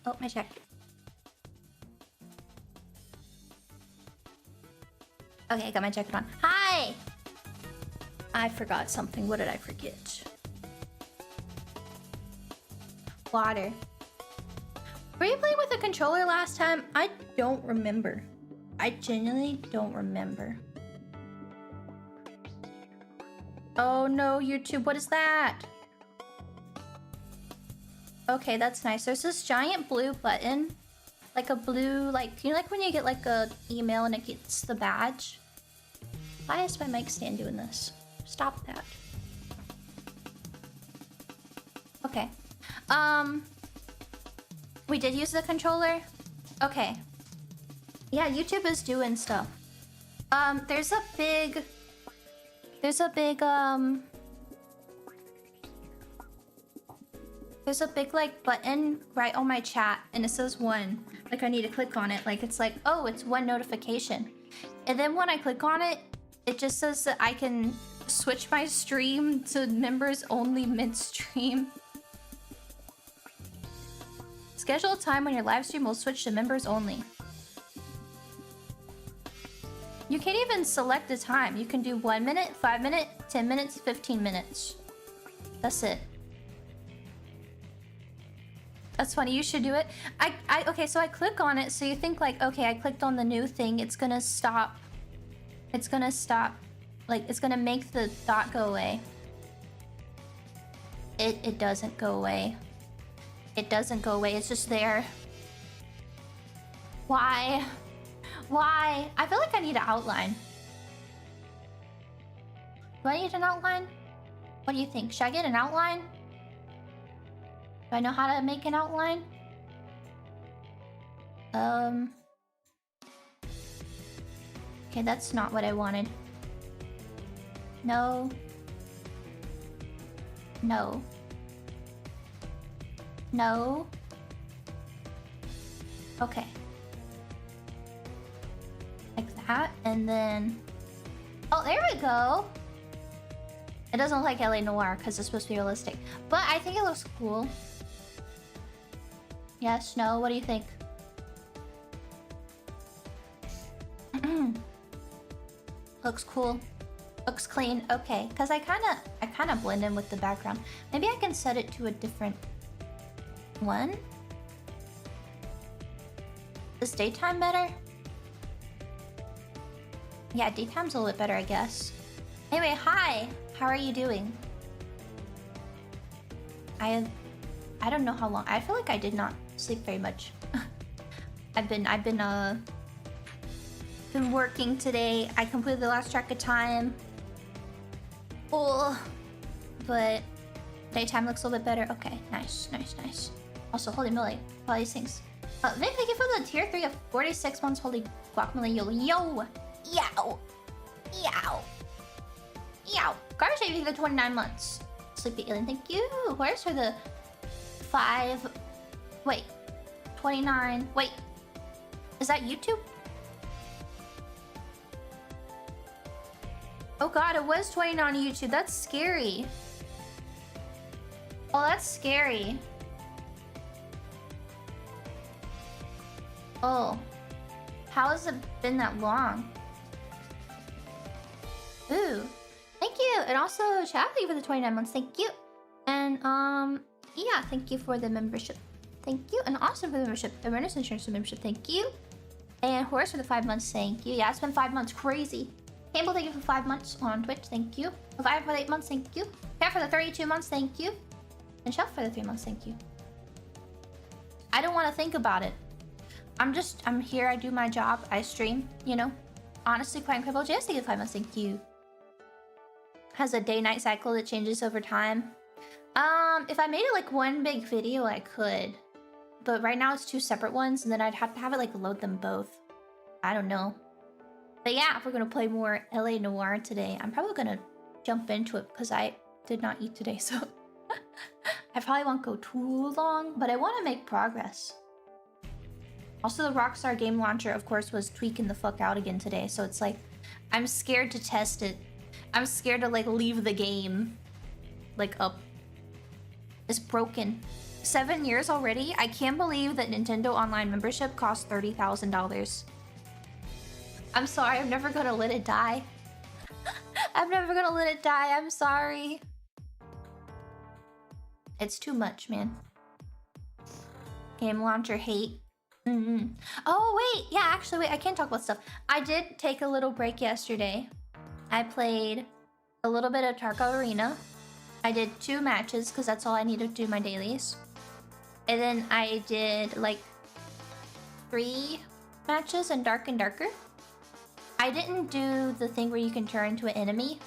Oh, my check. Okay, I got my jacket on. Hi! I forgot something. What did I forget? Water. Were you playing with a controller last time? I don't remember. I genuinely don't remember. Oh no, YouTube, what is that? Okay, that's nice. There's this giant blue button. Like a blue, like, you know, like when you get like a email and it gets the badge? Why is my mic stand doing this? Stop that. Okay. We did use the controller? Okay. Yeah, YouTube is doing stuff. There's a big like button right on my chat and it says 1. Like I need to click on it. Like it's like, oh, it's 1 notification. And then when I click on it, it just says that I can switch my stream to members only mid-stream. Schedule a time when your live stream will switch to members only. You can't even select a time. You can do 1 minute, 5 minutes, 10 minutes, 15 minutes. That's it. That's funny, you should do it. Okay, so I click on it, so you think like, okay, I clicked on the new thing, it's gonna stop. It's gonna stop. Like, it's gonna make the thought go away. It doesn't go away. It doesn't go away, it's just there. Why? Why? I feel like I need an outline. Do I need an outline? What do you think? Should I get an outline? Do I know how to make an outline? Okay, that's not what I wanted. No. No. No. Okay. Like that, and then... Oh, there we go! It doesn't look like LA Noire, because it's supposed to be realistic. But I think it looks cool. Yes, no, what do you think? Looks cool. Looks clean. Okay, because I kind of blend in with the background. Maybe I can set it to a different one. Is daytime better? Yeah, daytime's a little bit better, I guess. Anyway, hi. How are you doing? I don't know how long. I feel like I did not sleep very much. I've been working today. I completed the last track of time. Oh, but daytime looks a little bit better. Okay, nice, nice, nice. Also, holy moly, all these things. Vic, thank you for the tier 3 of 46 months. Holy guacamole, yo, yow, yow, yow. Garbage baby for the 29 months. Sleepy alien, thank you. Where's for the 5? Wait, 29. Wait, is that YouTube? Oh god, it was 29 on YouTube. That's scary. Oh, that's scary. Oh. How has it been that long? Ooh. Thank you. And also, Chatley for the 29 months. Thank you. And, yeah, thank you for the membership. Thank you. And Austin for the membership. Awareness Insurance for the membership. Thank you. And Horace for the 5 months. Thank you. Yeah, it's been 5 months. Crazy. Campbell, thank you for 5 months on Twitch. Thank you. 5 for the 8 months. Thank you. Cat for the 32 months. Thank you. And Shelf for the 3 months. Thank you. I don't want to think about it. I'm here. I do my job. I stream, you know. Honestly, quite incredible. Just thank you for 5 months. Thank you. Has a day-night cycle that changes over time. If I made it like one big video, I could. But right now it's 2 separate ones, and then I'd have to have it like load them both. I don't know. But yeah, if we're gonna play more LA Noire today, I'm probably gonna jump into it because I did not eat today, so I probably won't go too long, but I want to make progress. Also, the Rockstar game launcher, of course, was tweaking the fuck out again today, so it's like, I'm scared to test it. I'm scared to like leave the game like up. It's broken. 7 years already? I can't believe that Nintendo Online membership costs $30,000. I'm sorry, I'm never gonna let it die. I'm never gonna let it die, I'm sorry. It's too much, man. Game launcher hate. Oh, wait. Yeah, actually, wait. I can't talk about stuff. I did take a little break yesterday. I played a little bit of Tarkov Arena. I did 2 matches because that's all I need to do my dailies. And then I did like 3 matches in Dark and Darker. I didn't do the thing where you can turn into an enemy.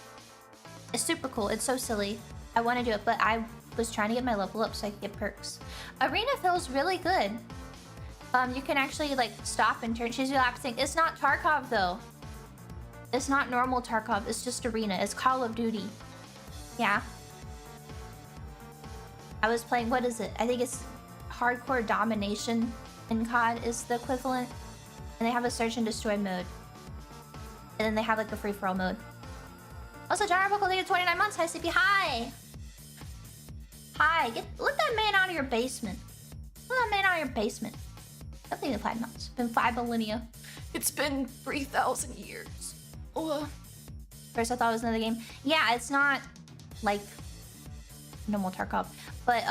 It's super cool. It's so silly. I want to do it, but I was trying to get my level up so I could get perks. Arena feels really good. You can actually like stop and turn. She's relapsing. It's not Tarkov though. It's not normal Tarkov. It's just Arena. It's Call of Duty. Yeah. I was playing, what is it? I think it's Hardcore Domination in COD is the equivalent. And they have a search and destroy mode. And then they have like the free-for-all mode. Also, John Buckle, thank you 29 months. Hi, Sippy. Hi. Hi. Let that man out of your basement. Let that man out of your basement. I think it's 5 months. It's been 5 millennia. It's been 3,000 years. Oh. First, I thought it was another game. Yeah, it's not like normal Tarkov, but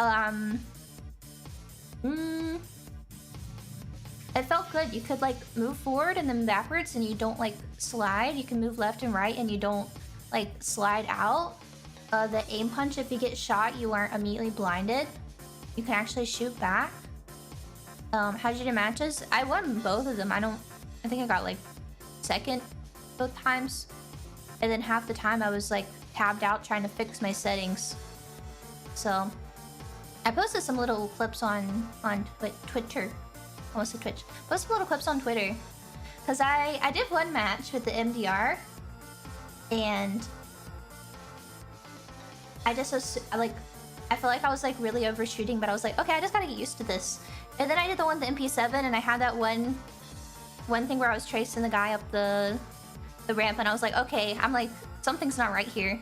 it felt good. You could like move forward and then backwards, and you don't like slide. You can move left and right, and you don't like slide out. The aim punch, if you get shot, you aren't immediately blinded. You can actually shoot back. How'd you do matches? I won both of them. I think I got like second both times. And then half the time I was like tabbed out trying to fix my settings. So I posted some little clips on Twitter. I almost said Twitch. Posted little clips on Twitter. Cause I did one match with the MDR. And I just was like, I felt like I was like really overshooting, but I was like, okay, I just gotta get used to this. And then I did the one with the MP7, and I had that one thing where I was tracing the guy up the ramp, and I was like, okay, I'm like, something's not right here.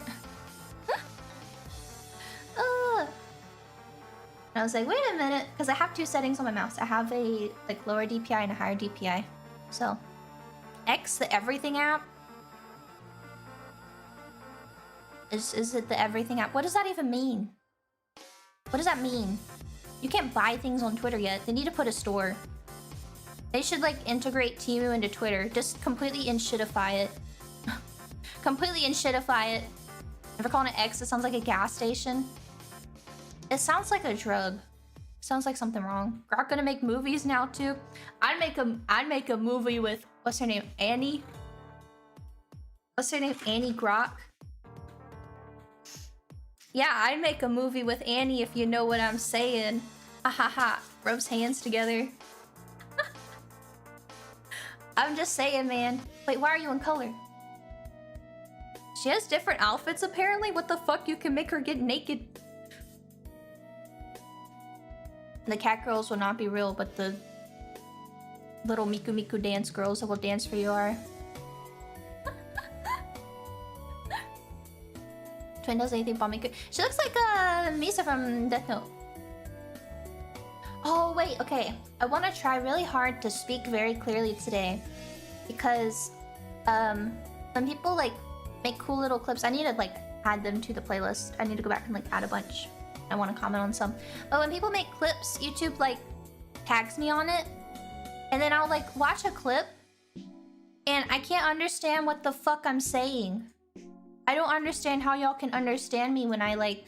And I was like, wait a minute, because I have 2 settings on my mouse. I have a like lower DPI and a higher DPI. So, X, the everything app. Is it the everything app? What does that even mean? What does that mean? You can't buy things on Twitter yet. They need to put a store. They should like integrate Temu into Twitter. Just completely inshitify it. Completely inshitify it. Never calling it X, it sounds like a gas station. It sounds like a drug. Sounds like something wrong. Grok gonna make movies now too. I'd make a movie with, what's her name? Annie? What's her name? Annie Grok? Yeah, I'd make a movie with Annie if you know what I'm saying. Ha ha ha. Rubs hands together. I'm just saying, man. Wait, why are you in color? She has different outfits apparently? What the fuck? You can make her get naked. The cat girls will not be real, but the little Miku Miku dance girls that will dance for you are. Twin does anything about Miku. She looks like Misa from Death Note. Oh wait, okay. I want to try really hard to speak very clearly today, because when people like make cool little clips, I need to like add them to the playlist. I need to go back and like add a bunch. I want to comment on some. But when people make clips, YouTube like tags me on it, and then I'll like watch a clip, and I can't understand what the fuck I'm saying. I don't understand how y'all can understand me when I like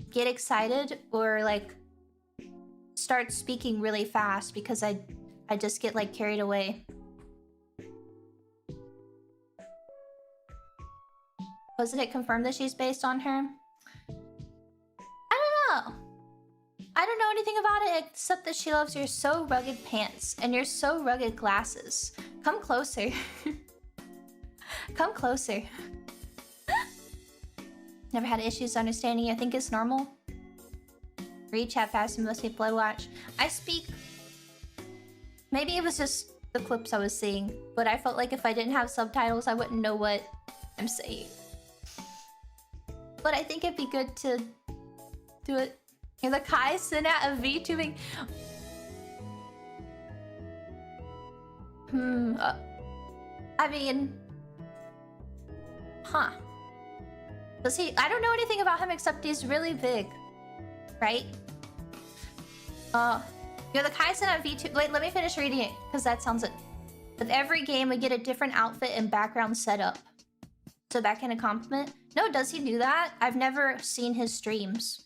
get excited or like start speaking really fast, because I just get like carried away. Wasn't it confirmed that she's based on her? I don't know. I don't know anything about it except that she loves your so rugged pants and your so rugged glasses. Come closer. Come closer. Never had issues understanding you. I think it's normal. Read chat fast and must be blood watch. I speak. Maybe it was just the clips I was seeing, but I felt like if I didn't have subtitles, I wouldn't know what I'm saying. But I think it'd be good to do it You're the Kai Cenat of VTubing. I mean... Huh. Does he... I don't know anything about him except he's really big. Right? You're the Kai Cenat VTube... Wait, let me finish reading it, because that sounds it. With every game, we get a different outfit and background setup. So that kind of compliment? No, does he do that? I've never seen his streams.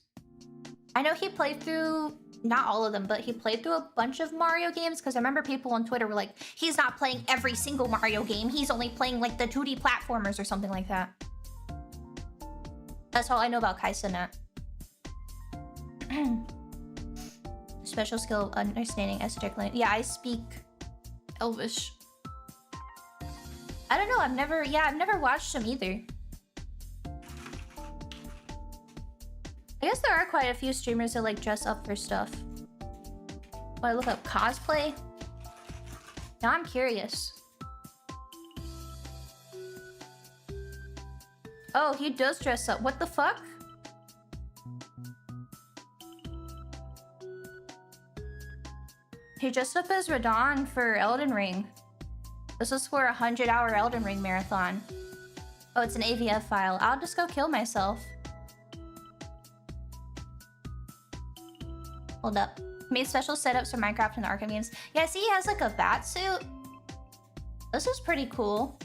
I know he played through... Not all of them, but he played through a bunch of Mario games, because I remember people on Twitter were like, he's not playing every single Mario game, he's only playing like the 2D platformers or something like that. That's all I know about Kai Cenat. Special skill, understanding esoteric language. Yeah, I speak Elvish. I don't know, I've never watched him either. I guess there are quite a few streamers that like dress up for stuff. Will I look up cosplay? Now I'm curious. Oh, he does dress up. What the fuck? He dressed up as Radon for Elden Ring. This was for a 100-hour Elden Ring marathon. Oh, it's an AVF file. I'll just go kill myself. Hold up. Made special setups for Minecraft and Arkham games. Yeah, see, he has like a bat suit. This is pretty cool.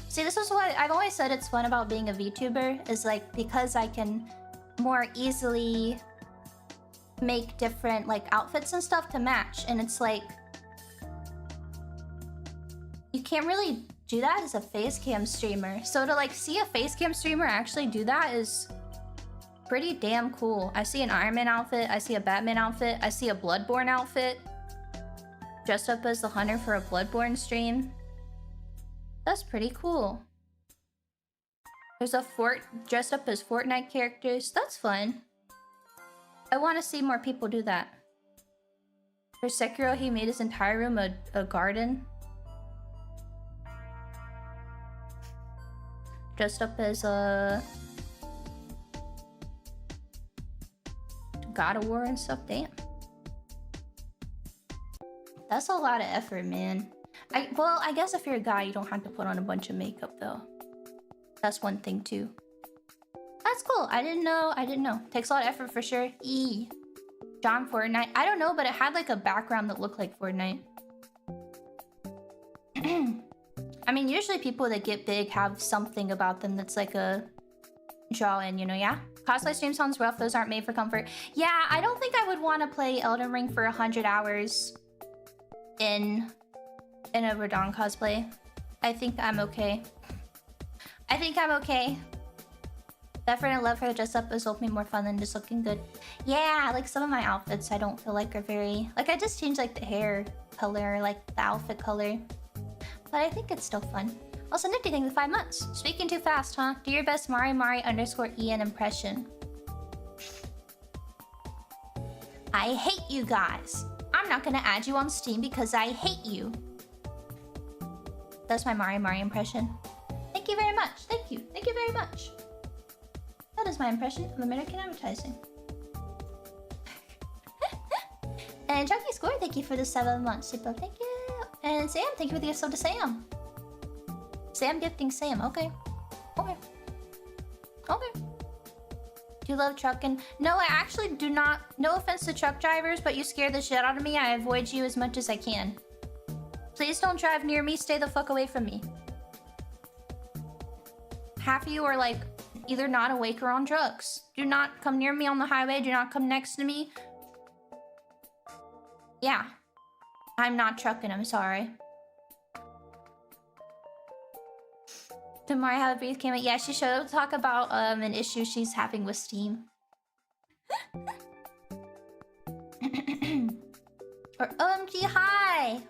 See, this is what I've always said it's fun about being a VTuber, is like because I can more easily make different like outfits and stuff to match, and it's like you can't really do that as a facecam streamer. So to like see a facecam streamer actually do that is pretty damn cool. I see an Iron Man outfit, I see a Batman outfit, I see a Bloodborne outfit. Dressed up as the hunter for a Bloodborne stream. That's pretty cool. There's a dressed up as Fortnite characters. That's fun. I want to see more people do that. For Sekiro, he made his entire room a garden. Dressed up as a God of War and stuff. Damn. That's a lot of effort, man. Well, I guess if you're a guy, you don't have to put on a bunch of makeup, though. That's one thing, too. That's cool. I didn't know. Takes a lot of effort for sure. John Fortnite. I don't know, but it had like a background that looked like Fortnite. I mean, usually people that get big have something about them that's like a draw-in, you know, yeah? Cosplay stream sounds rough. Those aren't made for comfort. Yeah, I don't think I would want to play Elden Ring for 100 hours in a Radon cosplay. I think I'm okay. Effort and love for the dress up is ultimately more fun than just looking good. Yeah, like some of my outfits I don't feel like are very... Like I just changed like the hair color, like the outfit color. But I think it's still fun. Also, Nifty, thank you for 5 months. Speaking too fast, huh? Do your best Mari_EN impression. I hate you guys. I'm not gonna add you on Steam because I hate you. That's my Mari impression. Thank you very much. Thank you. Thank you very much. That is my impression of American advertising. And Junkie Score, thank you for the 7 months. Super, thank you. And Sam, thank you for the gift sub to Sam. Sam gifting Sam. Okay. Okay. Okay. Do you love trucking? No, I actually do not. No offense to truck drivers, but you scare the shit out of me. I avoid you as much as I can. Please don't drive near me. Stay the fuck away from me. Half of you are like either not awake or on drugs. Do not come near me on the highway. Do not come next to me. Yeah. I'm not trucking. I'm sorry. Did Mari have a brief came out? Yeah, she showed up to talk about an issue she's having with Steam. Or OMG hi!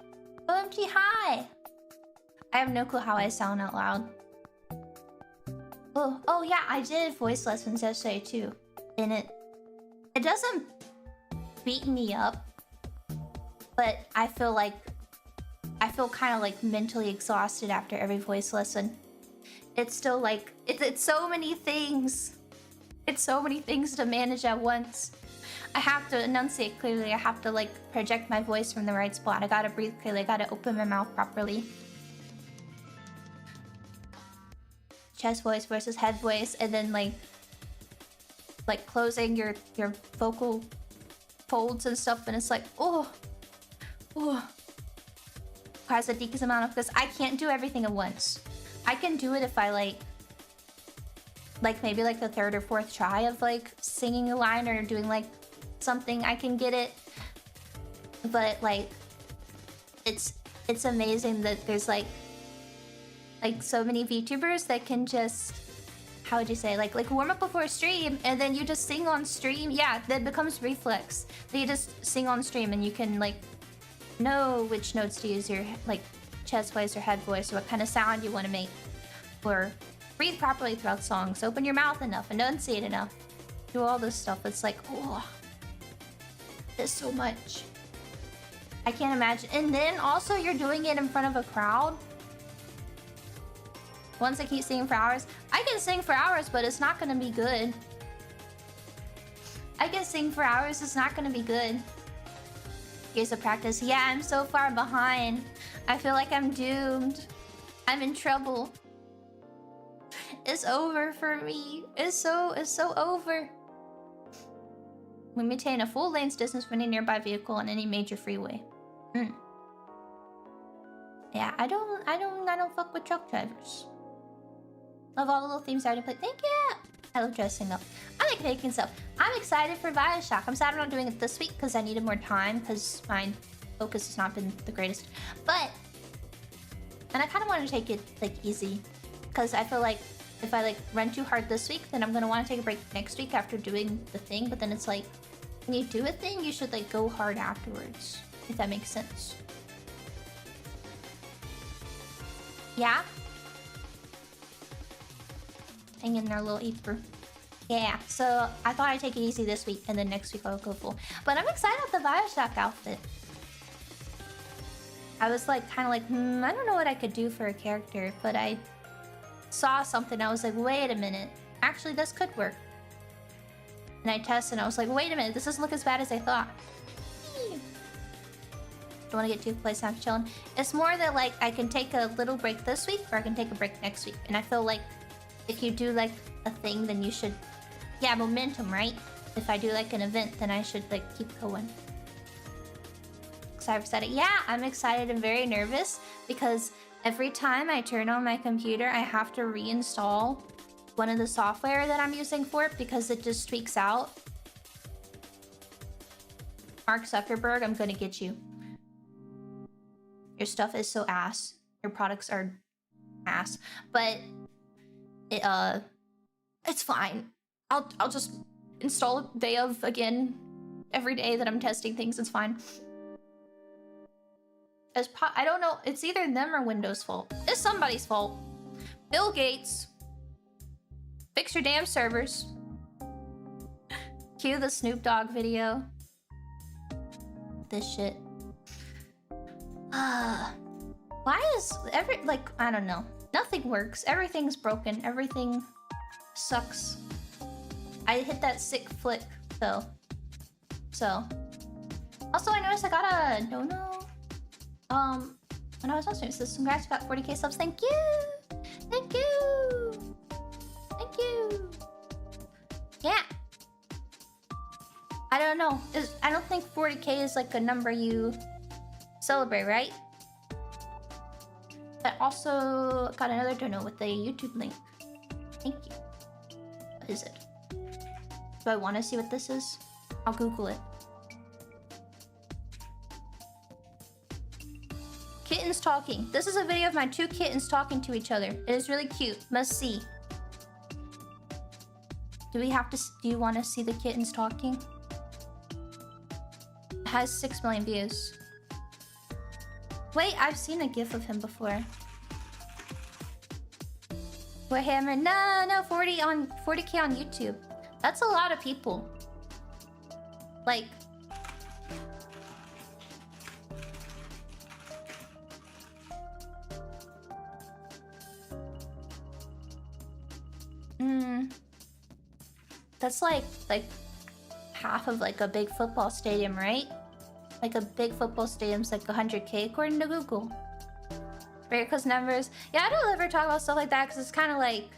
OMG hi! I have no clue how I sound out loud. Oh yeah, I did voice lessons yesterday too. And it doesn't beat me up, but I feel kind of like mentally exhausted after every voice lesson. It's still like it's so many things. It's so many things to manage at once. I have to enunciate clearly. I have to like project my voice from the right spot. I gotta breathe clearly. I gotta open my mouth properly. Chest voice versus head voice, and then like closing your vocal folds and stuff, and it's like oh requires a decent amount of, because I can't do everything at once. I can do it if I like maybe like the third or fourth try of like singing a line or doing like something, I can get it. But like it's amazing that there's like so many VTubers that can just, how would you say, like warm up before a stream and then you just sing on stream. Yeah, that becomes reflex. That you just sing on stream and you can like know which notes to use, your like chest voice or head voice, or what kind of sound you want to make, or breathe properly throughout songs, open your mouth enough, enunciate enough, do all this stuff. It's like, oh, there's so much. I can't imagine. And then also you're doing it in front of a crowd. Once I keep singing for hours, I can sing for hours, but it's not gonna be good. I can sing for hours, it's not gonna be good. Years of practice. Yeah, I'm so far behind. I feel like I'm doomed. I'm in trouble. It's over for me. It's so over. We maintain a full lane's distance from any nearby vehicle on any major freeway. Yeah, I don't fuck with truck drivers. Love all the little themes I already played. Thank you! I love dressing up. I like making stuff. I'm excited for Bioshock. I'm sad I'm not doing it this week because I needed more time because my focus has not been the greatest. But, and I kind of want to take it like easy because I feel like if I like run too hard this week, then I'm going to want to take a break next week after doing the thing. But then it's like, when you do a thing, you should like go hard afterwards, if that makes sense. Yeah? Hang in there, little Eepy. Yeah, so I thought I'd take it easy this week, and then next week I'll go full. But I'm excited about the Bioshock outfit. I was like, kind of like, I don't know what I could do for a character, but I saw something, I was like, wait a minute. Actually, this could work. And I tested, and I was like, wait a minute, this doesn't look as bad as I thought. Don't want to get too complacent, I'm chilling. It's more that like, I can take a little break this week, or I can take a break next week. And I feel like if you do like a thing, then you should... Yeah, momentum, right? If I do like an event, then I should like keep going. Excited for it. Yeah, I'm excited and very nervous because every time I turn on my computer, I have to reinstall one of the software that I'm using for it because it just tweaks out. Mark Zuckerberg, I'm gonna get you. Your stuff is so ass. Your products are ass. But it's fine. I'll just install a day of again every day that I'm testing things. It's fine. I don't know. It's either them or Windows' fault. It's somebody's fault. Bill Gates. Fix your damn servers. Cue the Snoop Dogg video. This shit. Why is I don't know. Nothing works. Everything's broken. Everything sucks. I hit that sick flick though. So. Also, I noticed I got a no. When I was watching this, congrats, got 40k subs. Thank you. Thank you. Thank you. Yeah. I don't know. I don't think 40k is like a number you celebrate, right? I also got another dono with the YouTube link. Thank you. What is it? Do I want to see what this is? I'll Google it. Kittens talking. This is a video of my 2 kittens talking to each other. It is really cute. Must see. Do you want to see the kittens talking? It has 6 million views. Wait, I've seen a gif of him before. Warhammer, no, 40k on YouTube. That's a lot of people. Like, that's like half of like a big football stadium, right? Like a big football stadium's like 100K according to Google. Right? Because numbers. Yeah, I don't ever talk about stuff like that because it's kind of like,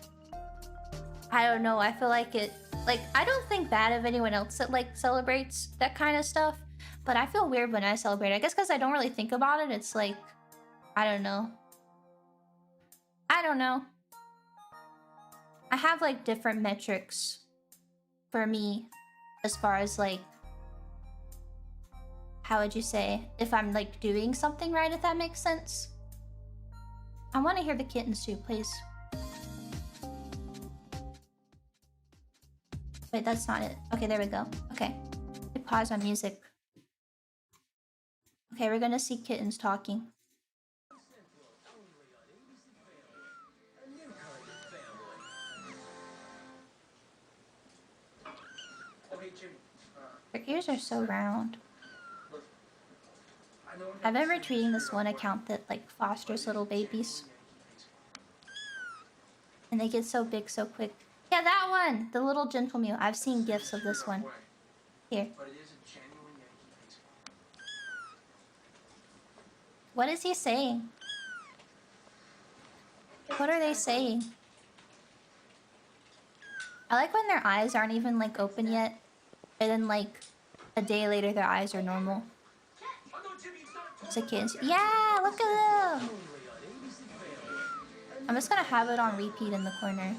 I don't know. I feel like it. Like, I don't think bad of anyone else that like celebrates that kind of stuff, but I feel weird when I celebrate. I guess because I don't really think about it. It's like, I don't know. I don't know. I have like different metrics for me as far as like, how would you say, if I'm like doing something right, if that makes sense. I want to hear the kittens too, please. Wait, that's not it. Okay, there we go. Okay. I pause on music. Okay, we're gonna see kittens talking. Their ears are so round. I've been retweeting this one account that like fosters little babies. And they get so big so quick. Yeah, that one! The little gentle mew. I've seen gifs of this one. Here. What is he saying? What are they saying? I like when their eyes aren't even like open yet. And then like a day later their eyes are normal. It's a kid. Yeah, look at them! I'm just gonna have it on repeat in the corner.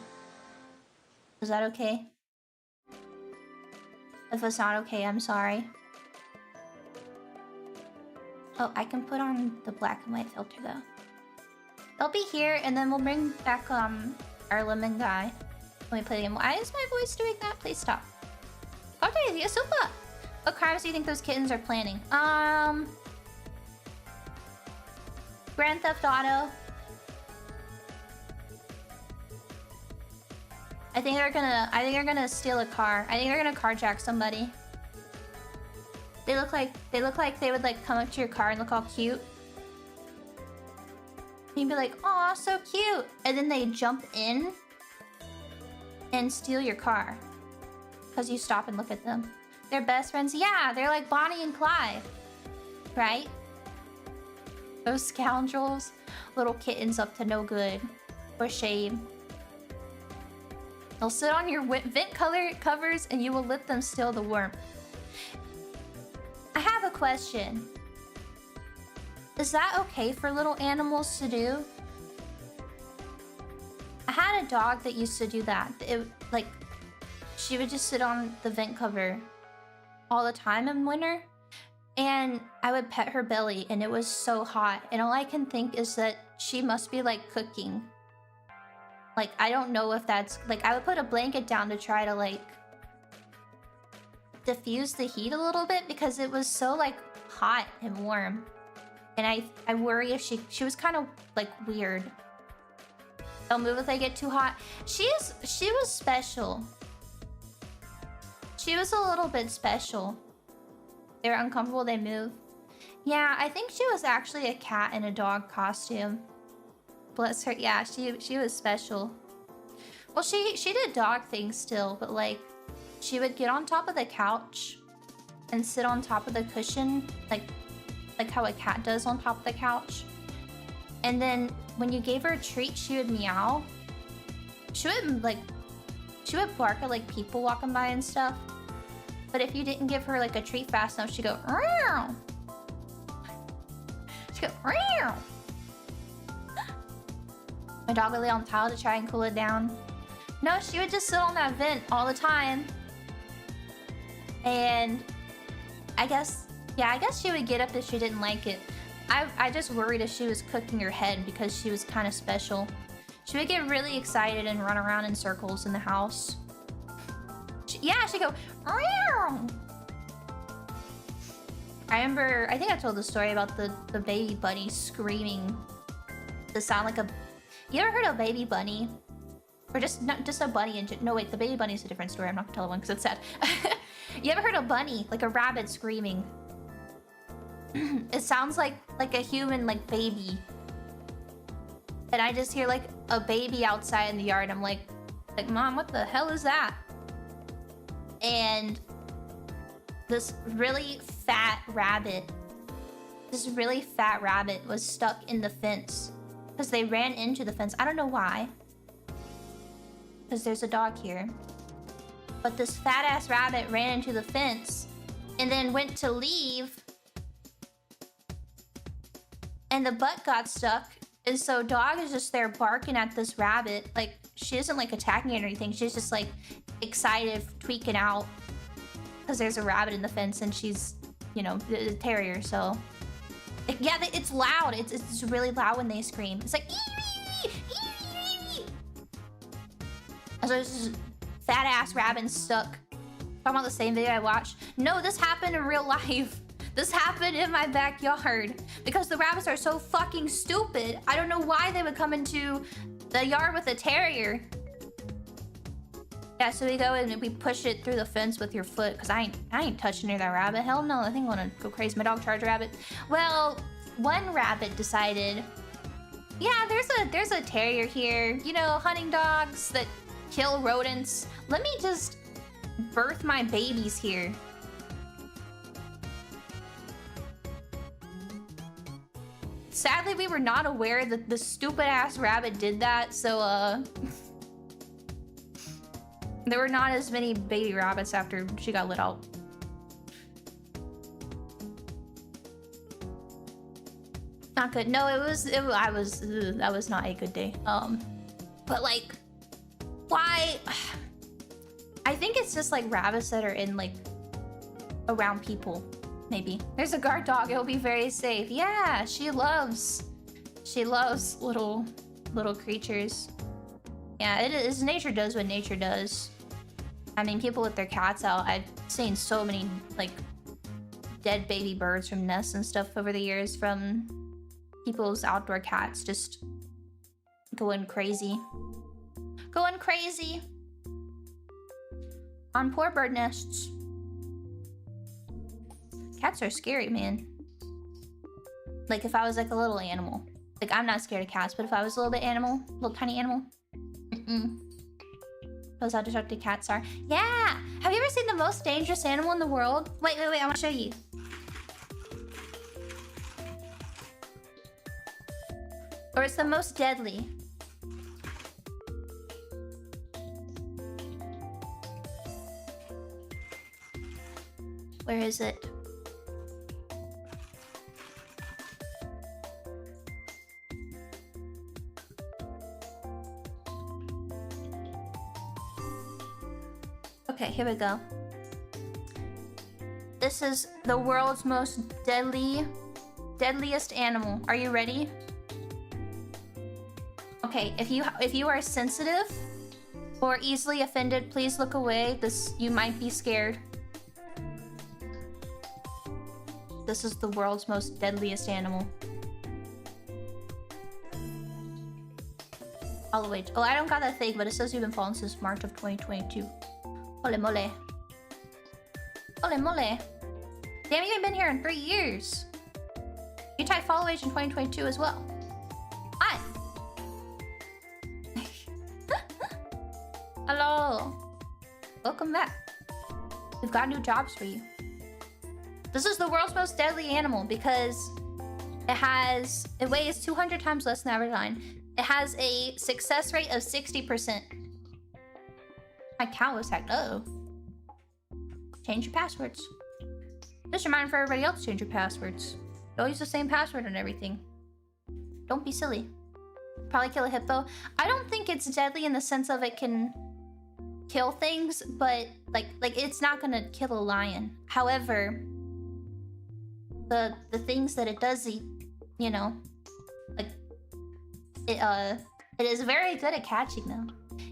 Is that okay? If it's not okay, I'm sorry. Oh, I can put on the black and white filter though. They'll be here and then we'll bring back our lemon guy when we play the game. Why is my voice doing that? Please stop. Okay, super. What crimes do you think those kittens are planning? Grand Theft Auto. I think they're gonna steal a car. I think they're gonna carjack somebody. They look like they would like come up to your car and look all cute. And you'd be like, "Aw, so cute!" And then they jump in and steal your car because you stop and look at them. They're best friends. Yeah, they're like Bonnie and Clyde, right? Those scoundrels, little kittens up to no good or shame. They'll sit on your vent color covers and you will let them steal the warmth. I have a question. Is that okay for little animals to do? I had a dog that used to do that. Like, she would just sit on the vent cover all the time in winter. And I would pet her belly and it was so hot. And all I can think is that she must be like cooking. Like, I don't know if that's... Like, I would put a blanket down to try to, like, diffuse the heat a little bit because it was so, like, hot and warm. And I worry if she was kind of, like, weird. They'll move if they get too hot. She was special. She was a little bit special. They're uncomfortable, they move. Yeah, I think she was actually a cat in a dog costume. Bless her. Yeah, she was special. Well, she did dog things still, but like she would get on top of the couch and sit on top of the cushion, like how a cat does on top of the couch. And then when you gave her a treat, she would meow. She would bark at like people walking by and stuff. But if you didn't give her like a treat fast enough, she'd go meow. She'd go meow. My dog would lay on the towel to try and cool it down. No, she would just sit on that vent all the time. And I guess she would get up if she didn't like it. I just worried if she was cooking her head because she was kind of special. She would get really excited and run around in circles in the house. She'd go, meow. I remember, I think I told the story about the baby bunny screaming to sound like a... You ever heard of a baby bunny? Or just a bunny no wait, the baby bunny is a different story. I'm not gonna tell the one because it's sad. You ever heard a bunny, like a rabbit screaming? It sounds like a human like baby. And I just hear like a baby outside in the yard. I'm like, Mom, what the hell is that? And this really fat rabbit. This really fat rabbit was stuck in the fence because they ran into the fence. I don't know why. Because there's a dog here. But this fat ass rabbit ran into the fence and then went to leave. And the butt got stuck. And so dog is just there barking at this rabbit. Like, she isn't like attacking it or anything. She's just like excited, tweaking out. Because there's a rabbit in the fence and she's, you know, a terrier, so... Yeah, it's loud. It's really loud when they scream. It's like... And so there's this fat-ass rabbit stuck. Talking about the same video I watched. No, this happened in real life. This happened in my backyard. Because the rabbits are so fucking stupid. I don't know why they would come into the yard with a terrier. Yeah, so we go and we push it through the fence with your foot, because I ain't touching near that rabbit. Hell no, I think I want to go crazy. My dog charged a rabbit. Well, one rabbit decided, yeah, there's a terrier here. You know, hunting dogs that kill rodents. Let me just birth my babies here. Sadly, we were not aware that the stupid-ass rabbit did that, so, there were not as many baby rabbits after she got let out. Not good. No, that was not a good day. But like, why? I think it's just like rabbits that are in like, around people, maybe. There's a guard dog, it'll be very safe. Yeah, she loves little creatures. Yeah, it is, nature does what nature does. I mean, people with their cats out, I've seen so many, like, dead baby birds from nests and stuff over the years from people's outdoor cats just going crazy. Going crazy on poor bird nests. Cats are scary, man. Like, if I was, like, a little animal. Like, I'm not scared of cats, but if I was a little bit animal, little tiny animal, Those how destructive cats are. Yeah! Have you ever seen the most dangerous animal in the world? Wait, I want to show you. Or it's the most deadly. Where is it? Okay, here we go. This is the world's most deadliest animal. Are you ready? Okay, if you are sensitive or easily offended, please look away. You might be scared. This is the world's most deadliest animal. All the way. Oh, I don't got that thing, but it says you've been following since March of 2022. Ole mole. Ole mole. Damn, you ain't been here in 3 years. You typed follow age in 2022 as well. Hi. Hello. Welcome back. We've got new jobs for you. This is the world's most deadly animal because it weighs 200 times less than the average lion. It has a success rate of 60%. My cow was hacked. Uh-oh. Change your passwords. Just a reminder for everybody else to change your passwords. Don't use the same password on everything. Don't be silly. Probably kill a hippo. I don't think it's deadly in the sense of it can kill things, but like it's not gonna kill a lion. However, the things that it does eat, you know, like it is very good at catching them.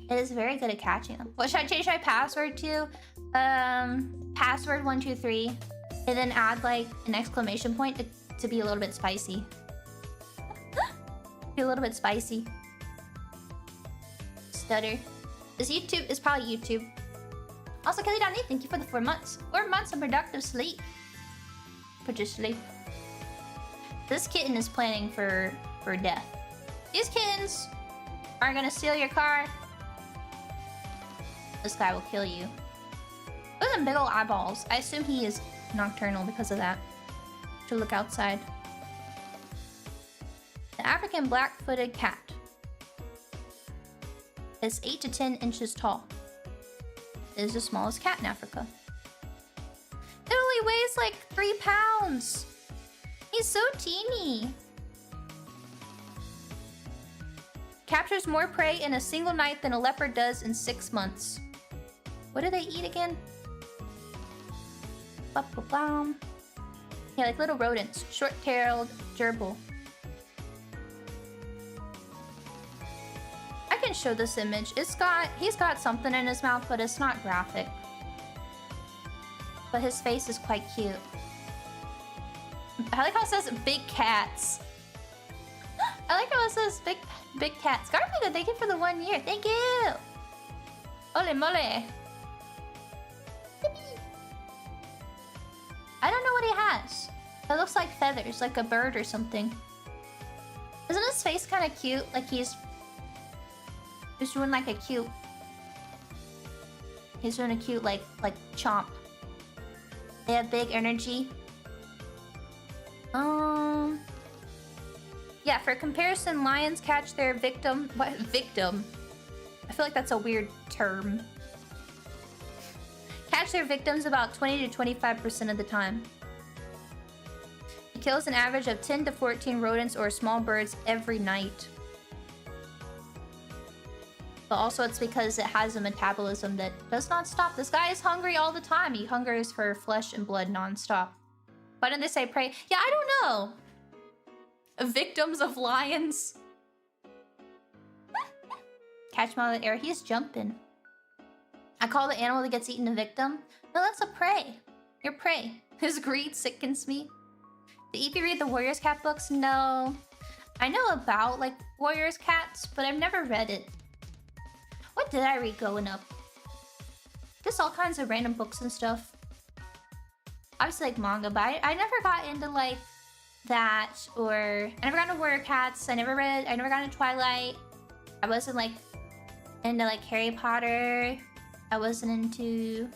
It is very good at catching them. What should I change my password to? Password 123, and then add like an exclamation point to be a little bit spicy. Be a little bit spicy. Stutter. Is YouTube? It's probably YouTube. Also, Kelly Donnie, thank you for the 4 months. 4 months of productive sleep. Put your sleep. This kitten is planning for death. These kittens are gonna steal your car. This guy will kill you. Who's them big ol' eyeballs. I assume he is nocturnal because of that. To look outside. The African black-footed cat is 8 to 10 inches tall. It is the smallest cat in Africa. It only weighs like 3 pounds. He's so teeny. Captures more prey in a single night than a leopard does in 6 months. What do they eat again? Ba-ba-bum. Yeah, like little rodents. Short-tailed gerbil. I can show this image. He's got something in his mouth, but it's not graphic. But his face is quite cute. I like how it says big cats. I like how it says big cats. Garfield, thank you for the 1 year. Thank you. Ole mole. I don't know what he has. It looks like feathers, like a bird or something. Isn't his face kind of cute? Like he's doing like a cute. He's doing a cute like chomp. They have big energy. Yeah, for comparison, lions catch their victim. What victim? I feel like that's a weird term. Catch their victims about 20 to 25% of the time. It kills an average of 10 to 14 rodents or small birds every night. But also it's because it has a metabolism that does not stop. This guy is hungry all the time. He hungers for flesh and blood non-stop. Why didn't they say prey? Yeah, I don't know. Victims of lions. Catch him out of the air. He's jumping. I call the animal that gets eaten a victim. No, that's a prey. You're prey. His greed sickens me. Did Eepy read the Warriors Cat books? No. I know about, like, Warriors Cats, but I've never read it. What did I read growing up? Just all kinds of random books and stuff. Obviously, like, manga, but I never got into, like, that, or... I never got into Warrior Cats. I never got into Twilight. I wasn't, like, into, like, Harry Potter. I wasn't into...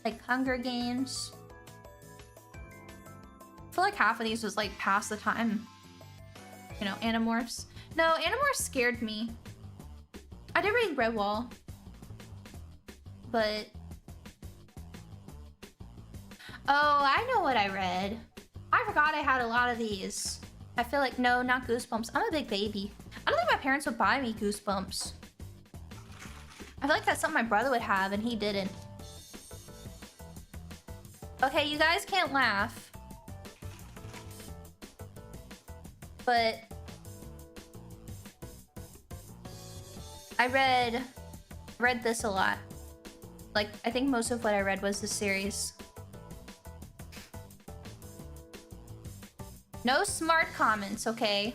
like, Hunger Games. I feel like half of these was, like, past the time. You know, Animorphs. No, Animorphs scared me. I did read Redwall. But... oh, I know what I read. I forgot I had a lot of these. I feel like, no, not Goosebumps. I'm a big baby. I don't think my parents would buy me Goosebumps. I feel like that's something my brother would have, and he didn't. Okay, you guys can't laugh. But... I read this a lot. Like, I think most of what I read was the series. No smart comments, okay?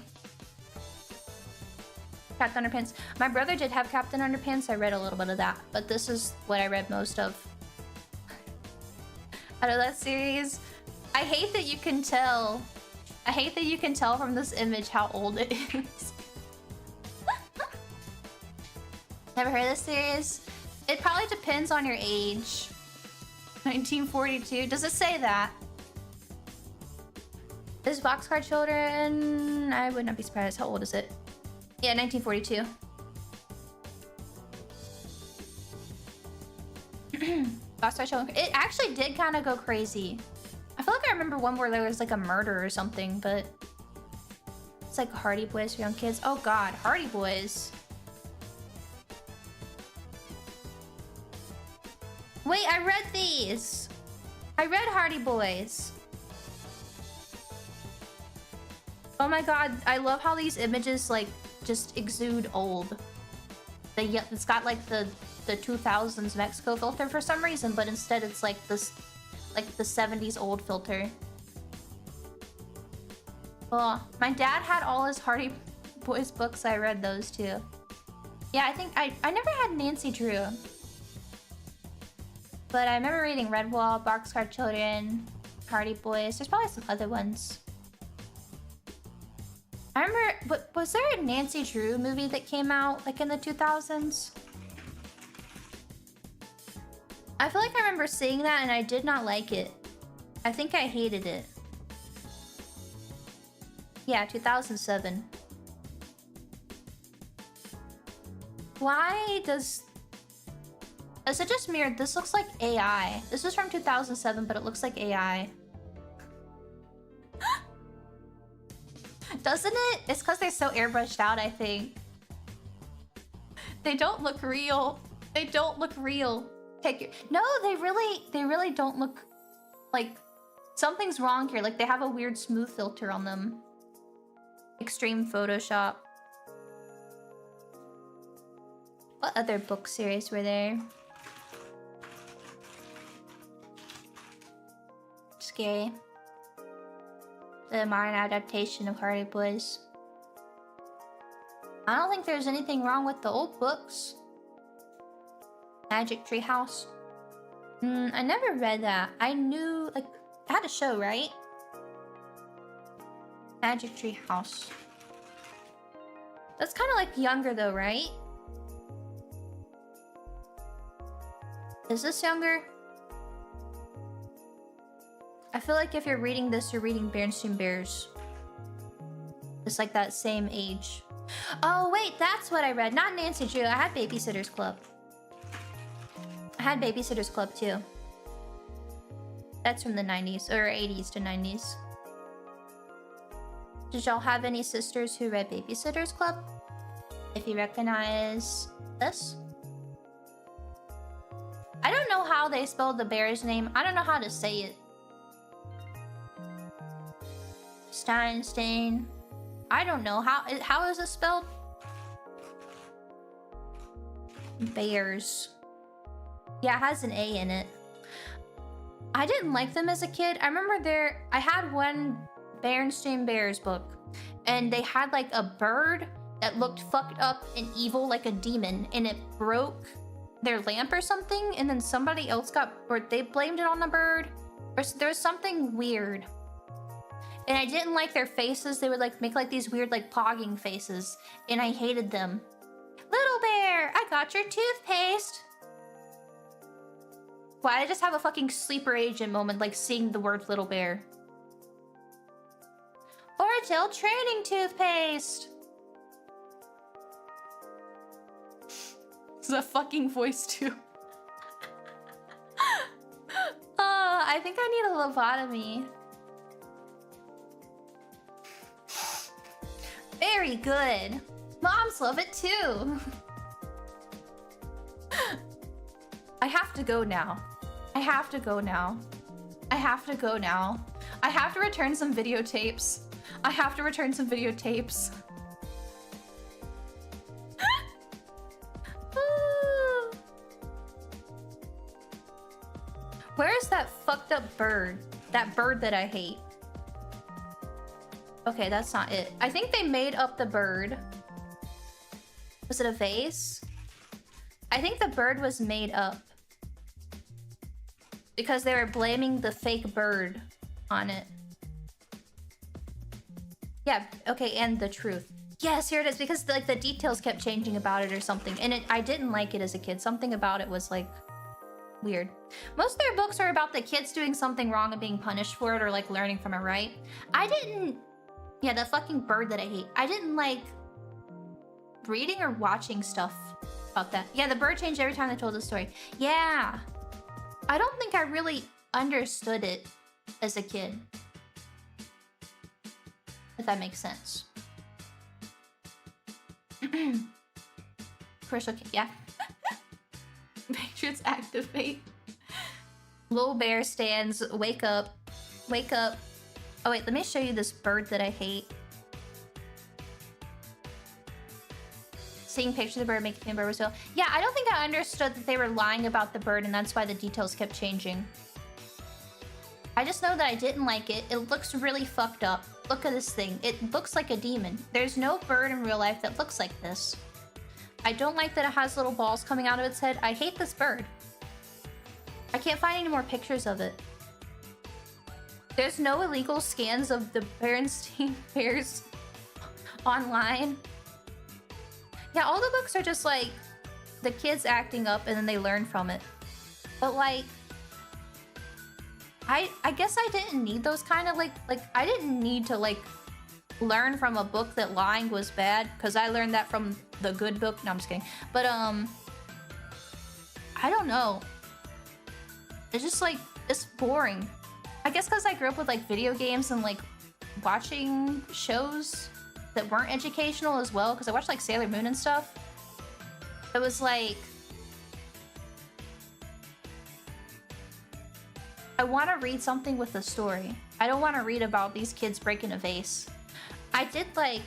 Captain Underpants. My brother did have Captain Underpants. I read a little bit of that, but this is what I read most of. Out of that series. I hate that you can tell. I hate that you can tell from this image how old it is. Never heard of this series? It probably depends on your age. 1942. Does it say that? This Boxcar Children... I would not be surprised. How old is it? Yeah, 1942. Boxcar Children. It actually did kind of go crazy. I feel like I remember one where there was like a murder or something, but... it's like Hardy Boys for young kids. Oh god, Hardy Boys. Wait, I read these. I read Hardy Boys. Oh my god, I love how these images like just exude old. It's got like the 2000s Mexico filter for some reason, but instead it's like this, like the 70s old filter. Oh, my dad had all his Hardy Boys books. I read those too. Yeah, I think I never had Nancy Drew. But I remember reading Redwall, Boxcar Children, Hardy Boys. There's probably some other ones. I remember, was there a Nancy Drew movie that came out like in the 2000s? I feel like I remember seeing that and I did not like it. I think I hated it. Yeah, 2007. Why does... Is it just mirrored? This looks like AI. This is from 2007, but it looks like AI. Doesn't it? It's because they're so airbrushed out, I think. They don't look real. They don't look real. Take your... No, they really don't look like... Something's wrong here. Like, they have a weird smooth filter on them. Extreme Photoshop. What other book series were there? Scary. The modern adaptation of Hardy Boys. I don't think there's anything wrong with the old books. Magic Tree House. I never read that. I knew, like, it had a show, right? Magic Tree House. That's kind of like younger though, right? Is this younger? I feel like if you're reading this, you're reading Berenstain Bears. It's like that same age. Oh wait, that's what I read. Not Nancy Drew. I had Babysitter's Club. I had Babysitter's Club too. That's from the 90s, or 80s to 90s. Did y'all have any sisters who read Babysitter's Club? If you recognize this? I don't know how they spelled the bear's name. I don't know how to say it. Steinstein. I don't know. How is it spelled? Bears. Yeah, it has an A in it. I didn't like them as a kid. I remember I had one Berenstain Bears book, and they had like a bird that looked fucked up and evil like a demon, and it broke their lamp or something, and then somebody else or they blamed it on the bird, or there was something weird. And I didn't like their faces. They would like make like these weird like pogging faces, and I hated them. Little bear, I got your toothpaste. Why did I just have a fucking sleeper agent moment, like seeing the word little bear? Orajel training toothpaste. This is a fucking voice too. I think I need a lobotomy. Very good. Moms love it too. I have to go now. I have to go now. I have to go now. I have to return some videotapes. I have to return some videotapes. Where is that fucked up bird? That bird that I hate. Okay, that's not it. I think they made up the bird. Was it a vase? I think the bird was made up. Because they were blaming the fake bird on it. Yeah, okay, and the truth. Yes, here it is, because like the details kept changing about it or something. And I didn't like it as a kid. Something about it was like weird. Most of their books are about the kids doing something wrong and being punished for it, or like learning from it, right? I didn't... Yeah, the fucking bird that I hate. I didn't like reading or watching stuff about that. Yeah, the bird changed every time they told the story. Yeah. I don't think I really understood it as a kid. If that makes sense. First, okay, yeah. Patriots activate. Little bear stands. Wake up. Wake up. Oh wait, let me show you this bird that I hate. Seeing pictures of the bird making the bird was real. Yeah, I don't think I understood that they were lying about the bird, and that's why the details kept changing. I just know that I didn't like it. It looks really fucked up. Look at this thing. It looks like a demon. There's no bird in real life that looks like this. I don't like that it has little balls coming out of its head. I hate this bird. I can't find any more pictures of it. There's no illegal scans of the Berenstain Bears online. Yeah, all the books are just like the kids acting up and then they learn from it. But like, I guess I didn't need those kind of like I didn't need to like learn from a book that lying was bad, because I learned that from the good book. No, I'm just kidding. But I don't know. It's just like, it's boring. I guess because I grew up with like video games and like watching shows that weren't educational as well, because I watched like Sailor Moon and stuff. It was like, I want to read something with a story. I don't want to read about these kids breaking a vase. I did like,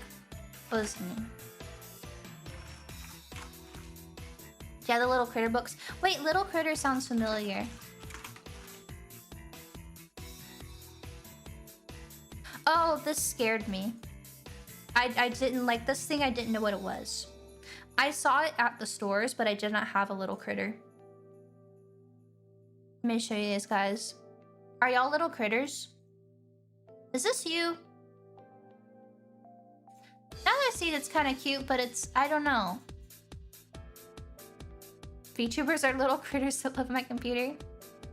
listen. Yeah, the Little Critter books. Wait, Little Critter sounds familiar. Oh, this scared me. I didn't like this thing. I didn't know what it was. I saw it at the stores, but I did not have a Little Critter. Let me show you this, guys. Are y'all little critters? Is this you? Now that I see it, it's kind of cute, but it's, I don't know. VTubers are little critters that live on my computer.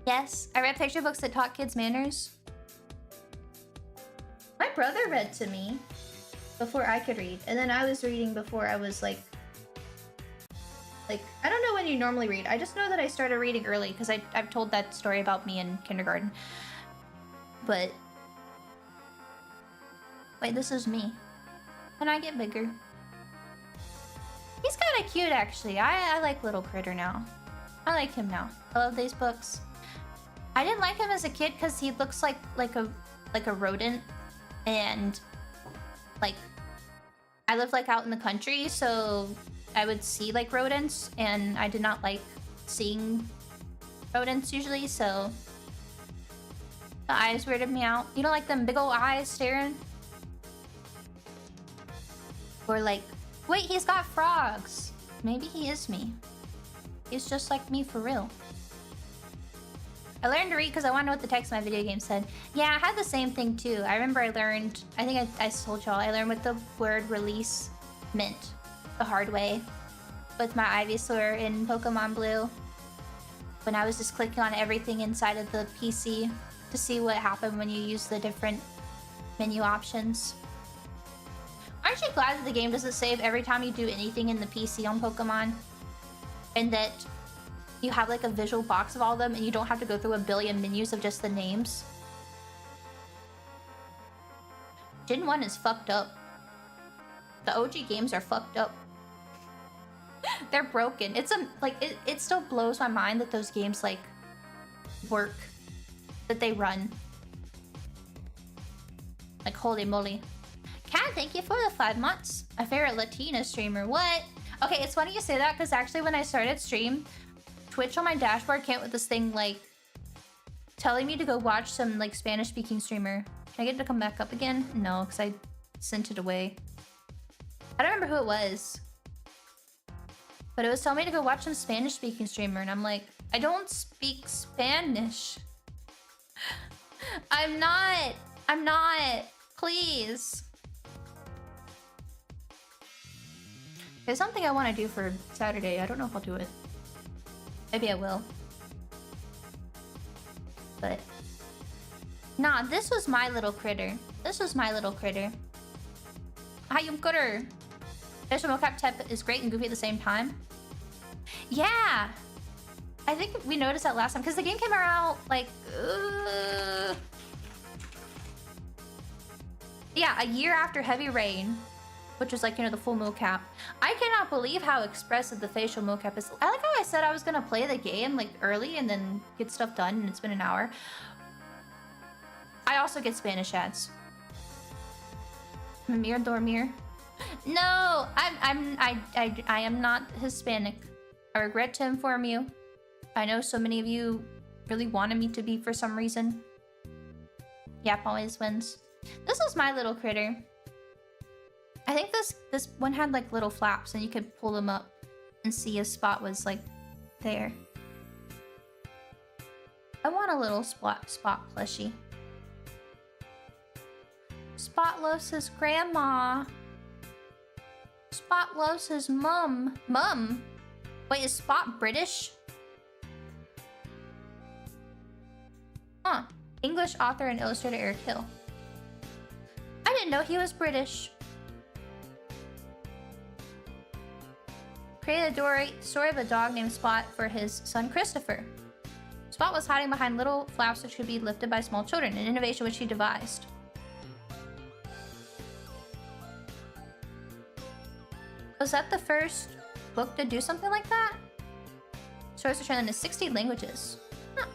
Yes, I read picture books that taught kids manners. My brother read to me before I could read, and then I was reading before I was like, I don't know when you normally read. I just know that I started reading early because I've told that story about me in kindergarten. But wait, this is me. Can I get bigger? He's kind of cute, actually. I like Little Critter now. I like him now. I love these books. I didn't like him as a kid because he looks like a rodent, and like I live like out in the country, so I would see like rodents, and I did not like seeing rodents usually, so the eyes weirded me out. You know, like them big old eyes staring? Or like, wait, he's got frogs. Maybe he is me. He's just like me for real. I learned to read because I wanted to know what the text of my video game said. Yeah, I had the same thing too. I remember I learned, I think I told y'all, I learned what the word release meant the hard way with my Ivysaur in Pokemon Blue, when I was just clicking on everything inside of the PC to see what happened when you use the different menu options. Aren't you glad that the game doesn't save every time you do anything in the PC on Pokemon? And that you have like a visual box of all of them and you don't have to go through a billion menus of just the names? Gen 1 is fucked up. The OG games are fucked up. They're broken. It's it still blows my mind that those games like work, that they run. Like, holy moly. Cat, thank you for the 5 months. My favorite Latina streamer. What? Okay, it's funny you say that because actually when I started stream, Twitch on my dashboard came with this thing like telling me to go watch some like Spanish speaking streamer. Can I get it to come back up again? No, because I sent it away. I don't remember who it was, but it was telling me to go watch some Spanish speaking streamer, and I'm like, I don't speak Spanish. I'm not, please. There's something I want to do for Saturday. I don't know if I'll do it. Maybe I will. But nah, this was my little critter. This was my little critter. Hi, yung critter. Special mocap tep is great and goofy at the same time. Yeah, I think we noticed that last time because the game came out like yeah, a year after Heavy Rain, which was like, you know, the full mocap. I cannot believe how expressive the facial mocap is. I like how I said I was gonna play the game like early and then get stuff done, and it's been an hour. I also get Spanish ads. Mir dormir. No, I am not Hispanic. I regret to inform you. I know so many of you really wanted me to be for some reason. Yap always wins. This is my little critter. I think this one had like little flaps and you could pull them up and see a spot was like there. I want a little spot plushie. Spot loves his grandma. Spot loves his mum. Mum? Wait, is Spot British? English author and illustrator Eric Hill. I didn't know he was British. Created a story of a dog named Spot for his son Christopher. Spot was hiding behind little flaps which could be lifted by small children, an innovation which he devised. Was that the first book to do something like that? Stories are translated into 60 languages. Huh.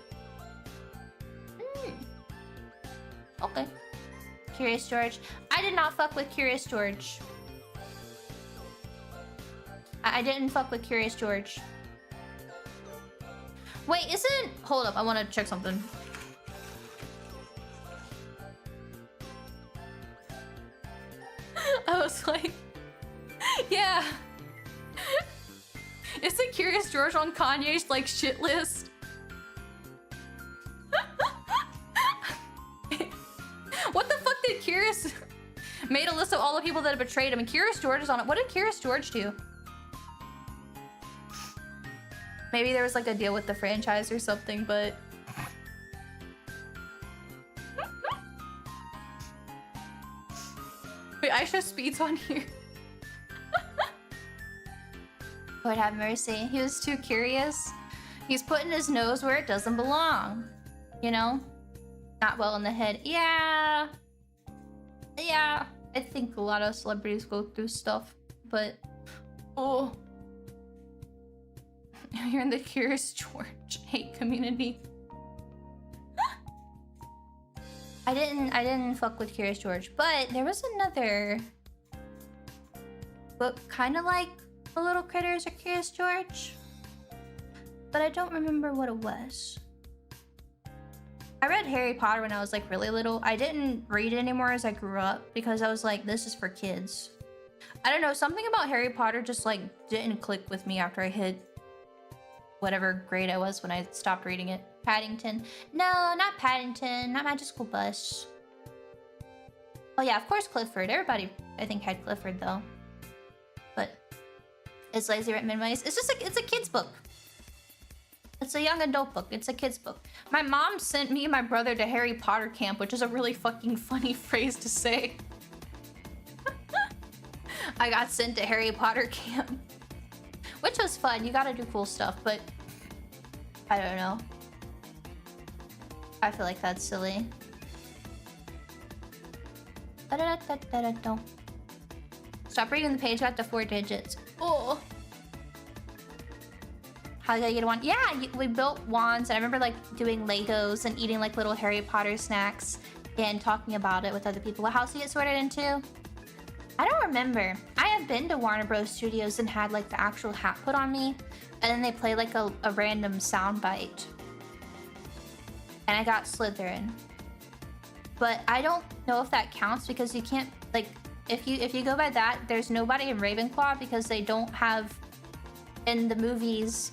Okay. Curious George. I did not fuck with Curious George. I didn't fuck with Curious George. Wait, isn't... Hold up, I want to check something. I was like... Yeah. Isn't Curious George on Kanye's, like, shit list? What the fuck did Curious... Made a list of all the people that have betrayed him, and Curious George is on it. What did Curious George do? Maybe there was like a deal with the franchise or something, but... Wait, I show Speed's on here. Lord have mercy. He was too curious. He's putting his nose where it doesn't belong. You know? Not well in the head. Yeah. Yeah. I think a lot of celebrities go through stuff, but... Oh. You're in the Curious George hate community. I didn't fuck with Curious George, but there was another book kind of like The Little Critters or Curious George, but I don't remember what it was. I read Harry Potter when I was like really little. I didn't read it anymore as I grew up because I was like, this is for kids. I don't know, something about Harry Potter just like didn't click with me after I hit whatever grade I was when I stopped reading it. Paddington. No, not Paddington. Not Magical Bus. Oh yeah, of course Clifford. Everybody, I think, had Clifford though. But it's Lazy Written Minimize. It's just like, it's a kid's book. It's a young adult book. It's a kid's book. My mom sent me and my brother to Harry Potter camp, which is a really fucking funny phrase to say. I got sent to Harry Potter camp. Which was fun. You gotta do cool stuff, but I don't know. I feel like that's silly. Stop reading the page, got to 4 digits. Oh. How did I get a wand? Yeah, we built wands. And I remember like doing Legos and eating like little Harry Potter snacks and talking about it with other people. What house do you get sorted into? I don't remember. I have been to Warner Bros. Studios and had like the actual hat put on me, and then they play like a random soundbite. And I got Slytherin. But I don't know if that counts because you can't like if you go by that, there's nobody in Ravenclaw because they don't have in the movies.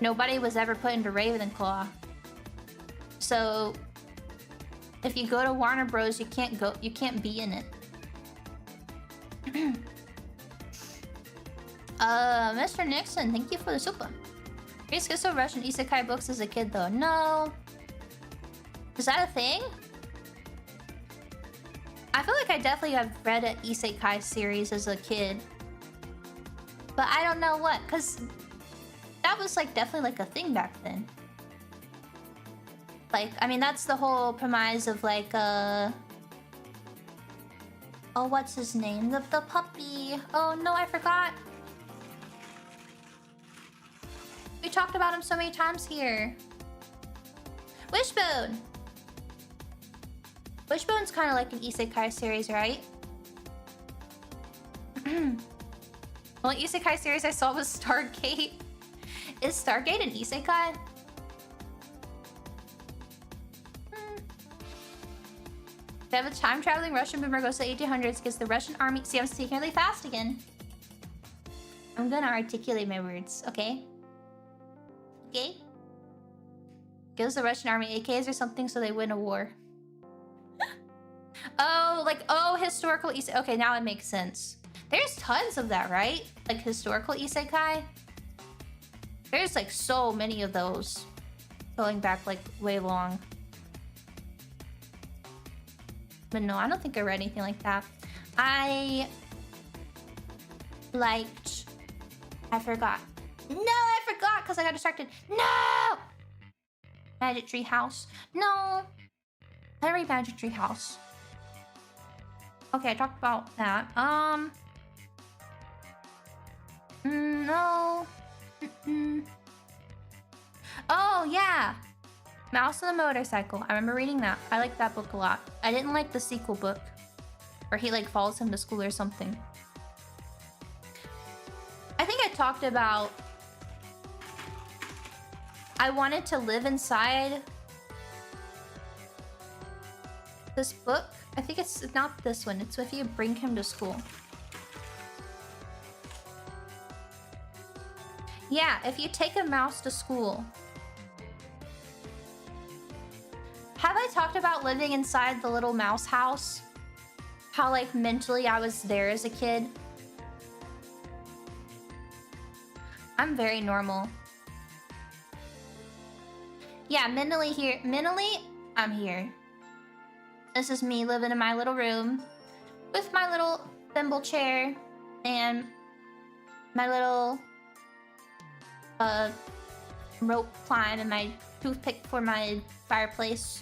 Nobody was ever put into Ravenclaw. So if you go to Warner Bros, you can't be in it. Mr. Nixon, thank you for the super. I used to get so Russian isekai books as a kid though. No. Is that a thing? I feel like I definitely have read an isekai series as a kid. But I don't know what, because that was like definitely like a thing back then. Like, I mean, that's the whole premise of like, oh, what's his name? The puppy. Oh no, I forgot. We talked about him so many times here. Wishbone. Wishbone's kind of like an isekai series, right? The only isekai series I saw was Stargate. Is Stargate an isekai? They have a time-traveling Russian boomer goes to the 1800s, gets the Russian army... See, I'm speaking really fast again. I'm gonna articulate my words, okay? Okay? Gives the Russian army AKs or something so they win a war. Oh, like, oh, historical isekai. Okay, now it makes sense. There's tons of that, right? Like, historical isekai? There's, like, so many of those. Going back, like, way long. But no, I don't think I read anything like that. I liked... I forgot. No, I forgot because I got distracted. No! Magic Tree House. No. I read Magic Tree House. Okay, I talked about that. No. Oh, yeah. Mouse on the Motorcycle. I remember reading that. I liked that book a lot. I didn't like the sequel book where he like follows him to school or something. I think I talked about I wanted to live inside this book. I think it's not this one. It's if you bring him to school. Yeah, if you take a mouse to school. Have I talked about living inside the little mouse house? How like mentally I was there as a kid? I'm very normal. Yeah, mentally here. Mentally, I'm here. This is me living in my little room with my little thimble chair and my little rope climb and my toothpick for my fireplace.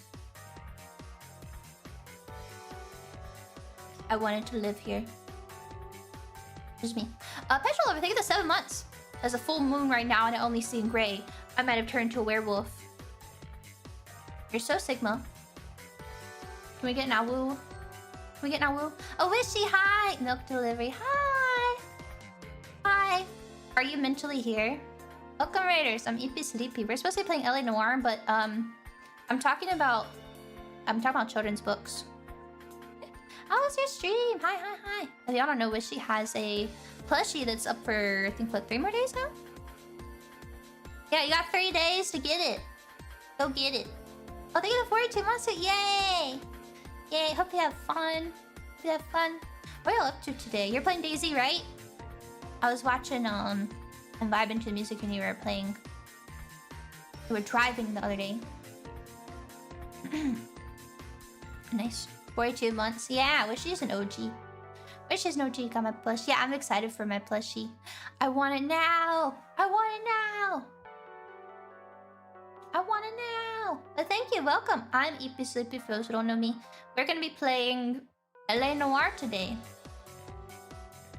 I wanted to live here. Just me. Petrol Lover, thank you for 7 months. There's a full moon right now and I only see in gray. I might have turned to a werewolf. You're so Sigma. Can we get an awoo? Can we get an awoo? Oh, Wishy, hi! Milk delivery, hi! Hi! Are you mentally here? Welcome, Raiders. I'm Eepy Sleepy. We're supposed to be playing LA Noire, but I'm talking about children's books. How was your stream? Hi, hi, hi. If y'all don't know, Wishy has a plushie that's up for, I think, what, 3 more days now? Yeah, you got 3 days to get it. Go get it. Oh, thank you for 42 months. Yay! Yay, hope you have fun. Hope you have fun. What are you up to today? You're playing DayZ, right? I was watching, and vibing to the music and you were playing. You were driving the other day. Nice. 42 months. Yeah, wish she's an OG. Wish she's an OG. Got my plush. Yeah, I'm excited for my plushie. I want it now. I want it now. I want it now. But thank you. Welcome. I'm Eepy Sleepy for those who don't know me. We're gonna be playing LA Noire today.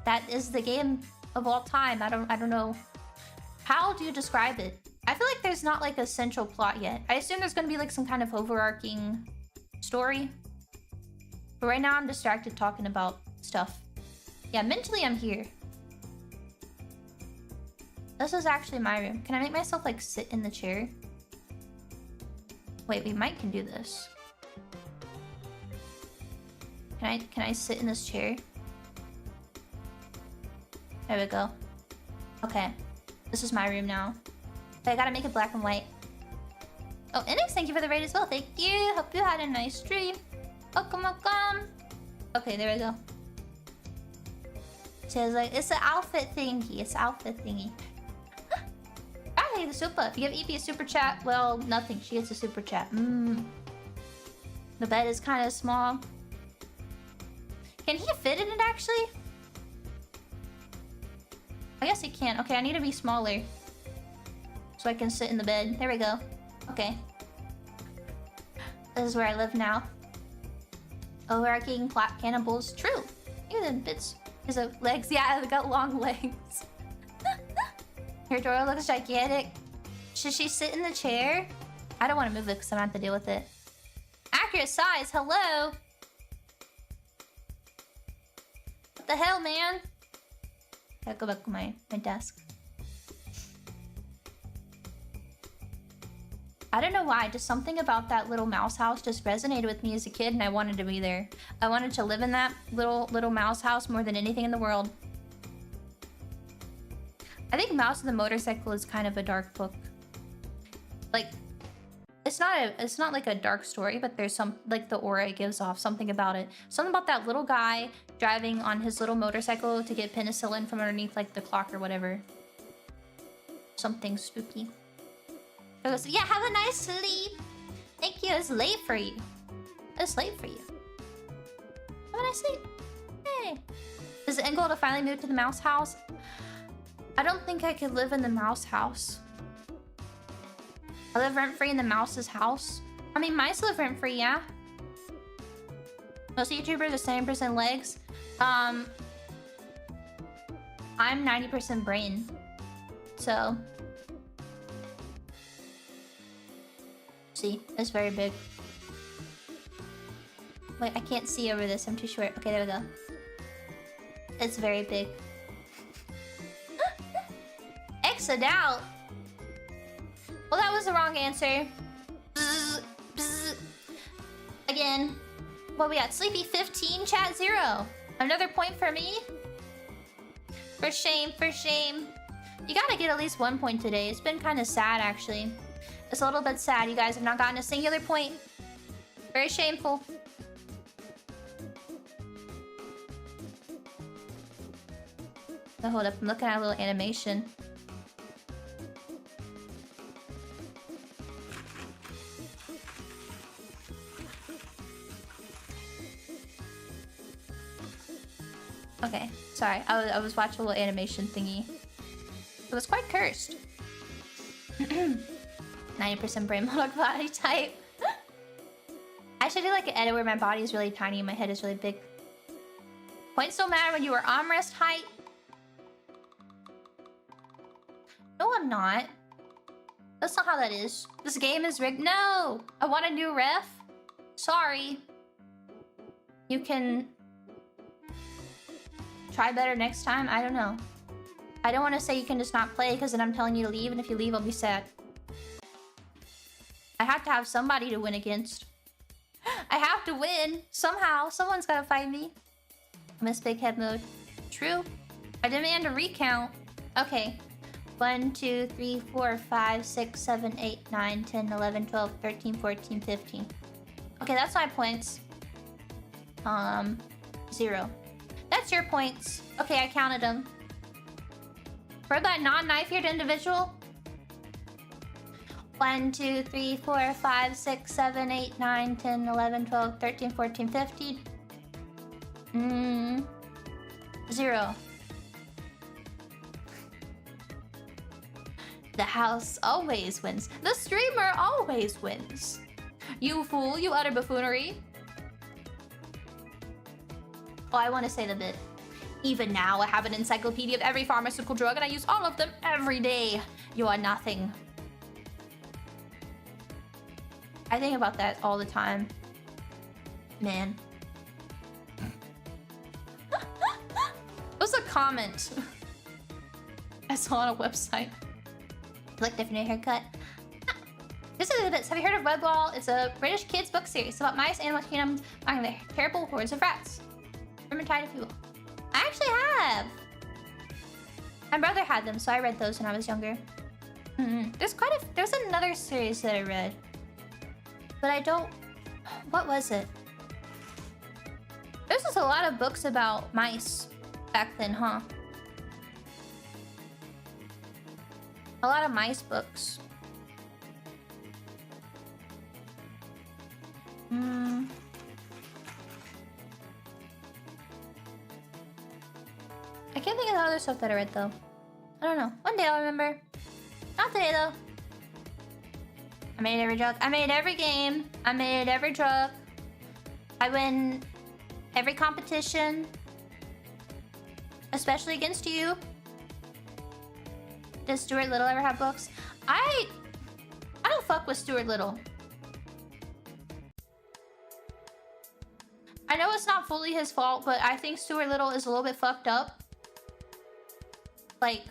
That is the game of all time. I don't know. How do you describe it? I feel like there's not like a central plot yet. I assume there's gonna be like some kind of overarching story. But right now I'm distracted talking about stuff. Yeah, mentally I'm here. This is actually my room. Can I make myself like sit in the chair? Wait, we might can do this. Can I sit in this chair? There we go. Okay. This is my room now. But I gotta make it black and white. Oh, Inix, thank you for the raid as well. Thank you. Hope you had a nice stream. Welcome, welcome. Okay, there we go. She was like, it's an outfit thingy. It's an outfit thingy. Hey, the super. If you give Eepy a super chat, well, nothing. She gets a super chat. The bed is kind of small. Can he fit in it, actually? I guess he can. Okay, I need to be smaller. So I can sit in the bed. There we go. Okay. This is where I live now. Overarching plot cannibals. True. Even bits. His legs. Yeah, I've got long legs. Her door looks gigantic. Should she sit in the chair? I don't want to move it because I don't have to deal with it. Accurate size. Hello. What the hell, man? Gotta go back to my desk. I don't know why, just something about that little mouse house just resonated with me as a kid and I wanted to be there. I wanted to live in that little mouse house more than anything in the world. I think Mouse and the Motorcycle is kind of a dark book. Like, it's not like a dark story, but there's some, like the aura it gives off, something about it. Something about that little guy driving on his little motorcycle to get penicillin from underneath like the clock or whatever. Something spooky. Yeah, have a nice sleep. Thank you. It's late for you. It's late for you. see. Hey. Is the end goal to finally move to the mouse house? I don't think I could live in the mouse house. I live rent-free in the mouse's house. I mean, mice live rent-free, yeah. Most YouTubers are 70% legs. I'm 90% brain. So... See, it's very big. Wait, I can't see over this. I'm too short. Okay, there we go. It's very big. Exit out! Well, that was the wrong answer. Bzz, bzz. Again. What we got? Sleepy 15, chat 0. Another point for me? For shame, for shame. You gotta get at least 1 point today. It's been kind of sad, actually. It's a little bit sad. You guys have not gotten a singular point. Very shameful. Oh, hold up. I'm looking at a little animation. Okay, sorry. I was watching a little animation thingy. It was quite cursed. 90% brain model body type. I should do like an edit where my body is really tiny and my head is really big. Points don't matter when you are armrest height. No, I'm not. That's not how that is. This game is rigged. No! I want a new ref. Sorry. You can... try better next time? I don't know. I don't want to say you can just not play because then I'm telling you to leave, and if you leave, I'll be sad. I have to have somebody to win against. I have to win! Somehow. Someone's gotta fight me. I miss big head mode. True. I demand a recount. Okay. 1, 2, 3, 4, 5, 6, 7, 8, 9, 10, 11, 12, 13, 14, 15. Okay, that's my points. 0. That's your points. Okay, I counted them. For that non-knife-eared individual? 1, 2, 3, 4, 5, 6, 7, 8, 9, 10, 11, 12, 13, 14, 15. 0. The house always wins. The streamer always wins. You fool, you utter buffoonery. Oh, I want to say the bit. Even now, I have an encyclopedia of every pharmaceutical drug and I use all of them every day. You are nothing. I think about that all the time. Man. What's a comment? I saw on a website. Like different haircut. This is the bits. Have you heard of Webwall? It's a British kids book series about mice, animal kingdoms, finding the terrible hordes of rats. Vermintide, if you will. I actually have. My brother had them, so I read those when I was younger. There's another series that I read, but I don't. What was it? There's just a lot of books about mice back then, huh? A lot of mice books. I can't think of the other stuff that I read though. I don't know. One day I'll remember. Not today though. I made every drug. I made every game. I made every drug. I win every competition. Especially against you. Does Stuart Little ever have books? I don't fuck with Stuart Little. I know it's not fully his fault, but I think Stuart Little is a little bit fucked up. Like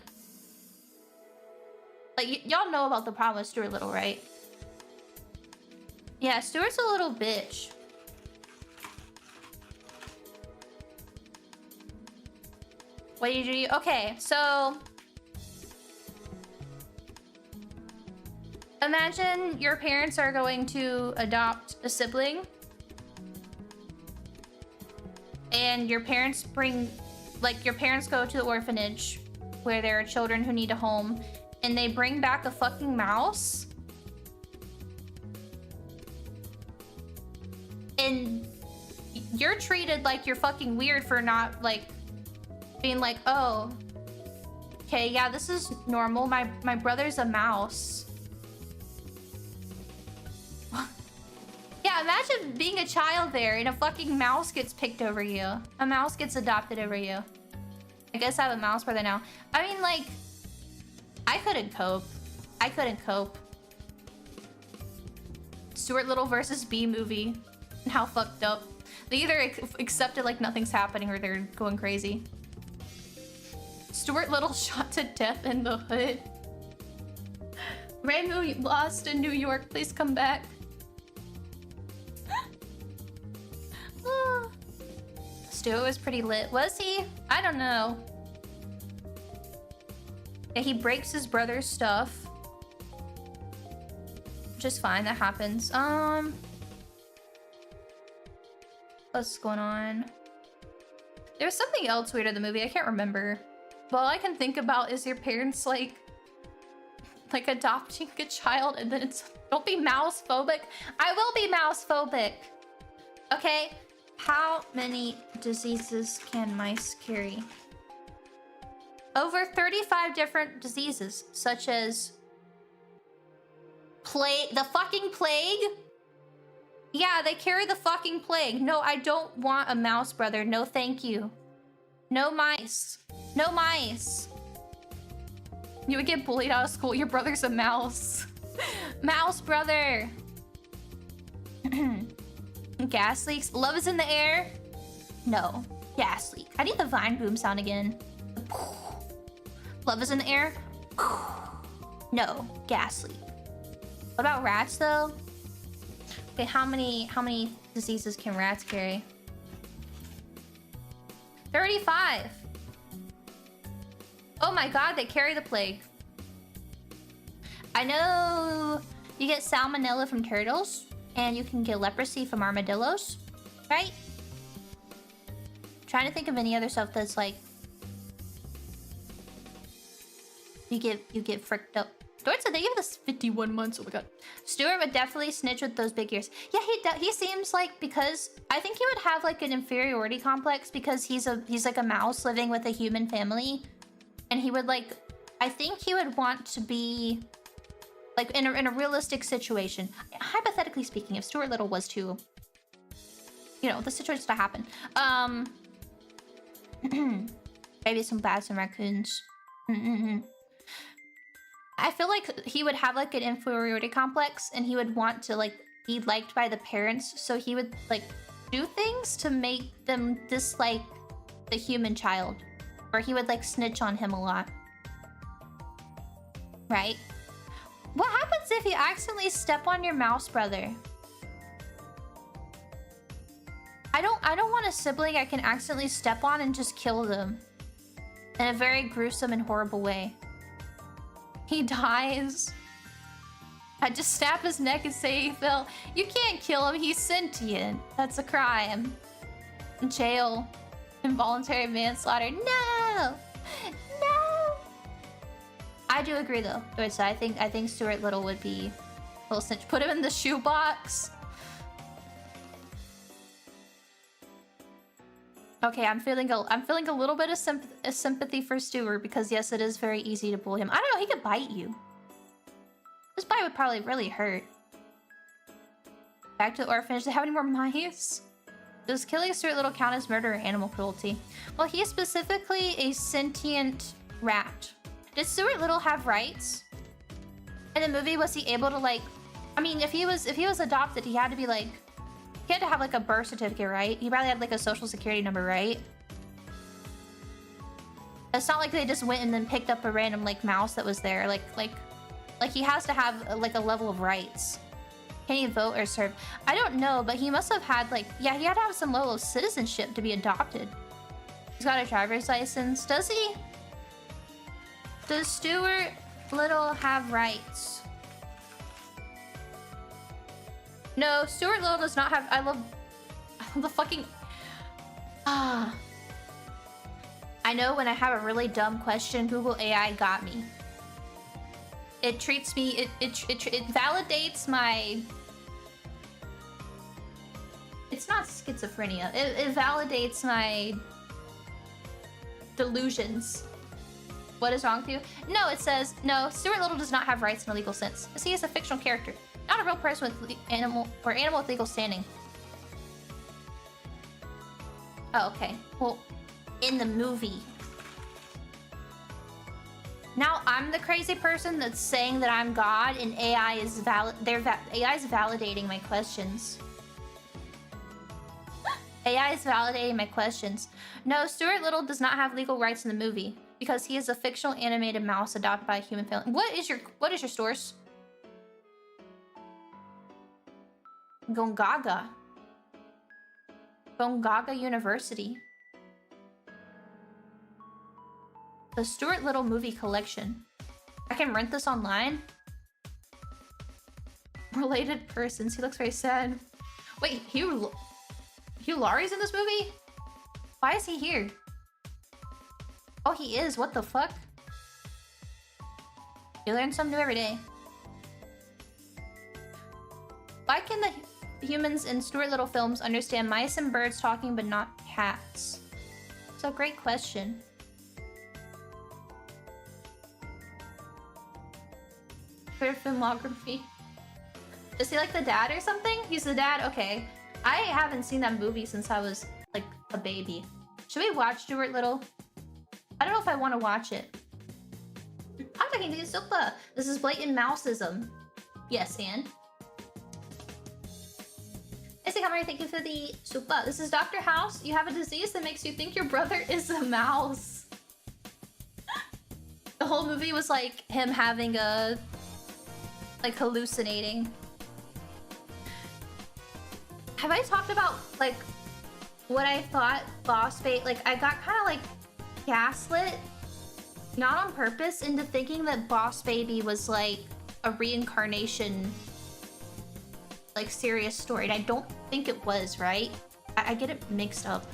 y'all know about the problem with Stuart Little, right? Yeah, Stuart's a little bitch. What do you do? Okay, so imagine your parents are going to adopt a sibling. And your parents your parents go to the orphanage where there are children who need a home, and they bring back a fucking mouse. And you're treated like you're fucking weird for not, like, being like, oh, okay, yeah, this is normal. My brother's a mouse. Yeah, imagine being a child there and a fucking mouse gets picked over you. A mouse gets adopted over you. I guess I have a mouse brother now. I mean, like, I couldn't cope. I couldn't cope. Stuart Little versus B movie. How fucked up. They either accept it like nothing's happening or they're going crazy. Stuart Little shot to death in the hood. Ramu lost in New York. Please come back. Stuart was pretty lit. Was he? I don't know. Yeah, he breaks his brother's stuff. Which is fine, that happens. What's going on? There was something else weird in the movie, I can't remember. But all I can think about is your parents like adopting a child and then it's, don't be mouse phobic. I will be mouse phobic. Okay, how many diseases can mice carry? Over 35 different diseases, such as plague, the fucking plague? Yeah, they carry the fucking plague. No, I don't want a mouse brother. No, thank you. No mice. No mice. You would get bullied out of school. Your brother's a mouse. Mouse brother. Gas leaks. Love is in the air. No. Gas leak. I need the vine boom sound again. Love is in the air. No. Gas leak. What about rats though? Okay, how many diseases can rats carry? 35. Oh my god, they carry the plague. I know you get salmonella from turtles, and you can get leprosy from armadillos, right? I'm trying to think of any other stuff that's like you get fricked up. Stuart said they give us 51 months. Oh my god. Stuart would definitely snitch with those big ears. Yeah, he seems like, because I think he would have like an inferiority complex because he's like a mouse living with a human family, and he would like, I think he would want to be like in a realistic situation. Hypothetically speaking, if Stuart Little was to, you know, the situation to happen. Maybe some bats and raccoons. I feel like he would have like an inferiority complex and he would want to like be liked by the parents, so he would like do things to make them dislike the human child, or he would like snitch on him a lot, right? What happens if you accidentally step on your mouse brother? I don't want a sibling I can accidentally step on and just kill them in a very gruesome and horrible way. He dies. I just snap his neck and say he fell. You can't kill him, he's sentient. That's a crime. Jail. Involuntary manslaughter. No! No! I do agree though. So I think Stuart Little would be a little snitch. Put him in the shoebox. Okay, I'm feeling a little bit of sympathy for Stuart, because yes, it is very easy to bully him. I don't know, he could bite you. This bite would probably really hurt. Back to the orphanage. Do they have any more mice? Does killing Stuart Little count as murder or animal cruelty? Well, he is specifically a sentient rat. Did Stuart Little have rights? In the movie, was he able to like, I mean, if he was adopted, he had to be like, he had to have like a birth certificate, right? He probably had like a social security number, right? It's not like they just went and then picked up a random like mouse that was there. Like he has to have like a level of rights. Can he vote or serve? I don't know, but he must have had like, yeah, he had to have some level of citizenship to be adopted. He's got a driver's license. Does he? Does Stuart Little have rights? No, Stuart Little does not have. I love the fucking. I know when I have a really dumb question, Google AI got me. It treats me. It validates my. It's not schizophrenia. It validates my delusions. What is wrong with you? No, it says, no, Stuart Little does not have rights in a legal sense, as he is a fictional character, not a real person with animal with legal standing. Oh, okay. Well, in the movie. Now I'm the crazy person that's saying that I'm God, and AI is AI is validating my questions. AI is validating my questions. No, Stuart Little does not have legal rights in the movie because he is a fictional animated mouse adopted by a human family. What is your source? Gongaga. Gongaga University. The Stuart Little movie collection. I can rent this online? Related persons. He looks very sad. Wait, Hugh Laurie's in this movie? Why is he here? Oh, he is. What the fuck? You learn something new every day. Why can the humans in Stuart Little films understand mice and birds talking but not cats? It's a great question. For filmography. Is he like the dad or something? He's the dad? Okay. I haven't seen that movie since I was like a baby. Should we watch Stuart Little? I don't know if I want to watch it. I'm talking to you, Supa. This is blatant mouseism. Yes, Anne. Kamari, thank you for the Supa. This is Dr. House. You have a disease that makes you think your brother is a mouse. The whole movie was like him having a... like hallucinating. Have I talked about like what I thought Boss Baby, like I got kind of like gaslit, not on purpose, into thinking that Boss Baby was like a reincarnation, like serious story, and I don't think it was, right? I get it mixed up.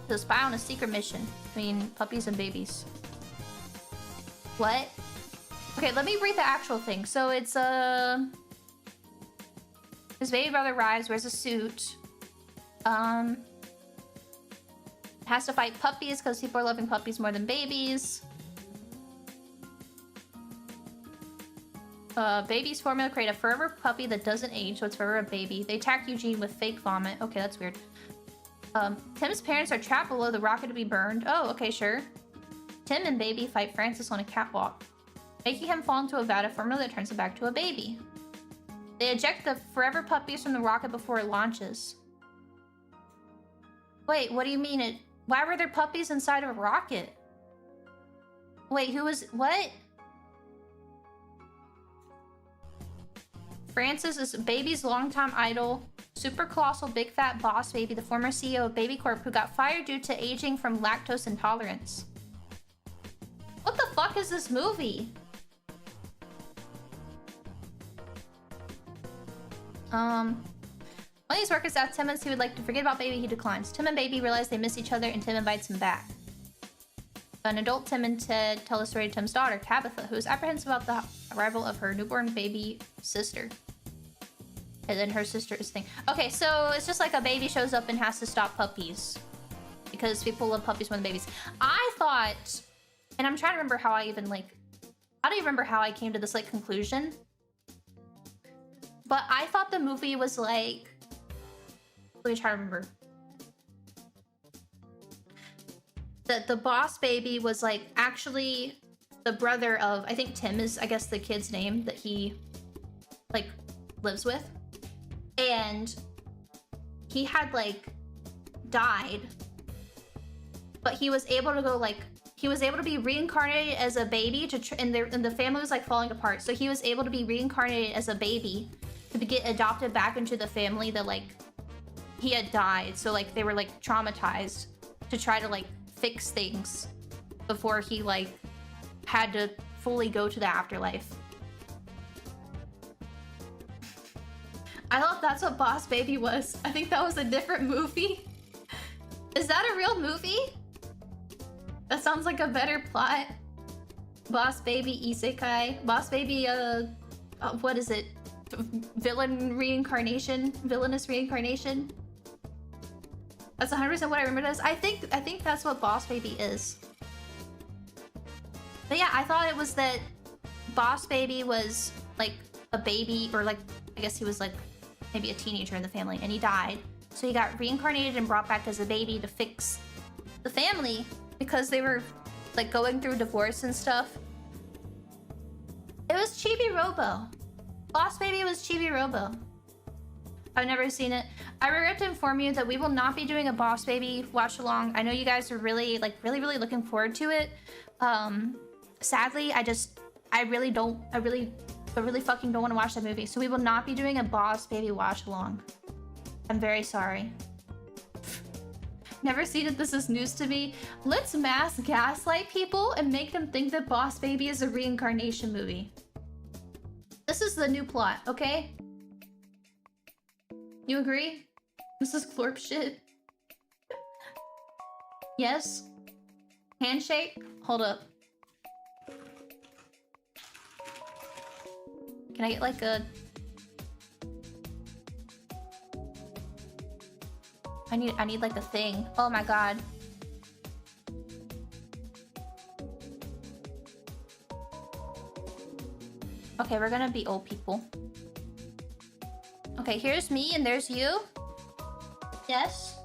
To spy on a secret mission between puppies and babies. What? Okay, let me read the actual thing. So it's his baby brother arrives, wears a suit. Has to fight puppies because people are loving puppies more than babies. Baby's formula create a forever puppy that doesn't age, so it's forever a baby. They attack Eugene with fake vomit. Okay, that's weird. Tim's parents are trapped below the rocket to be burned. Oh, okay, sure. Tim and Baby fight Francis on a catwalk, making him fall into a vat of formula that turns him back to a baby. They eject the forever puppies from the rocket before it launches. Wait, what do you mean it? Why were there puppies inside of a rocket? Wait, who was... what? Francis is Baby's longtime idol, super colossal big fat boss Baby, the former CEO of Baby Corp, who got fired due to aging from lactose intolerance. What the fuck is this movie? One of these workers asked Tim if he would like to forget about Baby. He declines. Tim and Baby realize they miss each other, and Tim invites him back. An adult Tim and Ted tell a story to Tim's daughter, Tabitha, who is apprehensive about the arrival of her newborn baby sister. And then her sister is thing. Okay, so it's just like a baby shows up and has to stop puppies. Because people love puppies more than babies. I thought... and I'm trying to remember how I even, like... I don't even remember how I came to this, like, conclusion. But I thought the movie was, like... let me try to remember. That the boss Baby was, like, actually the brother of... I think Tim is, I guess, the kid's name that he, like, lives with. And he had, like, died. But he was able to go, like... he was able to be reincarnated as a baby to and the family was like falling apart. So he was able to be reincarnated as a baby to get adopted back into the family that like he had died. So like they were like traumatized to try to like fix things before he like had to fully go to the afterlife. I thought that's what Boss Baby was. I think that was a different movie. Is that a real movie? That sounds like a better plot. Boss Baby Isekai. Boss Baby, what is it? villain reincarnation, villainous reincarnation. That's 100% what I remember it as. I think that's what Boss Baby is. But yeah, I thought it was that Boss Baby was like a baby, or like, I guess he was like maybe a teenager in the family, and he died. So he got reincarnated and brought back as a baby to fix the family because they were like going through divorce and stuff. It was Chibi Robo. Boss Baby was Chibi Robo. I've never seen it. I regret to inform you that we will not be doing a Boss Baby watch along. I know you guys are really looking forward to it. Sadly, I really fucking don't want to watch that movie. So we will not be doing a Boss Baby watch along. I'm very sorry. Never seen it. This is news to me. Let's mass gaslight people and make them think that Boss Baby is a reincarnation movie. This is the new plot, okay? You agree? This is Clorp shit. Yes? Handshake? Hold up. Can I get like a... I need like a thing. Oh my god. Okay, we're gonna be old people. Okay, here's me and there's you. Yes?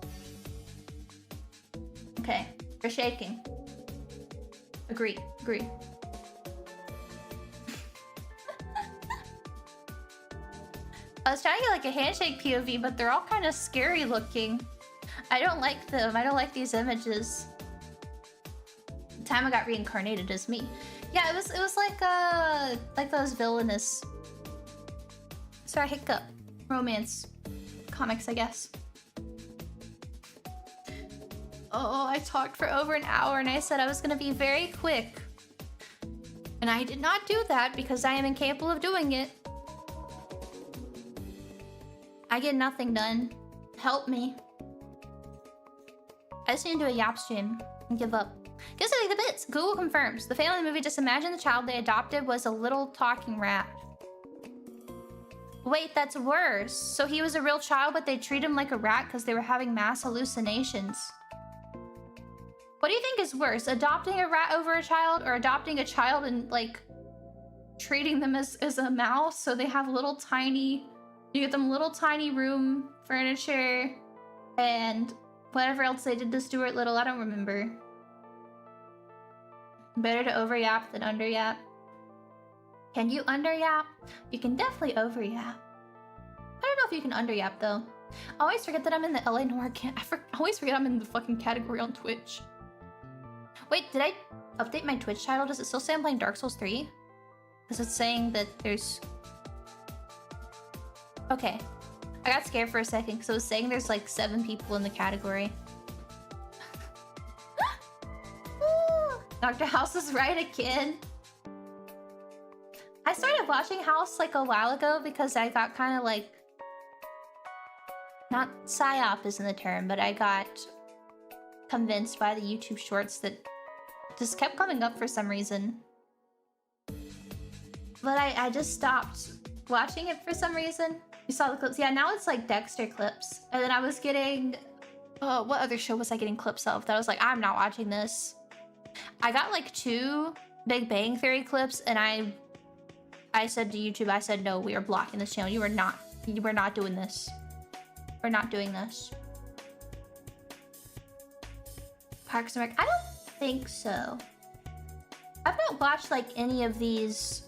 Okay, you're shaking. Agree. I was trying to get like a handshake POV, but they're all kind of scary looking. I don't like them. I don't like these images. The time I got reincarnated as me. Yeah, it was like those villainous. Sorry, hiccup. Romance comics, I guess. Oh, I talked for over an hour and I said I was gonna be very quick. And I did not do that because I am incapable of doing it. I get nothing done. Help me. I just need to do a Yap stream and give up. Guess I like the bits. Google confirms. The family movie Just Imagine the Child They Adopted was a little talking rat. Wait, that's worse. So he was a real child, but they treat him like a rat because they were having mass hallucinations. What do you think is worse? Adopting a rat over a child, or adopting a child and like treating them as a mouse so they have little tiny... You get them little tiny room furniture and whatever else they did to Stuart Little, I don't remember. Better to overyap than underyap. Can you underyap? You can definitely overyap. I don't know if you can underyap though. I always forget that I'm in the LA Noir I always forget I'm in the fucking category on Twitch. Wait, did I update my Twitch title? Does it still say I'm playing Dark Souls 3? Because it's saying that there's... Okay. I got scared for a second because it was saying there's like 7 people in the category. Dr. House is right again. I started watching House like a while ago because I got kind of like... Not psyop isn't the term, but I got convinced by the YouTube shorts that just kept coming up for some reason. But I just stopped watching it for some reason. You saw the clips? Yeah, now it's like Dexter clips. And then I was getting... Oh, what other show was I getting clips of that I was like, I'm not watching this. I got like 2 Big Bang Theory clips and I said to YouTube, I said, no, we are blocking this channel. You are not doing this. We're not doing this. Parks and Rec. I don't think so. I've not watched like any of these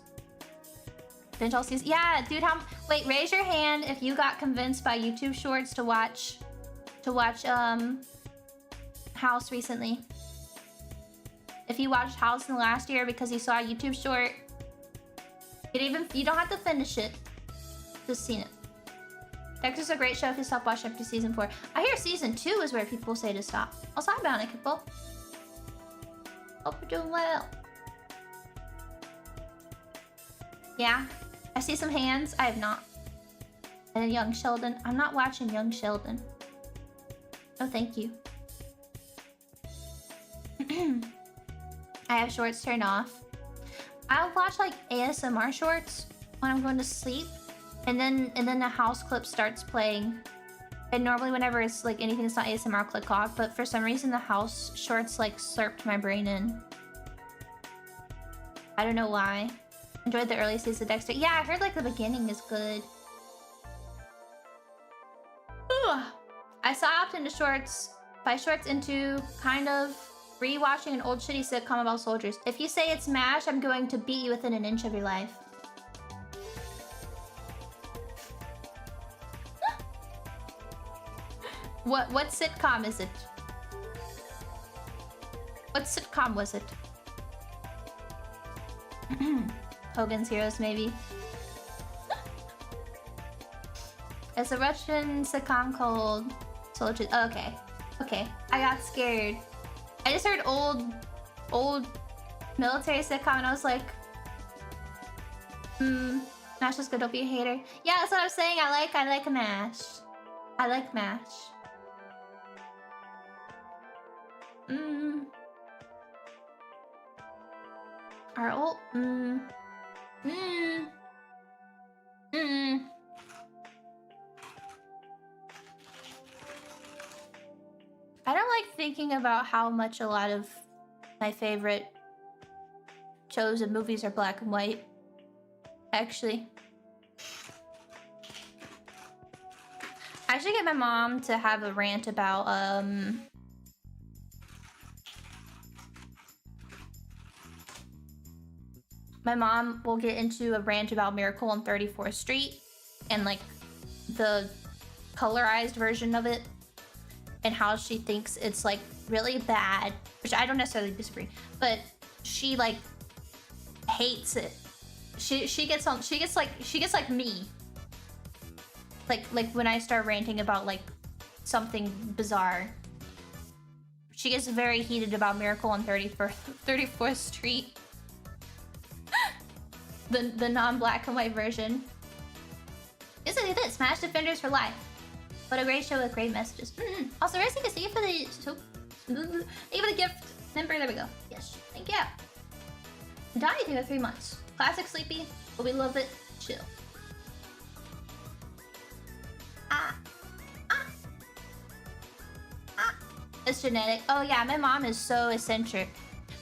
binge all season. Yeah, dude, wait, raise your hand if you got convinced by YouTube shorts to watch House recently. If you watched House in the last year because you saw a YouTube short, you don't have to finish it. Just seen it. Dexter's a great show if you stop watching after season 4. I hear season 2 is where people say to stop. Also, I'm bound, people. Hope you're doing well. Yeah, I see some hands. I have not. And then Young Sheldon. I'm not watching Young Sheldon. Oh, thank you. I have shorts turned off. I'll watch like ASMR shorts when I'm going to sleep. and then the house clip starts playing. And normally whenever it's like anything that's not ASMR, I'll click off, but for some reason the house shorts like slurped my brain in. I don't know why. Enjoyed the early stages of Dexter. Yeah, I heard like the beginning is good. Ugh. I stopped into shorts, by shorts into kind of rewatching an old shitty sitcom about soldiers. If you say it's MASH, I'm going to beat you within an inch of your life. What sitcom is it? What sitcom was it? Hogan's Heroes, maybe. It's a Russian sitcom called Soldiers. Oh, okay. Okay. I got scared. I just heard old military sitcom and I was like, MASH is good, don't be a hater. Yeah, that's what I was saying. I like a MASH. I like MASH. Our old I don't like thinking about how much a lot of my favorite shows and movies are black and white. Actually. I should get my mom to have a rant about my mom will get into a rant about Miracle on 34th Street and like the colorized version of it and how she thinks it's like really bad, which I don't necessarily disagree, but she like hates it. She gets like me. Like when I start ranting about like something bizarre. She gets very heated about Miracle on 34th Street. The non-black and white version. Isn't it this? Smash Defenders for life. What a great show with great messages. Also, Racing to see you for the gift member. There we go. Yes, thank you. Donnie for 3 months. Classic Sleepy, but we love it. Chill. It's genetic. Oh yeah, my mom is so eccentric.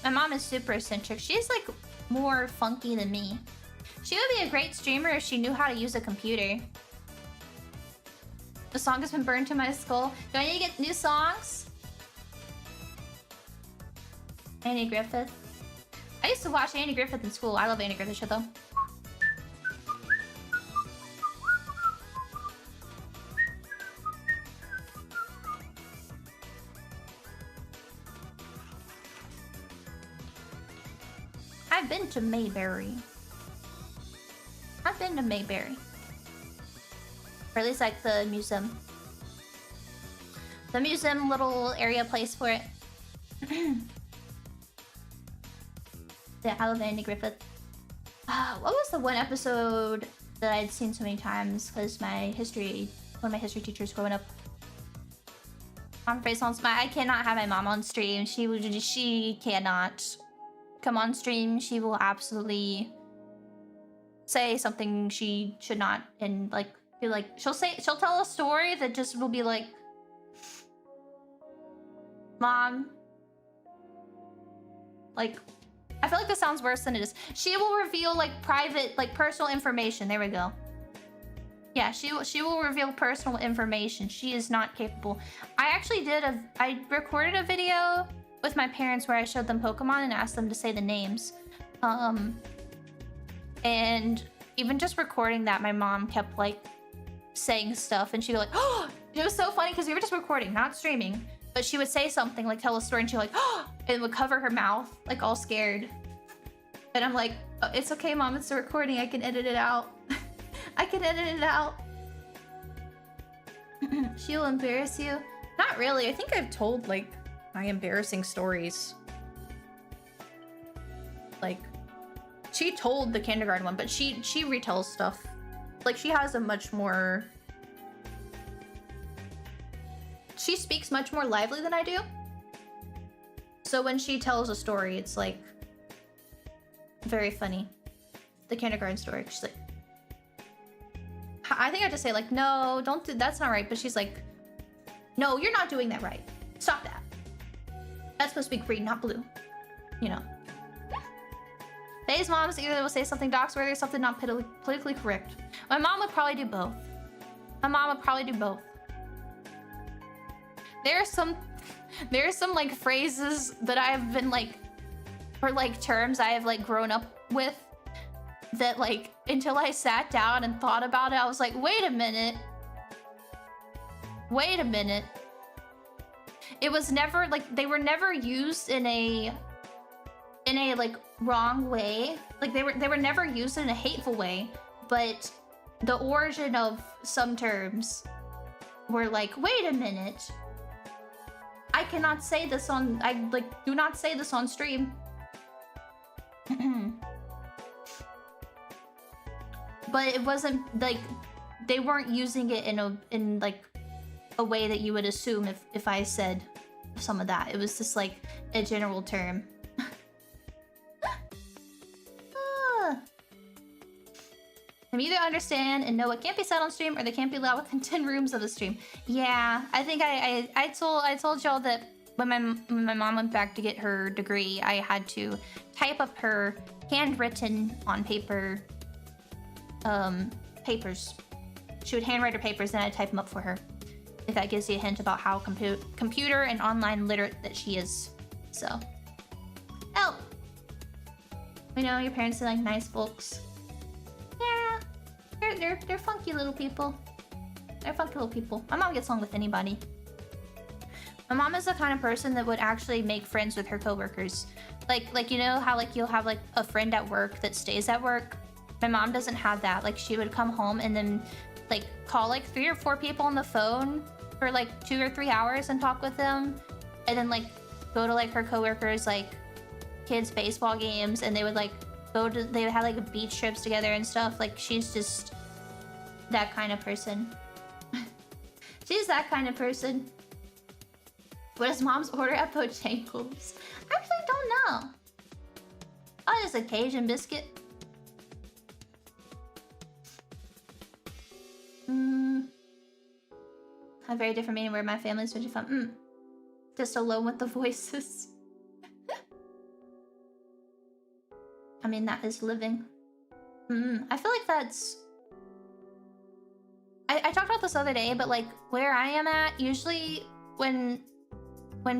My mom is super eccentric. She's like more funky than me. She would be a great streamer if she knew how to use a computer. The song has been burned to my skull. Do I need to get new songs? Andy Griffith. I used to watch Andy Griffith in school. I love Andy Griffith shit though. I've been to Mayberry. I've been to Mayberry. Or at least like the museum. The museum little area place for it. Yeah, I love Andy Griffith. What was the one episode that I'd seen so many times? Because one of my history teachers growing up. On face on smile. I cannot have my mom on stream. She cannot come on stream. She will absolutely say something she should not, and like be like she'll tell a story that just will be like, Mom, like I feel like this sounds worse than it is. She will reveal like private, like personal information. There we go. Yeah, she will reveal personal information. She is not capable. I recorded a video with my parents where I showed them Pokemon and asked them to say the names. And even just recording that, my mom kept like saying stuff and she'd be like, oh, it was so funny because we were just recording, not streaming. But she would say something, like tell a story, and she'd like, oh, and would cover her mouth, like all scared. And I'm like, oh, it's okay, Mom, it's a recording, I can edit it out. I can edit it out. She'll embarrass you? Not really, I think I've told like my embarrassing stories. Like, she told the kindergarten one, but she retells stuff. Like, she has a much more... She speaks much more lively than I do. So when she tells a story, it's like... very funny. The kindergarten story. She's like... I think I just say like, no, don't do, that's not right. But she's like, no, you're not doing that right. Stop that. That's supposed to be green, not blue. You know. Faye's moms either will say something dox-worthy or something not politically correct. My mom would probably do both. My mom would probably do both. There are some like phrases that I've been like, or like terms I have like grown up with that like until I sat down and thought about it, I was like, wait a minute. Wait a minute. It was never like, they were never used in a like wrong way. Like they were never used in a hateful way, but the origin of some terms were like, wait a minute. I cannot say this on, I like do not say this on stream. But it wasn't like they weren't using it in like a way that you would assume if I said some of that. It was just like a general term. I either understand and know what can't be said on stream or they can't be allowed within 10 rooms of the stream. Yeah, I think I told y'all that when my mom went back to get her degree, I had to type up her handwritten on paper papers. She would handwrite her papers and I'd type them up for her. If that gives you a hint about how computer and online literate that she is. So. Oh! We know your parents are like nice folks. Yeah. They're funky little people. They're funky little people. My mom gets along with anybody. My mom is the kind of person that would actually make friends with her coworkers. Like you know how like you'll have like a friend at work that stays at work? My mom doesn't have that. Like she would come home and then like call like 3 or 4 people on the phone for like 2 or 3 hours and talk with them, and then like go to like her coworkers like kids baseball games, and they would like they would have like beach trips together and stuff. Like she's just that kind of person. She's that kind of person. What is mom's order at Bojangles? I actually don't know. Oh, just a Cajun biscuit. A very different meaning where my family's originally from. Just alone with the voices. I mean, that is living. I feel like that's... I talked about this the other day, but like where I am at, usually when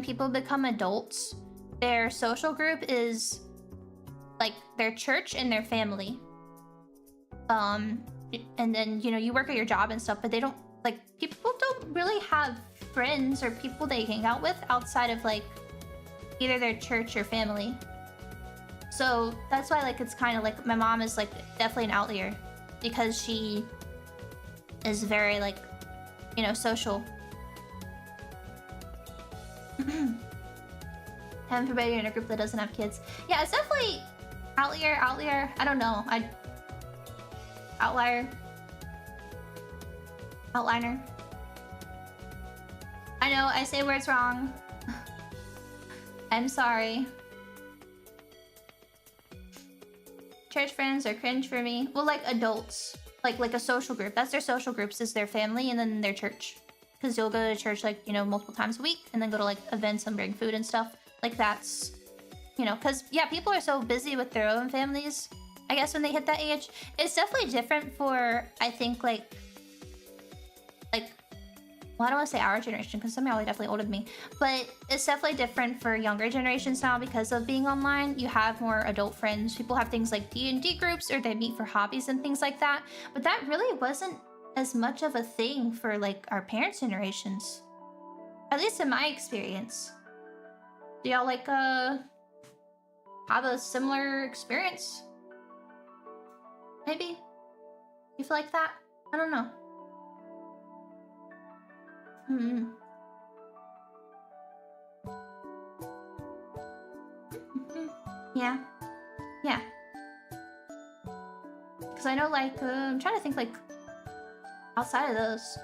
people become adults, their social group is like their church and their family. And then, you know, you work at your job and stuff, but they don't, like, people don't really have friends or people they hang out with outside of like either their church or family. So that's why like it's kind of like my mom is like definitely an outlier because she is very like, you know, social. Heaven forbid you're in a group that doesn't have kids. Yeah, it's definitely outlier. I don't know. Outlier. Outliner. I know, I say words wrong. I'm sorry. Church friends are cringe for me. Well, like adults. Like a social group. That's their social groups, is their family and then their church. Because you'll go to church like, you know, multiple times a week and then go to like events and bring food and stuff. Like that's, you know, because yeah, people are so busy with their own families. I guess when they hit that age, it's definitely different for, I think, like, well, I don't want to say our generation, because some of y'all are definitely older than me, but it's definitely different for younger generations now because of being online. You have more adult friends. People have things like D&D groups, or they meet for hobbies and things like that. But that really wasn't as much of a thing for, like, our parents' generations. At least in my experience. Do y'all, like, have a similar experience? Maybe? You feel like that? I don't know. Yeah. Yeah. Because I know, like, I'm trying to think, like, outside of those.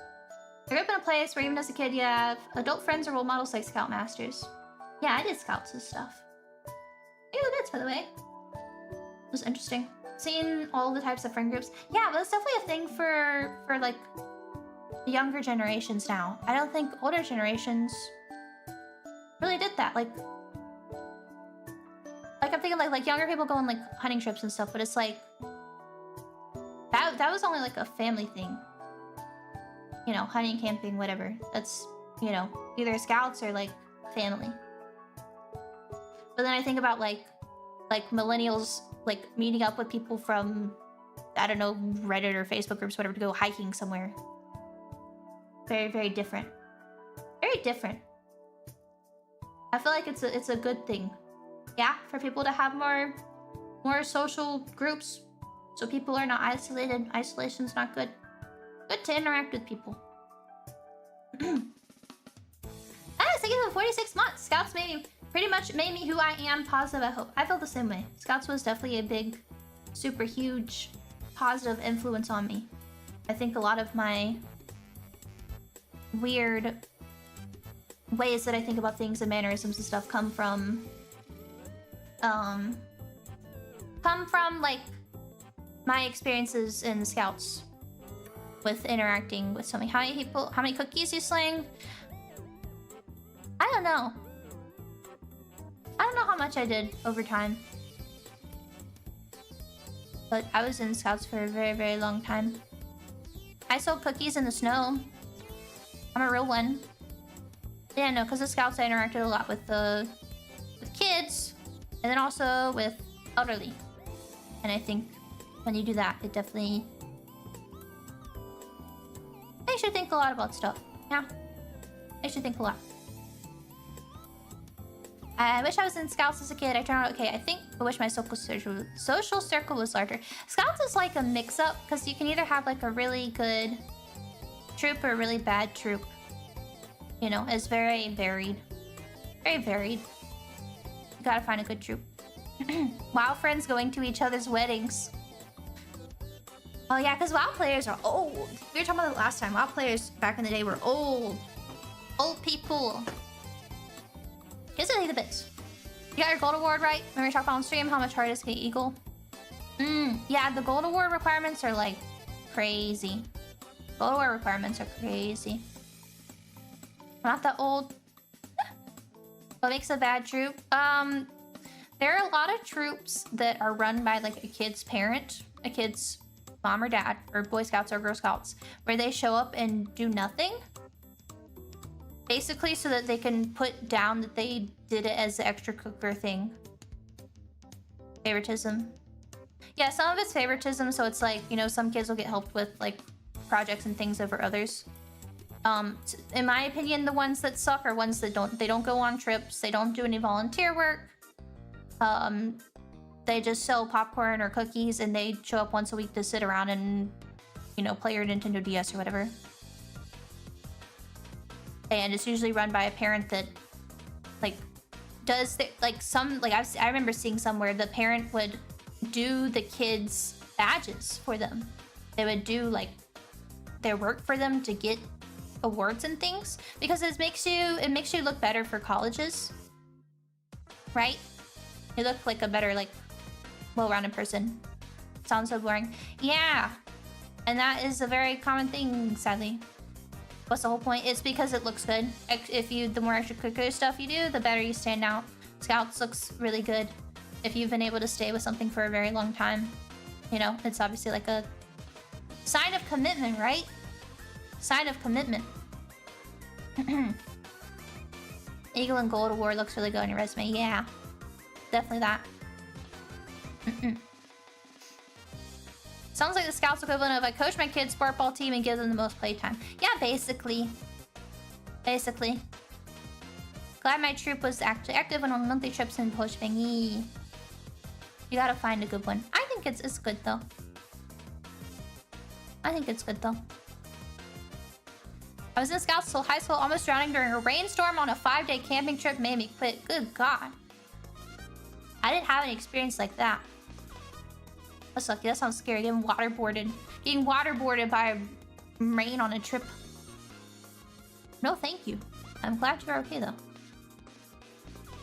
I grew up in a place where even as a kid you have adult friends or role models like Scoutmasters. Yeah, I did Scouts and stuff. Ew, bits, by the way. It was interesting. seen all the types of friend groups. Yeah, but it's definitely a thing for like younger generations now. I don't think older generations really did that. Like I'm thinking like younger people go on like hunting trips and stuff, but it's like that was only like a family thing. You know, hunting, camping, whatever. That's, you know, either scouts or like family. But then I think about like millennials like meeting up with people from, I don't know, Reddit or Facebook groups, whatever, to go hiking somewhere. Very, very different. Very different. I feel like it's a good thing. Yeah, for people to have more social groups, so people are not isolated. Isolation's not good. Good to interact with people. Thank you for 46 months. Scouts pretty much made me who I am. Positive, I hope. I felt the same way. Scouts was definitely a big, super huge, positive influence on me. I think a lot of my weird ways that I think about things and mannerisms and stuff come from like my experiences in Scouts with interacting with something. How many cookies you sling? I don't know. I don't know how much I did over time. But I was in Scouts for a very, very long time. I sold cookies in the snow. I'm a real one. Yeah, no, because the Scouts I interacted a lot with kids, and then also with elderly. And I think when you do that, it definitely makes you think a lot about stuff. Yeah, makes you think a lot. I wish I was in Scouts as a kid. I turned out okay. I wish my social circle was larger. Scouts is like a mix-up, because you can either have like a really good troop or a really bad troop. You know, it's very varied. Very varied. You gotta find a good troop. WoW friends going to each other's weddings. Oh yeah, because WoW players are old. We were talking about it last time. WoW players back in the day were old. Old people. Here's a little bit. You got your gold award right? Remember we talked about on stream how much harder it is to get Eagle? Yeah, the gold award requirements are like crazy. Gold award requirements are crazy. I'm not that old. What makes a bad troop? There are a lot of troops that are run by like a kid's parent, a kid's mom or dad, or Boy Scouts or Girl Scouts, where they show up and do nothing. Basically so that they can put down that they did it as the extracurricular thing. Favoritism. Yeah, some of it's favoritism, so it's like, you know, some kids will get helped with like projects and things over others. In my opinion, the ones that suck are ones that don't go on trips, they don't do any volunteer work. They just sell popcorn or cookies and they show up once a week to sit around and, you know, play your Nintendo DS or whatever. And it's usually run by a parent that, like, does I remember seeing some where the parent would do the kids' badges for them. They would do like their work for them to get awards and things, because it makes you look better for colleges, right? You look like a better, like, well-rounded person. Sounds so boring. Yeah, and that is a very common thing, sadly. What's the whole point? It's because it looks good. The more extracurricular stuff you do, the better you stand out. Scouts looks really good if you've been able to stay with something for a very long time. You know, it's obviously like a sign of commitment, right? Sign of commitment. Eagle and Gold Award looks really good on your resume. Yeah, definitely that. Sounds like the Scouts equivalent of I coach my kids' sport ball team and give them the most playtime. Yeah, basically. Basically. Glad my troop was actually active and on monthly trips in Pochbangi. You gotta find a good one. I think it's good though. I think it's good though. I was in Scouts till high school, almost drowning during a rainstorm on a 5-day camping trip made me quit. Good God. I didn't have an experience like that. That's lucky. That sounds scary. Getting waterboarded by rain on a trip. No, thank you. I'm glad you're okay though.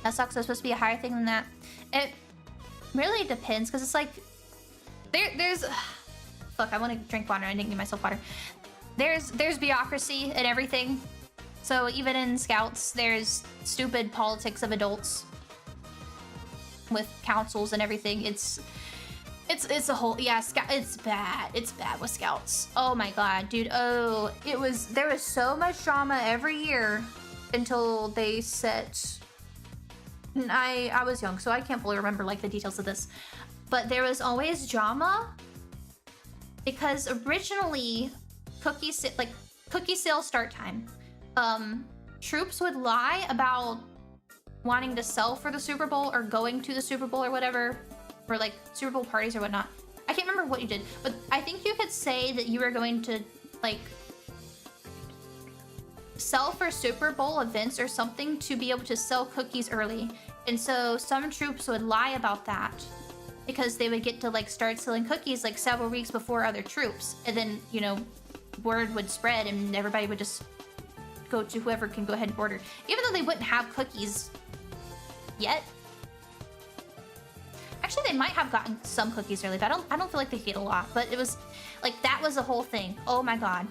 That sucks. It's supposed to be a higher thing than that. It really depends, because it's like There's fuck, I want to drink water. I didn't give myself water. There's bureaucracy and everything. So even in Scouts, there's stupid politics of adults with councils and everything. It's a whole, yeah, it's bad. It's bad with Scouts. Oh my god, dude. Oh, there was so much drama every year until they set. I was young, so I can't fully remember like the details of this, but there was always drama because originally cookie sale start time, troops would lie about wanting to sell for the Super Bowl or going to the Super Bowl or whatever, or like Super Bowl parties or whatnot. I can't remember what you did, but I think you could say that you were going to like sell for Super Bowl events or something to be able to sell cookies early. And so some troops would lie about that because they would get to like start selling cookies like several weeks before other troops. And then, you know, word would spread and everybody would just go to whoever can go ahead and order. Even though they wouldn't have cookies yet. Actually, they might have gotten some cookies early, but I don't feel like they get a lot. But it was like, that was a whole thing. Oh my god.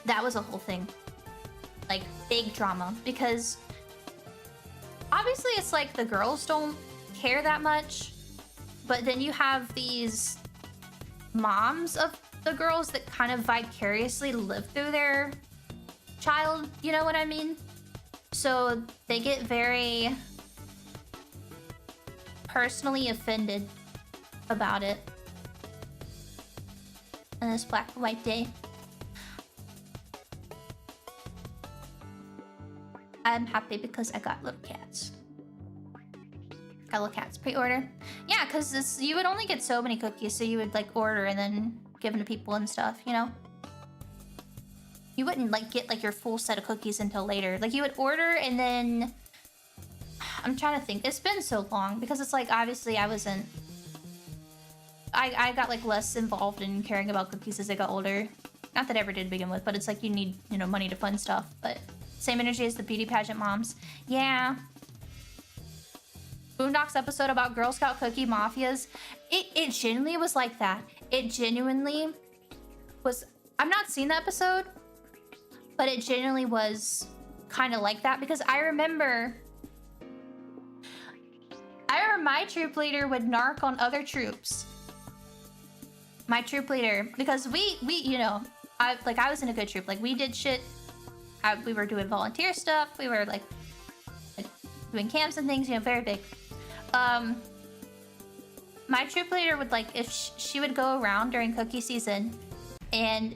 That was a whole thing. Like, big drama. Because obviously it's like the girls don't care that much. But then you have these moms of the girls that kind of vicariously live through their child. You know what I mean? So they get very personally offended about it on this black and white day. I'm happy because I got little cats. Got little cats pre-order. Yeah, because you would only get so many cookies, so you would like order and then give them to people and stuff, you know? You wouldn't like get like your full set of cookies until later. Like you would order and then I'm trying to think. It's been so long because it's like obviously I got like less involved in caring about cookies as I got older. Not that I ever did to begin with, but it's like you need, you know, money to fund stuff. But same energy as the beauty pageant moms. Yeah. Boondocks episode about Girl Scout cookie mafias. It genuinely was like that. It genuinely was. I've not seen the episode, but it genuinely was kind of like that because I remember my troop leader would narc on other troops. My troop leader, because we you know, I was in a good troop. Like we did shit. We were doing volunteer stuff. We were like doing camps and things. You know, very big. My troop leader would like if she would go around during cookie season, and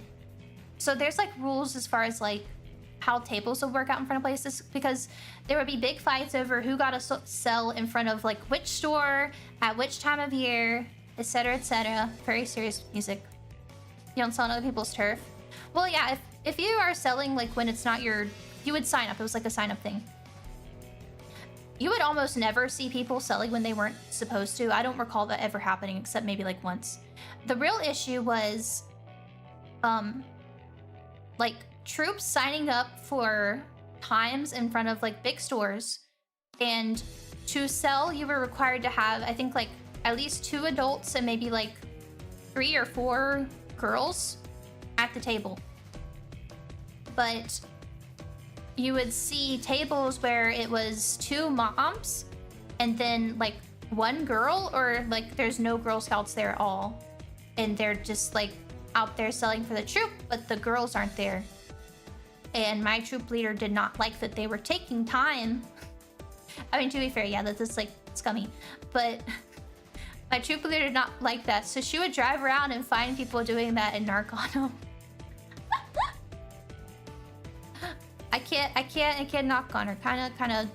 so there's like rules as far as like how tables would work out in front of places because there would be big fights over who got to sell in front of like which store at which time of year, etc., etc. Very serious music. You don't sell on other people's turf. Well, yeah, if you are selling like when it's not your, you would sign up. It was like a sign up thing. You would almost never see people selling when they weren't supposed to. I don't recall that ever happening except maybe like once. The real issue was like troops signing up for times in front of like big stores, and to sell you were required to have I think like at least 2 adults and maybe like 3 or 4 girls at the table. But you would see tables where it was 2 moms and then like 1 girl, or like there's no Girl Scouts there at all and they're just like out there selling for the troop, but the girls aren't there. And my troop leader did not like that they were taking time. I mean, to be fair, yeah, that's like scummy. But my troop leader did not like that. So she would drive around and find people doing that and narc on them. I can't knock on her. Kind of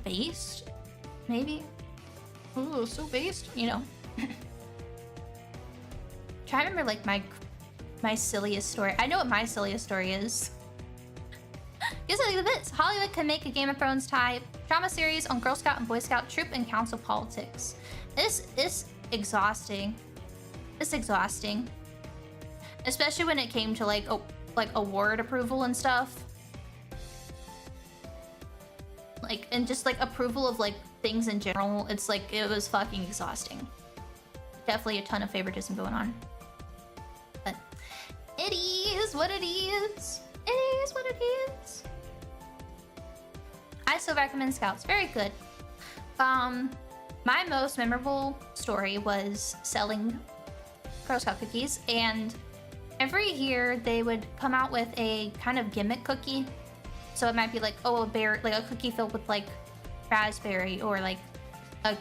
based, maybe. Ooh, so based, you know. Try to remember like my silliest story. I know what my silliest story is. Guess look at this. Hollywood can make a Game of Thrones type drama series on Girl Scout and Boy Scout troop and council politics. This is exhausting. It's exhausting. Especially when it came to like award approval and stuff. Like, and just like approval of like things in general. It's like, it was fucking exhausting. definitely a ton of favoritism going on. But it is what it is. It is what it is. I still recommend Scouts. Very good. My most memorable story was selling Girl Scout cookies, and every year they would come out with a kind of gimmick cookie. So it might be like, oh, a cookie filled with like raspberry, or like a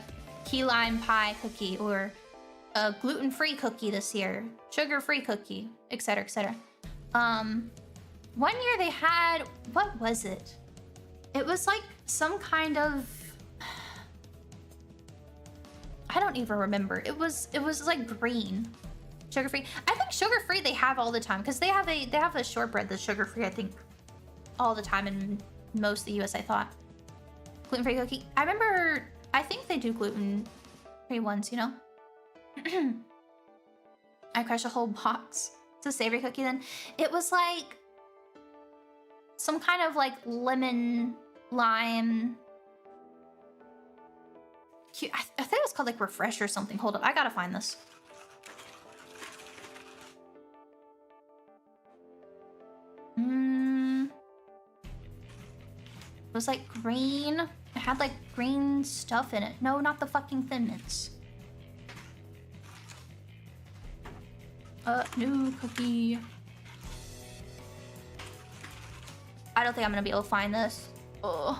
key lime pie cookie, or a gluten-free cookie this year, sugar-free cookie, etc., etc. One year they had, what was it? It was like some kind of, I don't even remember. It was like green, sugar-free. I think sugar-free they have all the time, because they have a shortbread that's sugar-free, I think, all the time in most of the US, I thought. Gluten-free cookie. I think they do gluten-free ones, you know? I crushed a whole box. It's a savory cookie then. It was like some kind of like lemon, lime. I think it was called like Refresh or something. Hold up, I gotta find this. It was like green. It had like green stuff in it. No, not the fucking Thin Mints. New cookie. I don't think I'm gonna be able to find this. Ugh.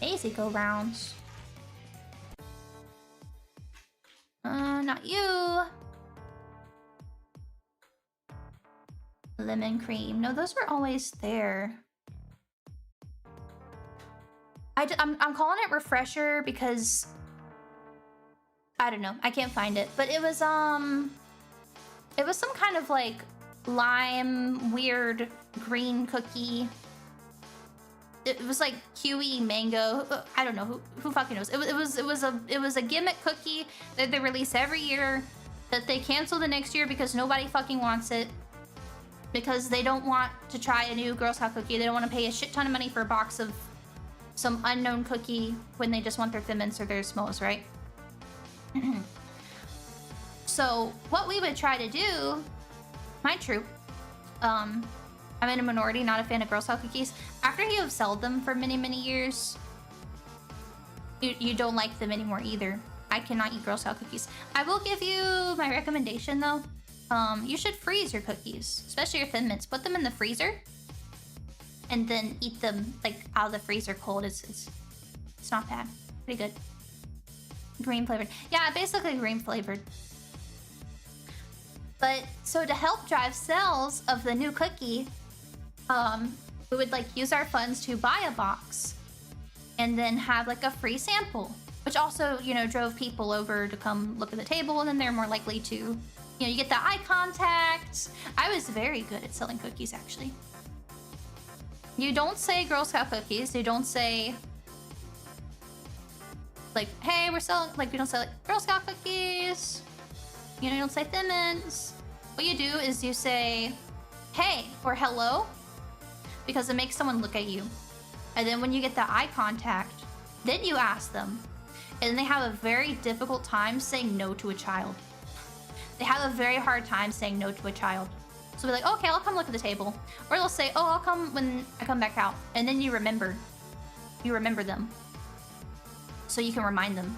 Easy go rounds. Not you. Lemon cream. No, those were always there. I'm calling it Refresher because I don't know. I can't find it, but it was some kind of like lime weird green cookie. It was like kiwi mango. I don't know who fucking knows. It was a gimmick cookie that they release every year that they cancel the next year because nobody fucking wants it. Because they don't want to try a new Girl Scout cookie. They don't want to pay a shit ton of money for a box of some unknown cookie when they just want their Thin Mints or their s'mores, right? So what we would try to do, my troop, I'm in a minority, not a fan of Girl Scout cookies. After you have sold them for many, many years, you don't like them anymore either. I cannot eat Girl Scout cookies. I will give you my recommendation though. You should freeze your cookies, especially your Thin Mints. Put them in the freezer and then eat them like out of the freezer cold. It's not bad. Pretty good. Green flavored. Yeah, basically green flavored. But so to help drive sales of the new cookie, we would like use our funds to buy a box and then have like a free sample, which also, you know, drove people over to come look at the table, and then they're more likely to, you know, you get the eye contact. I was very good at selling cookies, actually. You don't say Girl Scout cookies. You don't say like, hey, we're selling, like, we don't say like Girl Scout cookies. You know, you don't say Thin Mints. What you do is you say, hey, or hello, because it makes someone look at you. And then when you get the eye contact, then you ask them. And they have a very difficult time saying no to a child. They have a very hard time saying no to a child. So we're like, okay, I'll come look at the table. Or they'll say, oh, I'll come when I come back out. And then you remember. You remember them. So you can remind them.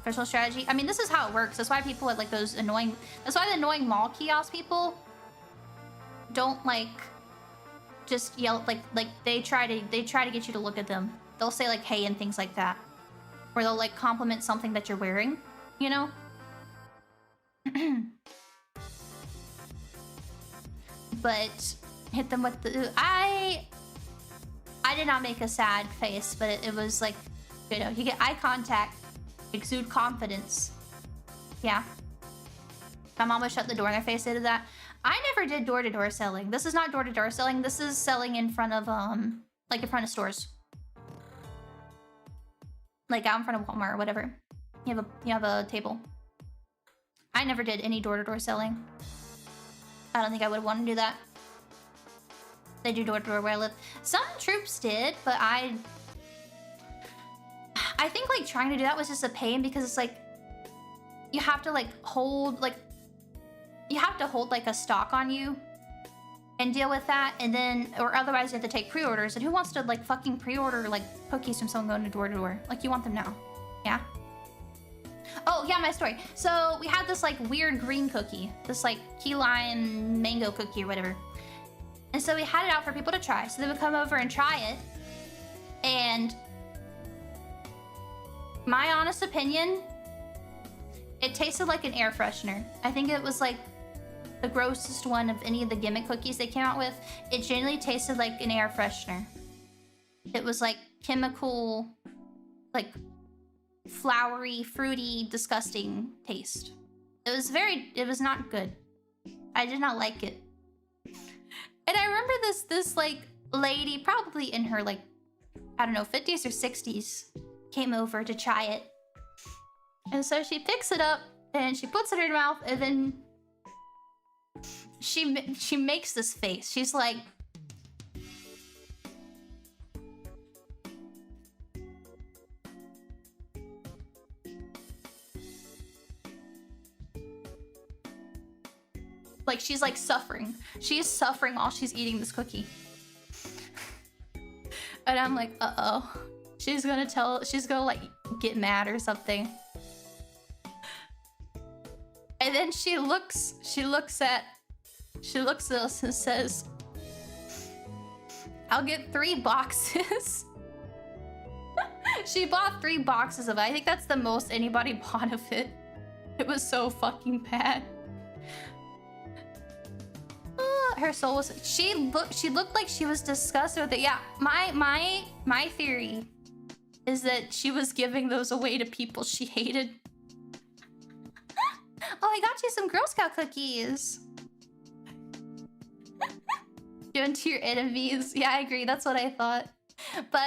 Personal strategy. I mean, this is how it works. That's why people at like those annoying... That's why the annoying mall kiosk people don't like just yell, like they try to get you to look at them. They'll say like hey and things like that. Or they'll like compliment something that you're wearing, you know? But hit them with the... I did not make a sad face, but it was like, you know, you get eye contact, exude confidence. Yeah. My mom would shut the door in their face. They did that. I never did door-to-door selling. This is not door-to-door selling. This is selling in front of like in front of stores. Like out in front of Walmart or whatever. You have a table. I never did any door-to-door selling. I don't think I would want to do that. They do door-to-door where I live. Some troops did, but I think like trying to do that was just a pain because it's like you have to like hold like a stock on you and deal with that, and then or otherwise you have to take pre-orders. And who wants to like fucking pre-order like cookies from someone going door to door? Like, you want them now. Yeah. Oh yeah, my story. So we had this like weird green cookie, this like key lime mango cookie or whatever. And so we had it out for people to try. So they would come over and try it. And my honest opinion, it tasted like an air freshener. I think it was like the grossest one of any of the gimmick cookies they came out with. It genuinely tasted like an air freshener. It was like chemical, like flowery, fruity, disgusting taste. It was not good. I did not like it. And I remember this like lady, probably in her like, I don't know, 50s or 60s, came over to try it. And so she picks it up and she puts it in her mouth, and then she makes this face. She's like, she's like suffering. She's suffering while she's eating this cookie. And I'm like, uh-oh. She's gonna like get mad or something. And then she looks at us and says, I'll get 3 boxes. She bought 3 boxes of it. I think that's the most anybody bought of it. It was so fucking bad. Her soul was, she looked like she was disgusted with it. Yeah, my theory is that she was giving those away to people she hated. Oh, I got you some Girl Scout cookies. Give them to your enemies. Yeah, I agree. That's what I thought. But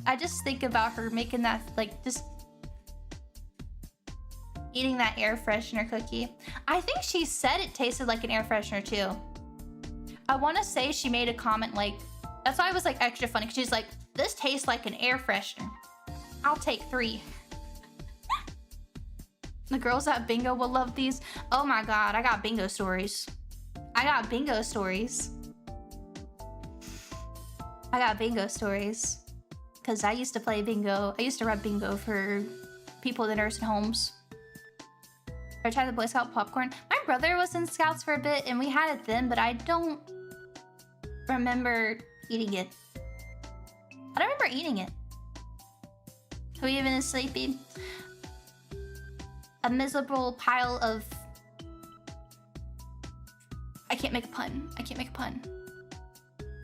I just think about her making that, like, just eating that air freshener cookie. I think she said it tasted like an air freshener too. I want to say she made a comment like, that's why it was like extra funny, because she's like, this tastes like an air freshener. I'll take 3. The girls at bingo will love these. Oh my god, I got bingo stories. I got bingo stories. Because I used to play bingo. I used to run bingo for people in the nursing homes. I tried the Boy Scout popcorn. My brother was in Scouts for a bit and we had it then, but I don't remember eating it. I don't remember eating it. Who even is sleepy? A miserable pile of... I can't make a pun.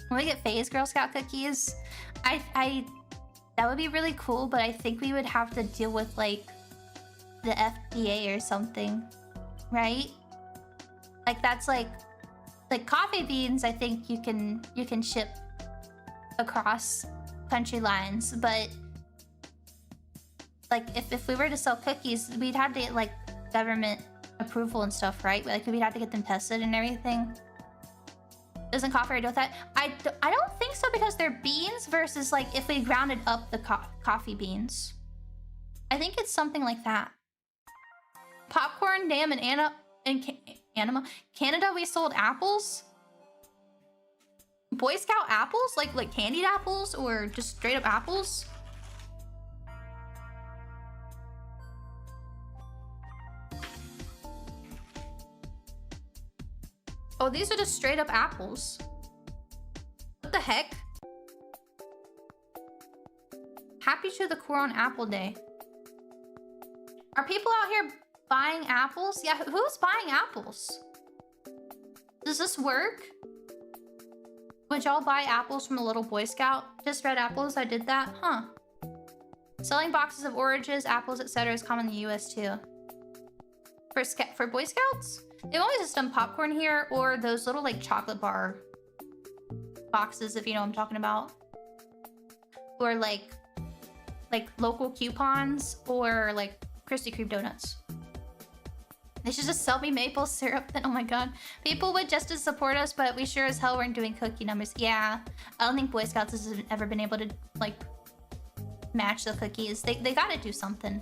When we get Faye's Girl Scout cookies, that would be really cool, but I think we would have to deal with like the FDA or something, right? Like that's like coffee beans. I think you can ship across country lines, but like if we were to sell cookies, we'd have to get like government approval and stuff, right? Like we'd have to get them tested and everything. Doesn't coffee already do with that? I don't think so, because they're beans versus like if we grounded up the coffee beans. I think it's something like that. Popcorn, damn, and Canada, we sold apples. Boy Scout apples, like candied apples, or just straight up apples. Oh, these are just straight up apples. What the heck? Happy to the core on Apple Day. Are people out here buying apples? Yeah, who's buying apples? Does this work? Would y'all buy apples from a little Boy Scout? Just red apples, I did that, huh? Selling boxes of oranges, apples, etc. is common in the US too. For Boy Scouts? They've always just done popcorn here, or those little like chocolate bar boxes, if you know what I'm talking about. Or like local coupons, or like Krispy Kreme donuts. They should just sell me maple syrup then. Oh my god. People would just as support us, but we sure as hell weren't doing cookie numbers. Yeah, I don't think Boy Scouts has ever been able to like match the cookies. They gotta do something.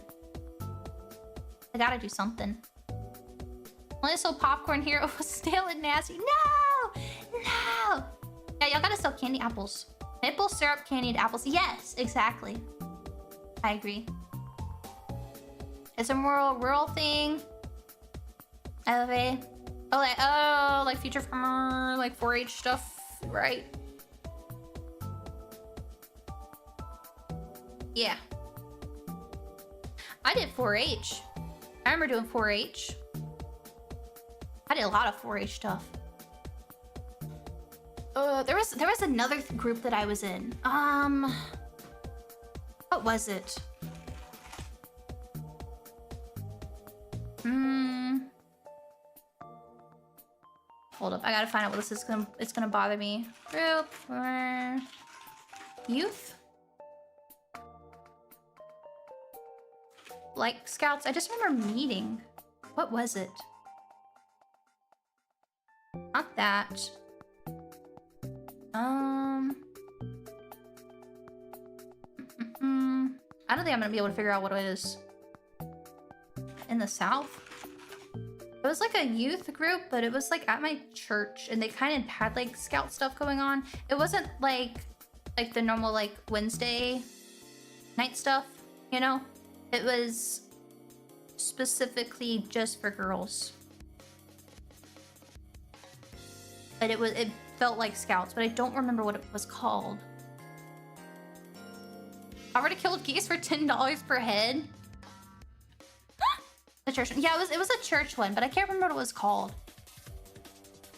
I gotta do something. Only sold popcorn here. It was stale and nasty. No! No! Yeah, y'all gotta sell candy apples. Maple syrup candied apples. Yes, exactly. I agree. It's a rural thing. LFA. Oh, like future farmer, like 4-H stuff, right? Yeah. I did 4-H. I remember doing 4-H. I did a lot of 4-H stuff. There was another group that I was in. What was it? Hold up, I gotta find out what this is it's gonna bother me. Group for youth? Like scouts, I just remember meeting. What was it? Not that. I don't think I'm gonna be able to figure out what it is. In the South? It was like a youth group, but it was like at my church, and they kind of had like scout stuff going on. It wasn't like the normal like Wednesday night stuff, you know? It was specifically just for girls. But it felt like scouts, but I don't remember what it was called. I already killed geese for $10 per head. The church one. Yeah, it was a church one, but I can't remember what it was called.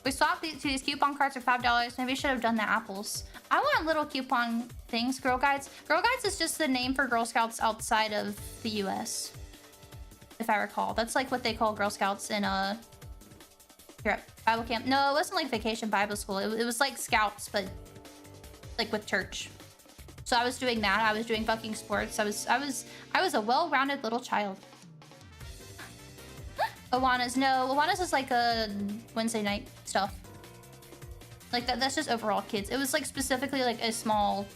We swapped these coupon cards for $5. Maybe I should have done the apples. I want little coupon things. Girl Guides. Girl Guides is just the name for Girl Scouts outside of the US. If I recall. That's like what they call Girl Scouts in here at Bible camp. No, it wasn't like vacation Bible school. It was like scouts, but like with church. So I was doing that. I was doing fucking sports. I was a well-rounded little child. Awanas is like a Wednesday night stuff. Like that's just overall kids. It was like specifically like a small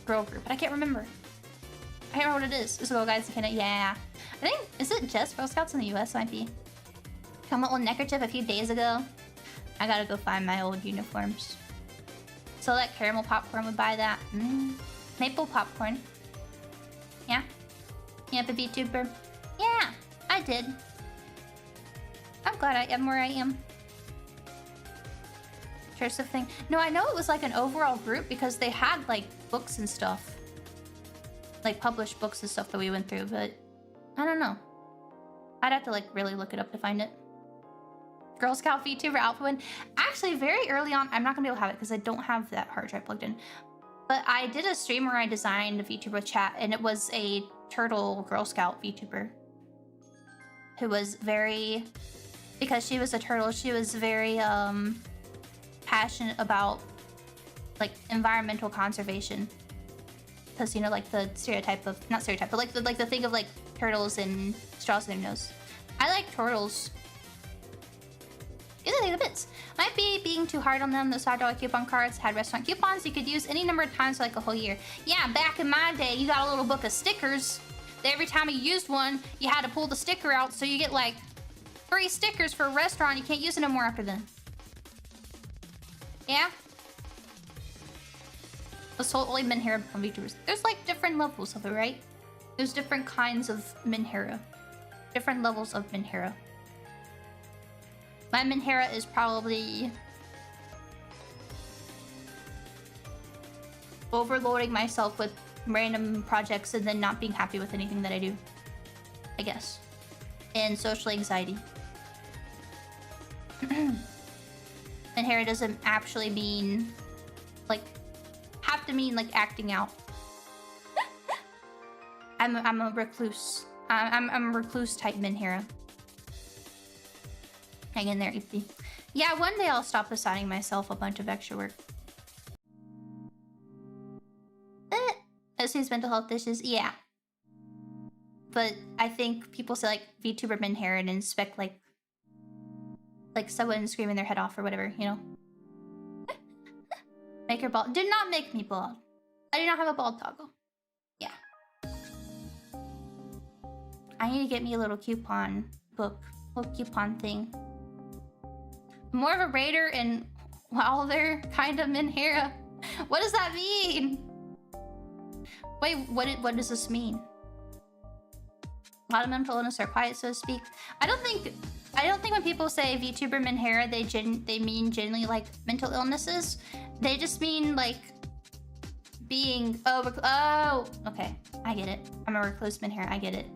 girl group, but I can't remember. I can't remember what it is. It's Girl Guides in Canada. Yeah. I think, is it just Girl Scouts in the US? Might be. Come up with neckerchief a few days ago. I gotta go find my old uniforms. So that caramel popcorn would buy that. Maple popcorn. Yeah. Yeah, the VTuber. Yeah, I did. I'm glad I am where I am. Cursive thing. No, I know it was like an overall group because they had like books and stuff. Like published books and stuff that we went through, but I don't know. I'd have to like really look it up to find it. Girl Scout VTuber Alpha Win. Actually, very early on, I'm not gonna be able to have it because I don't have that hard drive plugged in. But I did a stream where I designed a VTuber chat, and it was a turtle Girl Scout VTuber who was very, because she was a turtle, she was very passionate about like environmental conservation. Because, you know, like the stereotype of, not stereotype, but like the thing of like turtles and straws in their nose. I like turtles. These are the bits. Might be being too hard on them. Those $5 coupon cards had restaurant coupons you could use any number of times for like a whole year. Yeah, back in my day, you got a little book of stickers. Every time you used one, you had to pull the sticker out, so you get like 3 stickers for a restaurant. You can't use it no more after then. Yeah? That's totally Minhera become VTubers. There's like different levels of it, right? There's different kinds of Minhera. Different levels of Minhera. My Minhera is probably overloading myself with random projects and then not being happy with anything that I do, I guess. And social anxiety. Minhera doesn't actually mean like have to mean like acting out. I'm a recluse. I'm a recluse type Minhera. Hang in there, Eepy. Yeah, one day I'll stop assigning myself a bunch of extra work. As soon as mental health issues, yeah. But I think people say like VTuber Minhera and expect like someone screaming their head off or whatever, you know? Make her bald. Do not make me bald. I do not have a bald toggle. Yeah. I need to get me a little coupon book, little coupon thing. More of a raider and Wilder kind of Minhera. What does that mean? Wait, what does this mean? A lot of mental illness are quiet, so to speak. I don't think when people say VTuber Minhera, they mean generally like mental illnesses. They just mean like being oh, okay, I get it. I'm a recluse Minhera, I get it.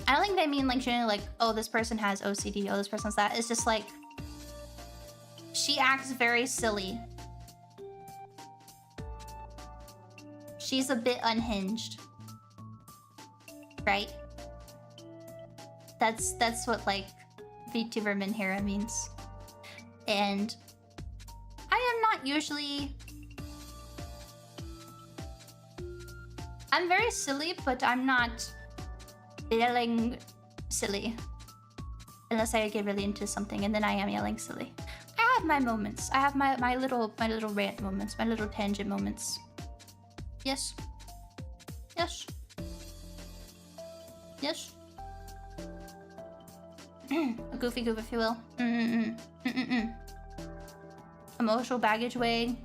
I don't think they mean like generally like, oh, this person has OCD, oh, this person has that. It's just like she acts very silly. She's a bit unhinged. Right? That's what like VTuber Minhera means. And I am not usually... I'm very silly, but I'm not yelling silly. Unless I get really into something and then I am yelling silly. I have my moments. I have my little rant moments, my little tangent moments. Yes. Yes. Yes. A goofy goof, if you will. Emotional baggage weighing.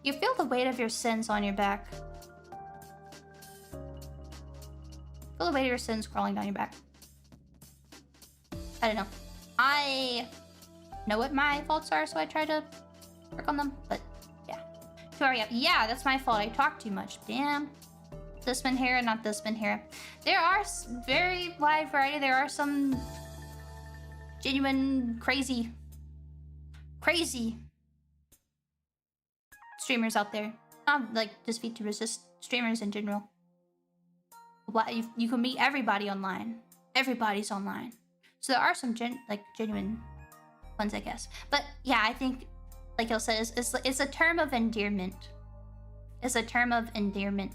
You feel the weight of your sins on your back. Feel the weight of your sins crawling down your back. I don't know. I know what my faults are, so I try to work on them. But yeah. Yeah, that's my fault. I talk too much. Damn. This Minhera, not this Minhera. There are very wide variety. There are some genuine crazy streamers out there. Not like just VTubers, just streamers in general. You can meet everybody online. Everybody's online. So there are some genuine ones, I guess. But yeah, I think, like y'all said, it's a term of endearment. It's a term of endearment.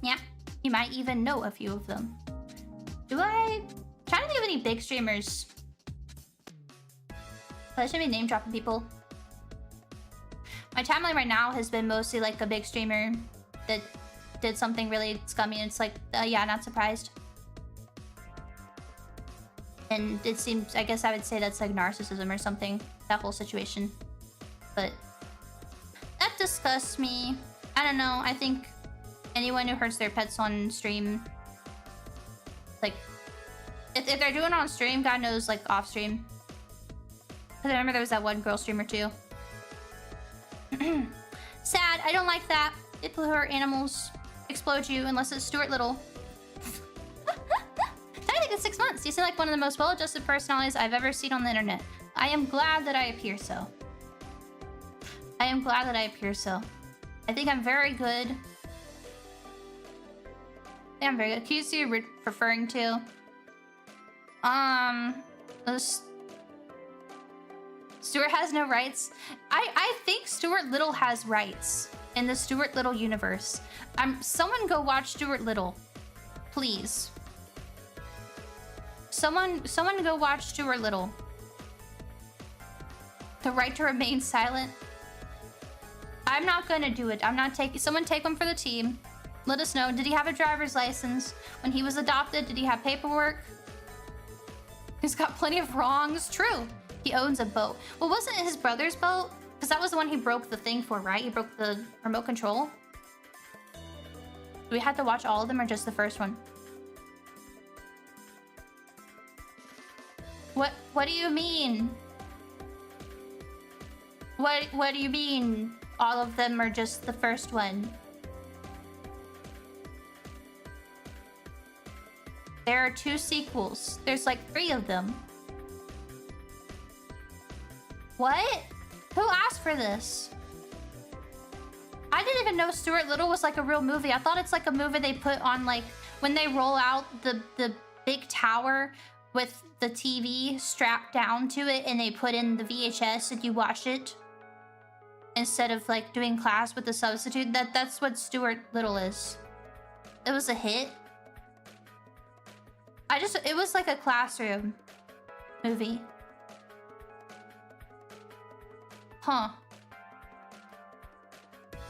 Yeah, you might even know a few of them. I'm trying to think of any big streamers. I shouldn't be name dropping people. My timeline right now has been mostly like a big streamer that did something really scummy, and it's like, yeah, not surprised. And it seems, I guess I would say that's like narcissism or something, that whole situation. But that disgusts me. I don't know, I think anyone who hurts their pets on stream, like, if they're doing it on stream, God knows, like, off stream. Because I remember there was that one girl streamer too. Sad, I don't like that. People who hurt animals explode you unless it's Stuart Little. I think it's 6 months. You seem like one of the most well-adjusted personalities I've ever seen on the internet. I am glad that I appear so. I am glad that I appear so. I think I'm very good. Yeah, I'm very good. Who's you referring to? Stuart has no rights. I think Stuart Little has rights in the Stuart Little universe. Someone go watch Stuart Little, please. Someone go watch Stuart Little. The right to remain silent. I'm not gonna do it. I'm not taking. Someone take one for the team. Let us know. Did he have a driver's license when he was adopted? Did he have paperwork? He's got plenty of wrongs. True. He owns a boat. Well, wasn't it his brother's boat? Because that was the one he broke the thing for, right? He broke the remote control. Do we have to watch all of them or just the first one? What do you mean? What do you mean? All of them are just the first one? There are 2 sequels. There's like 3 of them. What? Who asked for this? I didn't even know Stuart Little was like a real movie. I thought it's like a movie they put on like when they roll out the big tower with the TV strapped down to it and they put in the VHS and you watch it instead of like doing class with the substitute. That's what Stuart Little is. It was a hit. It was like a classroom movie. Huh.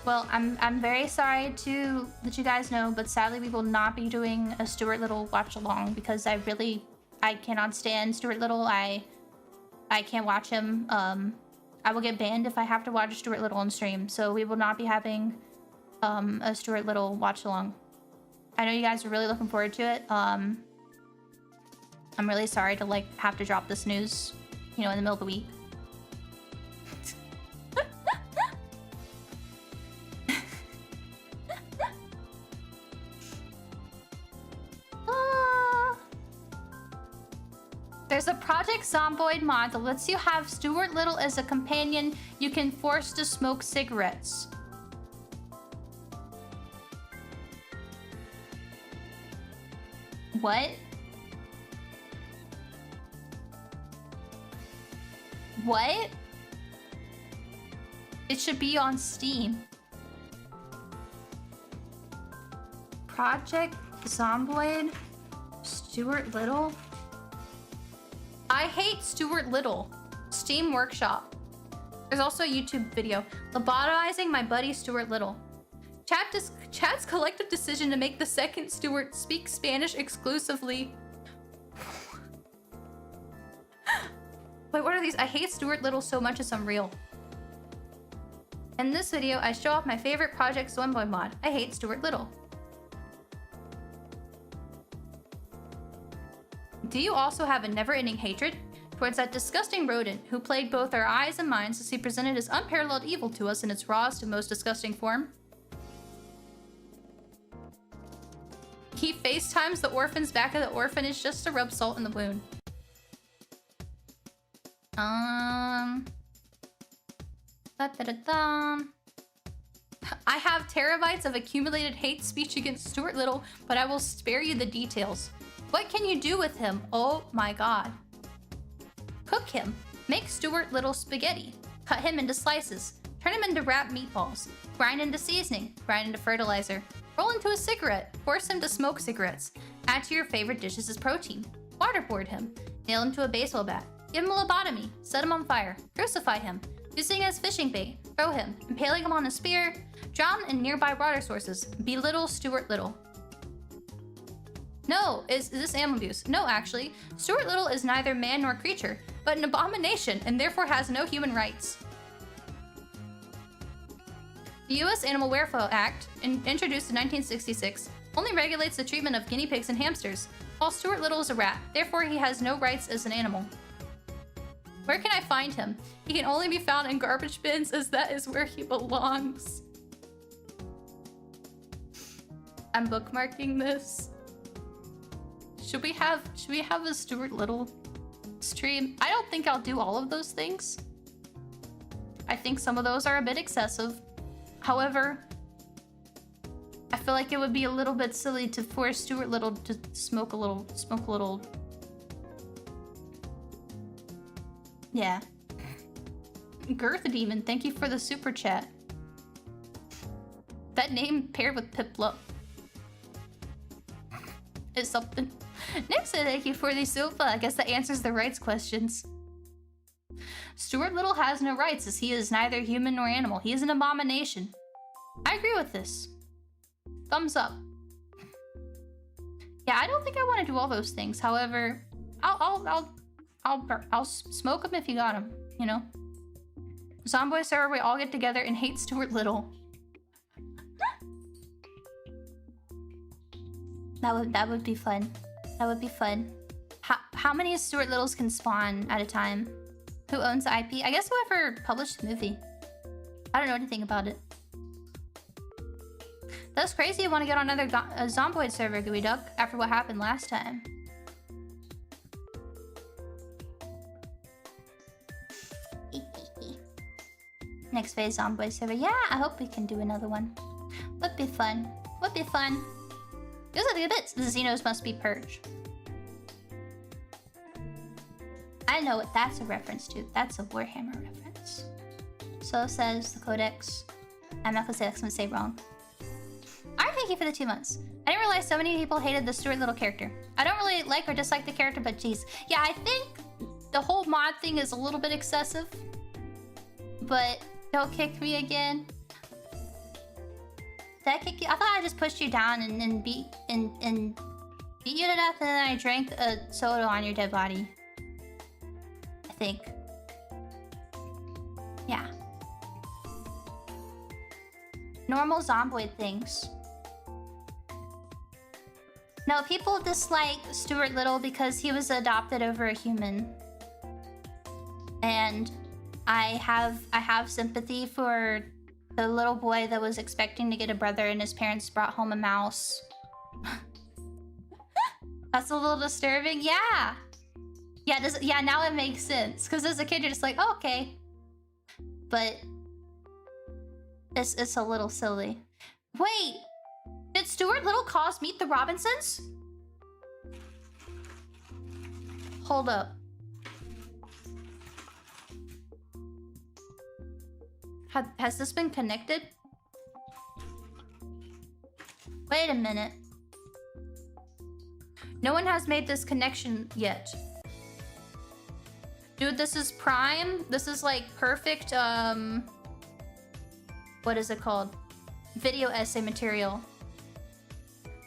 Well, I'm very sorry to let you guys know, but sadly we will not be doing a Stuart Little watch along because I cannot stand Stuart Little. I can't watch him. I will get banned if I have to watch Stuart Little on stream, so we will not be having a Stuart Little watch along. I know you guys are really looking forward to it. I'm really sorry to like have to drop this news, you know, in the middle of the week. There's a Project Zomboid mod that lets you have Stuart Little as a companion you can force to smoke cigarettes. What? What? It should be on Steam. Project Zomboid? Stuart Little? I hate Stuart Little. Steam Workshop. There's also a YouTube video. Lobotomizing my buddy Stuart Little. Chat's collective decision to make the second Stuart speak Spanish exclusively. Wait, what are these? I hate Stuart Little so much it's unreal. In this video, I show off my favorite Project Zomboid mod. I hate Stuart Little. Do you also have a never-ending hatred towards that disgusting rodent who plagued both our eyes and minds as he presented his unparalleled evil to us in its rawest and most disgusting form? He FaceTimes the orphans back at the orphanage just to rub salt in the wound. I have terabytes of accumulated hate speech against Stuart Little, but I will spare you the details. What can you do with him? Oh my god. Cook him. Make Stuart Little spaghetti. Cut him into slices. Turn him into wrapped meatballs. Grind into seasoning. Grind into fertilizer. Roll into a cigarette. Force him to smoke cigarettes. Add to your favorite dishes as protein. Waterboard him. Nail him to a baseball bat. Give him a lobotomy. Set him on fire. Crucify him. Using as fishing bait. Throw him. Impaling him on a spear. Drown in nearby water sources. Belittle Stuart Little. No, is this animal abuse? No, actually. Stuart Little is neither man nor creature, but an abomination and therefore has no human rights. The U.S. Animal Welfare Act, introduced in 1966, only regulates the treatment of guinea pigs and hamsters, while Stuart Little is a rat, therefore he has no rights as an animal. Where can I find him? He can only be found in garbage bins as that is where he belongs. I'm bookmarking this. Should we have a Stuart Little stream? I don't think I'll do all of those things. I think some of those are a bit excessive. However, I feel like it would be a little bit silly to force Stuart Little to smoke a little. Yeah. Girth Demon, thank you for the super chat. That name paired with Piplup is something. Nick said thank you for the sofa. I guess that answers the rights questions. Stuart Little has no rights as he is neither human nor animal. He is an abomination. I agree with this. Thumbs up. Yeah, I don't think I want to do all those things. However, I'll smoke him if you got him, you know? Zomboid server, we all get together and hate Stuart Little. That would be fun. That would be fun. How many Stuart Littles can spawn at a time? Who owns the IP? I guess whoever published the movie. I don't know anything about it. That's crazy you want to get on another Zomboid server, Gooey Duck, after what happened last time. Next phase Zomboid server. Yeah, I hope we can do another one. Would be fun. Would be fun. Those are the bits. The Xenos must be purged. I know what that's a reference to. That's a Warhammer reference. So says the Codex. I'm not gonna say that 'cause I'm gonna say wrong. Alright, thank you for the 2 months. I didn't realize so many people hated the Stuart Little character. I don't really like or dislike the character, but geez. Yeah, I think the whole mod thing is a little bit excessive. But don't kick me again. Did I kick you? I thought I just pushed you down and beat you to death, and then I drank a soda on your dead body. I think. Yeah. Normal zomboid things. No, people dislike Stuart Little because he was adopted over a human. And I have sympathy for the little boy that was expecting to get a brother and his parents brought home a mouse. That's a little disturbing. Yeah. Yeah, now it makes sense. Because as a kid, you're just like, oh, okay. But it's a little silly. Wait, did Stuart Little cause Meet the Robinsons? Hold up. Has this been connected? Wait a minute. No one has made this connection yet. Dude, this is prime. This is like perfect, what is it called? Video essay material.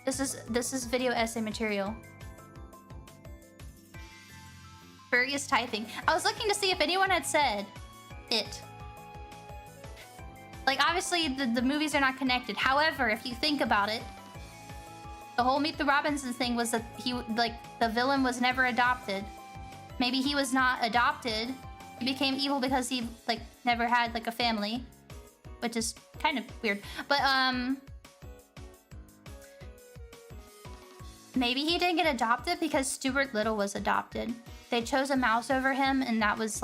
This is video essay material. Furious typing. I was looking to see if anyone had said it. Like, obviously, the movies are not connected. However, if you think about it, the whole Meet the Robinsons thing was that the villain was never adopted. Maybe he was not adopted. He became evil because he, never had, a family. Which is kind of weird. But, maybe he didn't get adopted because Stuart Little was adopted. They chose a mouse over him, and that was,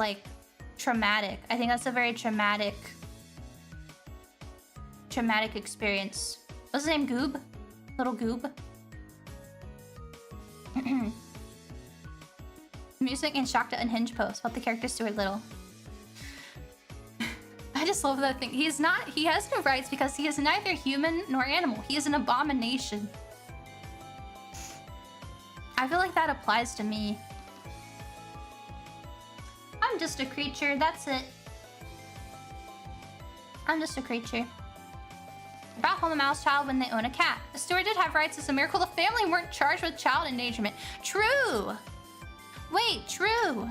traumatic. I think that's a very traumatic experience. What's his name? Goob? Little Goob? Music and shocked at unhinged post about the character Stuart Little. I just love that thing. He has no rights because he is neither human nor animal. He is an abomination. I feel like that applies to me. I'm just a creature, that's it. I'm just a creature. Brought home a mouse child when they own a cat. The Stuart did have rights. It's a miracle the family weren't charged with child endangerment. True! Wait, true.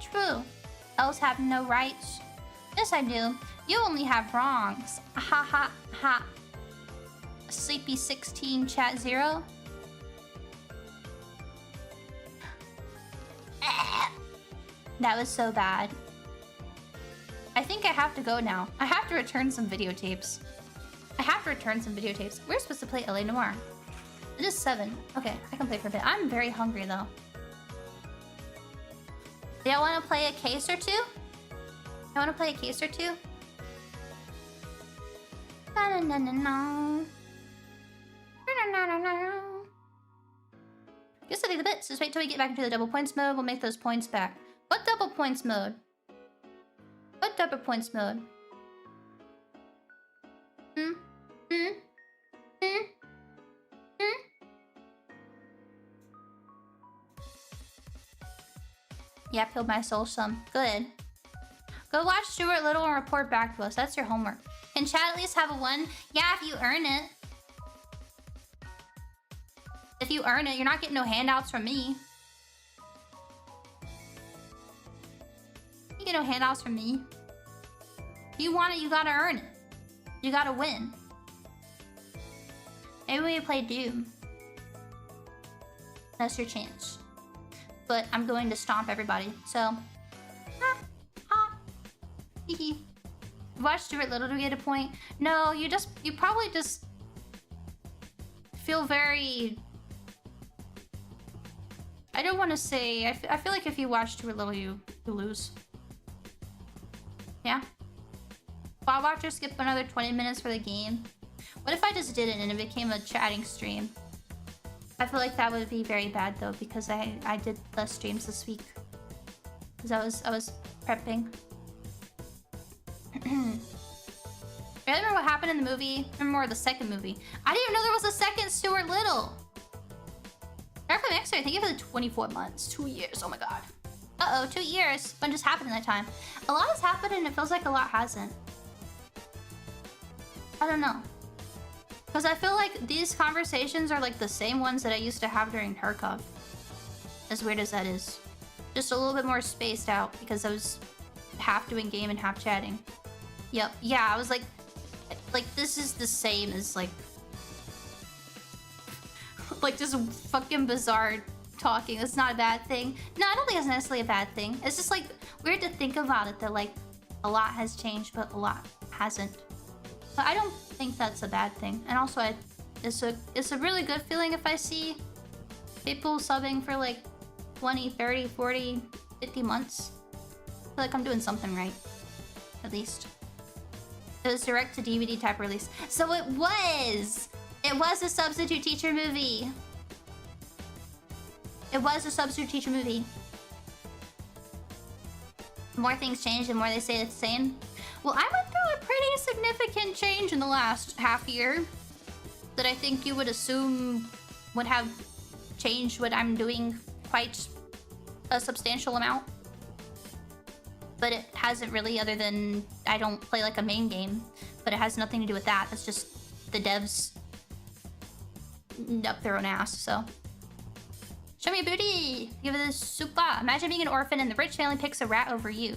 True. Elves have no rights. Yes, I do. You only have wrongs. Ha ha ha. Sleepy 16 chat 0. That was so bad. I think I have to go now. I have to return some videotapes. We're supposed to play LA Noire. It is 7. Okay, I can play for a bit. I'm very hungry though. Do y'all want to play a case or two? I want to play a case or two. Na na na na na. Na na na na. Guess I take the bits. Just wait till we get back into the double points mode. We'll make those points back. What double points mode? What double points mode? Yeah, peeled my soul some. Good. Go watch Stuart Little and report back to us. That's your homework. Can chat at least have a 1? Yeah, if you earn it. If you earn it, you're not getting no handouts from me. You get no handouts from me. If you want it, you gotta earn it. You gotta win. Maybe we play Doom. That's your chance. But I'm going to stomp everybody, so... Hee. Watch Stuart Little to get a point. No, you probably just... feel very... I don't want to say... I feel like if you watch Stuart Little, you lose. Yeah? Bot Watcher skip another 20 minutes for the game. What if I just did it and it became a chatting stream? I feel like that would be very bad though, because I did less streams this week. Because I was prepping. Remember what happened in the movie? Remember the second movie? I didn't even know there was a second Stuart Little. Arkham X-Ray, thank you for the 24 months. 2 years, oh my god. Uh-oh, 2 years. What just happened in that time? A lot has happened and it feels like a lot hasn't. I don't know. Because I feel like these conversations are like the same ones that I used to have during Tarkov. As weird as that is. Just a little bit more spaced out because I was half doing game and half chatting. Yep. Yeah, I was like this is the same as like just fucking bizarre talking. It's not a bad thing. No, I don't think it's necessarily a bad thing. It's just like weird to think about it that like a lot has changed but a lot hasn't. But I don't think that's a bad thing. And also it's a really good feeling if I see people subbing for like 20, 30, 40, 50 months. I feel like I'm doing something right. At least. It was direct to DVD type release. So it was! It was a substitute teacher movie. It was a substitute teacher movie. The more things change, the more they say it's the same. Well, I went through a pretty significant change in the last half year that I think you would assume would have changed what I'm doing quite a substantial amount. But it hasn't really, other than I don't play like a main game. But it has nothing to do with that. It's just the devs up their own ass, so. Show me a booty! Give it a super. Imagine being an orphan and the rich family picks a rat over you.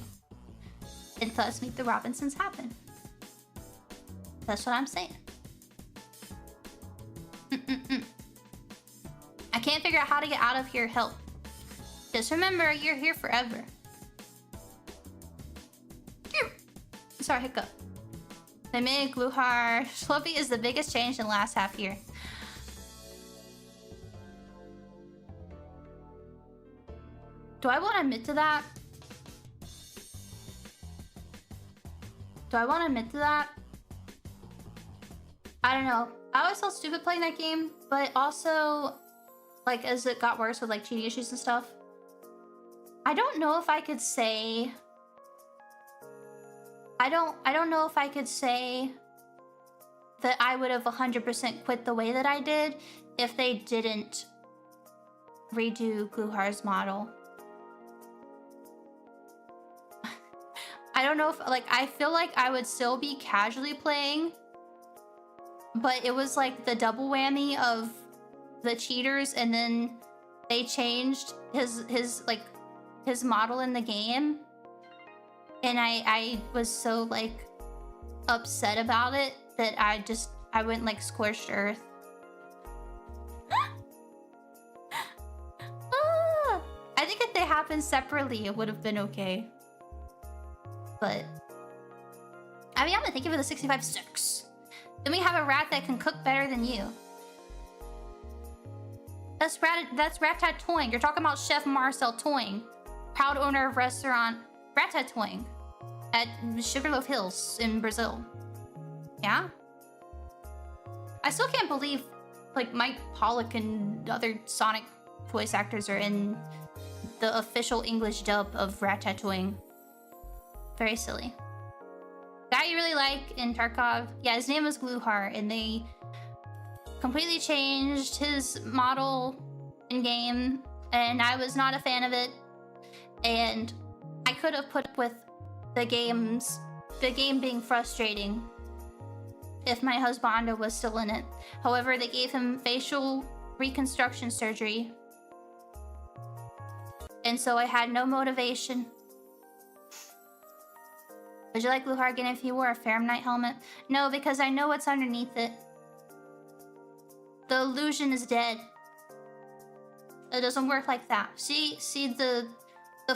And thus make the Robinsons happen. That's what I'm saying. I can't figure out how to get out of here. Help. Just remember, you're here forever. Sorry, hiccup. They made Gluhar. Sloppy is the biggest change in the last half year. Do I want to admit to that? Do I want to admit to that? I don't know. I always felt stupid playing that game, but also, like, as it got worse with, like, cheating issues and stuff, I don't know if I could say... I don't know if I could say that I would have 100% quit the way that I did if they didn't redo Gluhar's model. I don't know if, like, I feel like I would still be casually playing, but it was like the double whammy of the cheaters, and then they changed his model in the game. And I was so, like, upset about it that I went, like, scorched earth. I think if they happened separately, it would have been okay. But... I mean, I'm gonna thank you for the 65 sticks. Then we have a rat that can cook better than you. That's Ratatouille. You're talking about Chef Marcel Toing, proud owner of restaurant Ratatouille at Sugarloaf Hills in Brazil. Yeah? I still can't believe, like, Mike Pollock and other Sonic voice actors are in the official English dub of Ratatouille. Very silly. Guy you really like in Tarkov, yeah, his name was Gluhar, and they completely changed his model in game, and I was not a fan of it, and I could have put up with the game being frustrating if my husband was still in it. However, they gave him facial reconstruction surgery, and so I had no motivation. Would you like Gluhar again if you wore a Fahrenheit helmet? No, because I know what's underneath it. The illusion is dead. It doesn't work like that. See the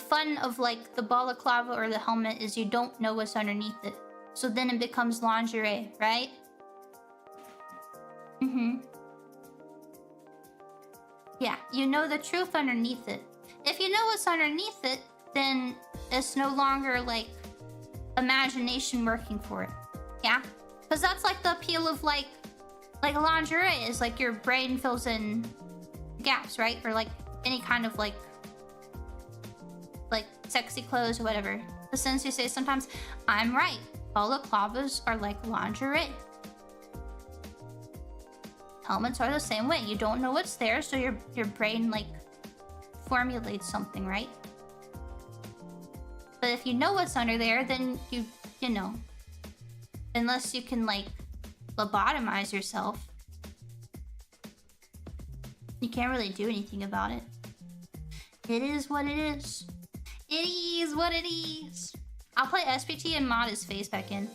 fun of, like, the balaclava or the helmet is you don't know what's underneath it. So then it becomes lingerie, right? Yeah, you know the truth underneath it. If you know what's underneath it, then it's no longer, like, imagination working for it. Yeah? Because that's, like, the appeal of, like lingerie is, like, your brain fills in gaps, right? Or, like, any kind of, like sexy clothes or whatever. The sensei says sometimes, I'm right. Balaclavas are like lingerie. Helmets are the same way. You don't know what's there, so your brain, like, formulates something, right? But if you know what's under there, then you know. Unless you can, like, lobotomize yourself, you can't really do anything about it. It is what it is. It is what it is. I'll play SPT and mod his face back in.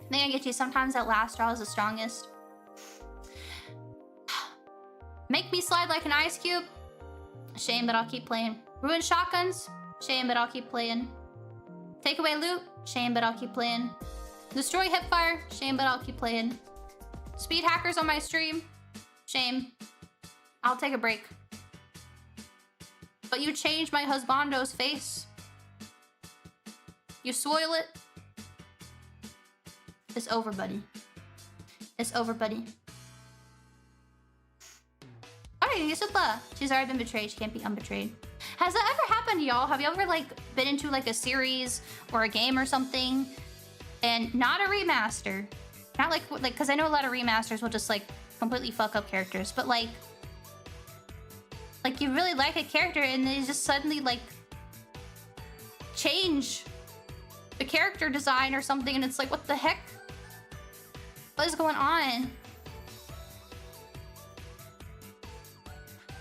I think I get you. Sometimes that last straw is the strongest. Make me slide like an ice cube. Shame, but I'll keep playing. Ruin shotguns. Shame, but I'll keep playing. Take away loot. Shame, but I'll keep playing. Destroy hipfire. Shame, but I'll keep playing. Speed hackers on my stream. Shame. I'll take a break. But you changed my husbando's face. You spoil it. It's over, buddy. It's over, buddy. Alright, Yusupa. She's already been betrayed. She can't be unbetrayed. Has that ever happened to y'all? Have you ever, like, been into, like, a series or a game or something? And not a remaster. Not, like, because I know a lot of remasters will just, like, completely fuck up characters. But, like, you really like a character and they just suddenly, like, change the character design or something. And it's like, what the heck? What is going on?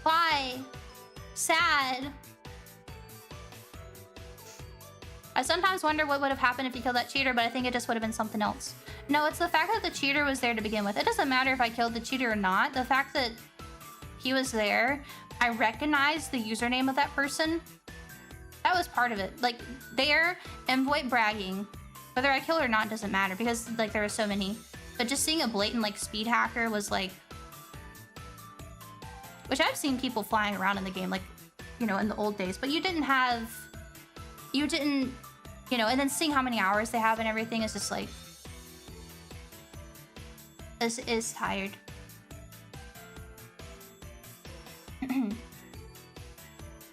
Why? Sad. I sometimes wonder what would have happened if you killed that cheater, but I think it just would have been something else. No, it's the fact that the cheater was there to begin with. It doesn't matter if I killed the cheater or not. The fact that he was there, I recognized the username of that person. That was part of it. Like, there and void bragging. Whether I kill or not doesn't matter because, like, there were so many. But just seeing a blatant, like, speed hacker was, like... Which I've seen people flying around in the game, like, you know, in the old days. But you didn't have... You didn't... You know, and then seeing how many hours they have and everything is just, like... This is tired.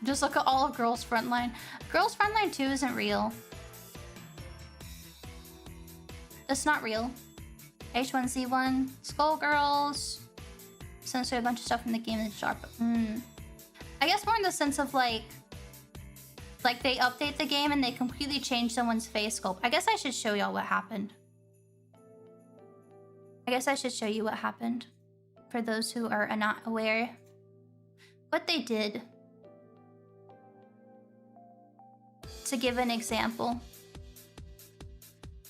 Just look at all of Girls Frontline. Girls Frontline 2 isn't real. It's not real. H1Z1, Skullgirls, censor a bunch of stuff from the game and sharp. I guess more in the sense of like they update the game and they completely change someone's face sculpt. I guess I should show y'all what happened. I guess I should show you what happened for those who are not aware. What they did. To give an example.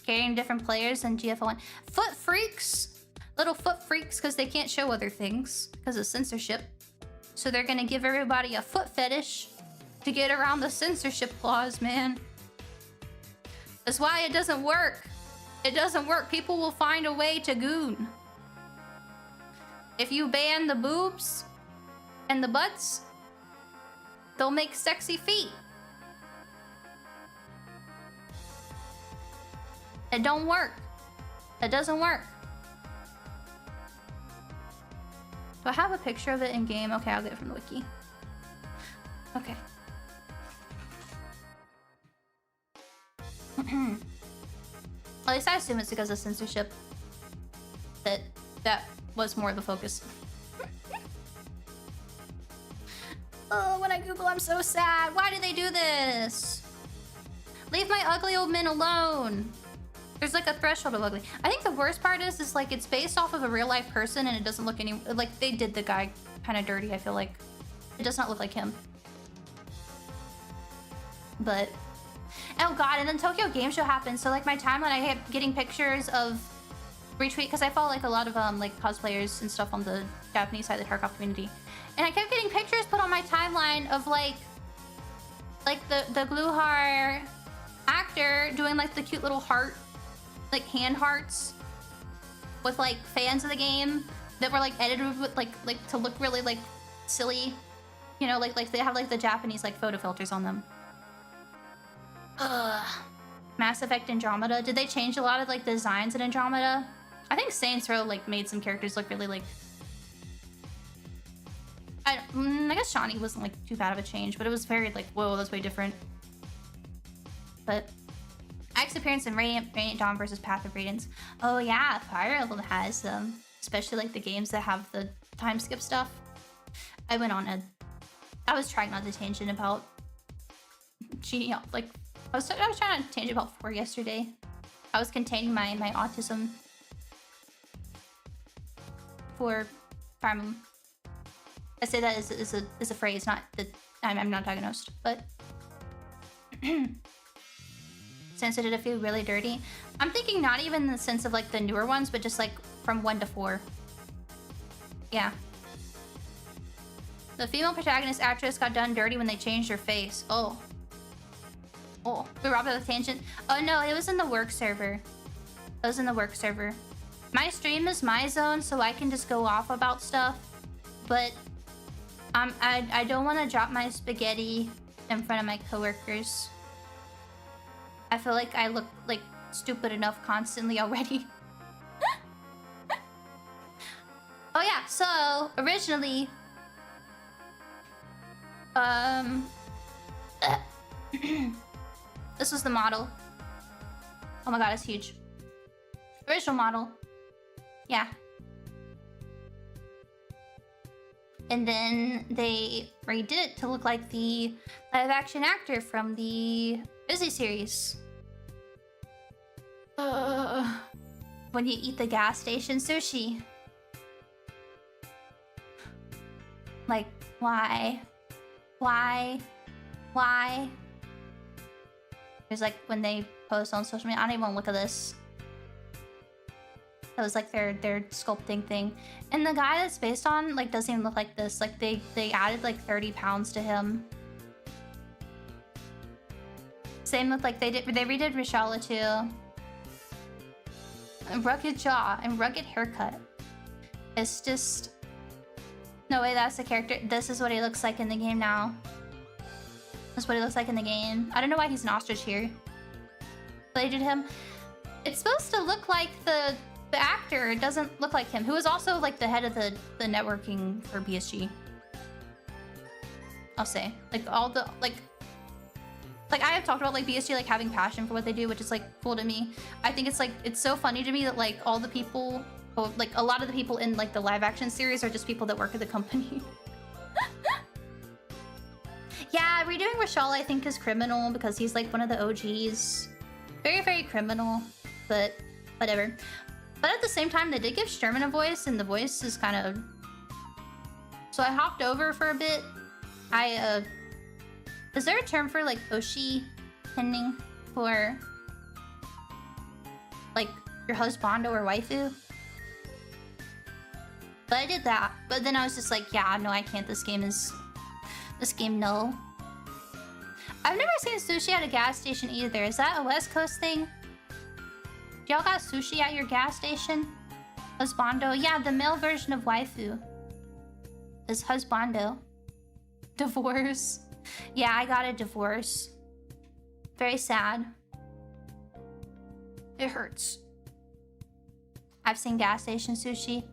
Carrying different players in GFL1. Foot freaks! Little foot freaks because they can't show other things because of censorship. So they're gonna give everybody a foot fetish to get around the censorship laws, man. That's why it doesn't work. It doesn't work. People will find a way to goon. If you ban the boobs and the butts, they'll make sexy feet. It don't work. It doesn't work. Do I have a picture of it in game? Okay, I'll get it from the wiki. Okay. At least I assume it's because of censorship. That was more the focus. Oh, when I Google, I'm so sad. Why do they do this? Leave my ugly old men alone. There's like a threshold of ugly. I think the worst part is like it's based off of a real life person and it doesn't look any like they did the guy kind of dirty. I feel like it does not look like him. But oh god, and then Tokyo Game Show happened. So like my timeline, I kept getting pictures of retweet because I follow like a lot of like cosplayers and stuff on the Japanese side of the Tarkov community, and I kept getting pictures put on my timeline of like the Gluhar actor doing like the cute little heart. Like hand hearts with like fans of the game that were like edited with like to look really like silly, you know, like they have like the Japanese like photo filters on them. Mass Effect Andromeda. Did they change a lot of like designs in Andromeda? I think Saints Row like made some characters look really like. I guess Shawnee wasn't like too bad of a change, but it was very like whoa, that's way different. But. Ike's appearance in Radiant Dawn versus Path of Radiance. Oh yeah, Fire Emblem has them. Especially like the games that have the time skip stuff. I went on I was trying not to tangent about cheating. Like I was trying to tangent about 4 yesterday. I was containing my autism for farm. I say that is a phrase, not that I'm not diagnosed, but since it did feel really dirty. I'm thinking not even in the sense of like the newer ones, but just like from 1 to 4. Yeah. The female protagonist actress got done dirty when they changed her face. Oh. Oh, we robbed it with tangent. Oh no, it was in the work server. It was in the work server. My stream is my zone, so I can just go off about stuff. But I don't want to drop my spaghetti in front of my coworkers. I feel like I look like stupid enough constantly already. Oh yeah, so originally this was the model. Oh my god, it's huge. Original model. Yeah. And then they redid it to look like the live action actor from the Disney series. When you eat the gas station sushi. Like, why? Why? Why? There's like when they post on social media, I don't even want to look at this. That was like their sculpting thing. And the guy that's based on like doesn't even look like this. Like they added like 30 pounds to him. Same with like they redid Rishala too. And rugged jaw and rugged haircut. It's just no way that's the character. This is what he looks like in the game now. That's what he looks like in the game. I don't know why he's an ostrich here. They did him. It's supposed to look like the actor. It doesn't look like him. Who is also like the head of the networking for BSG. I'll say. Like all the like I have talked about like BSG like having passion for what they do, which is like cool to me. I think it's like it's so funny to me that like all the people like a lot of the people in like the live action series are just people that work at the company. Yeah, redoing Rashal I think is criminal because he's like one of the OGs. Very, very criminal, but whatever. But at the same time, they did give Sherman a voice, and the voice is kind of... So I hopped over for a bit. Is there a term for like Oshi pending for like your husbando or waifu? But I did that. But then I was just like, yeah, no, I can't. This game, no. I've never seen sushi at a gas station either. Is that a West Coast thing? Y'all got sushi at your gas station? Husbando? Yeah, the male version of waifu is husbando. Divorce. Yeah, I got a divorce. Very sad. It hurts. I've seen gas station sushi.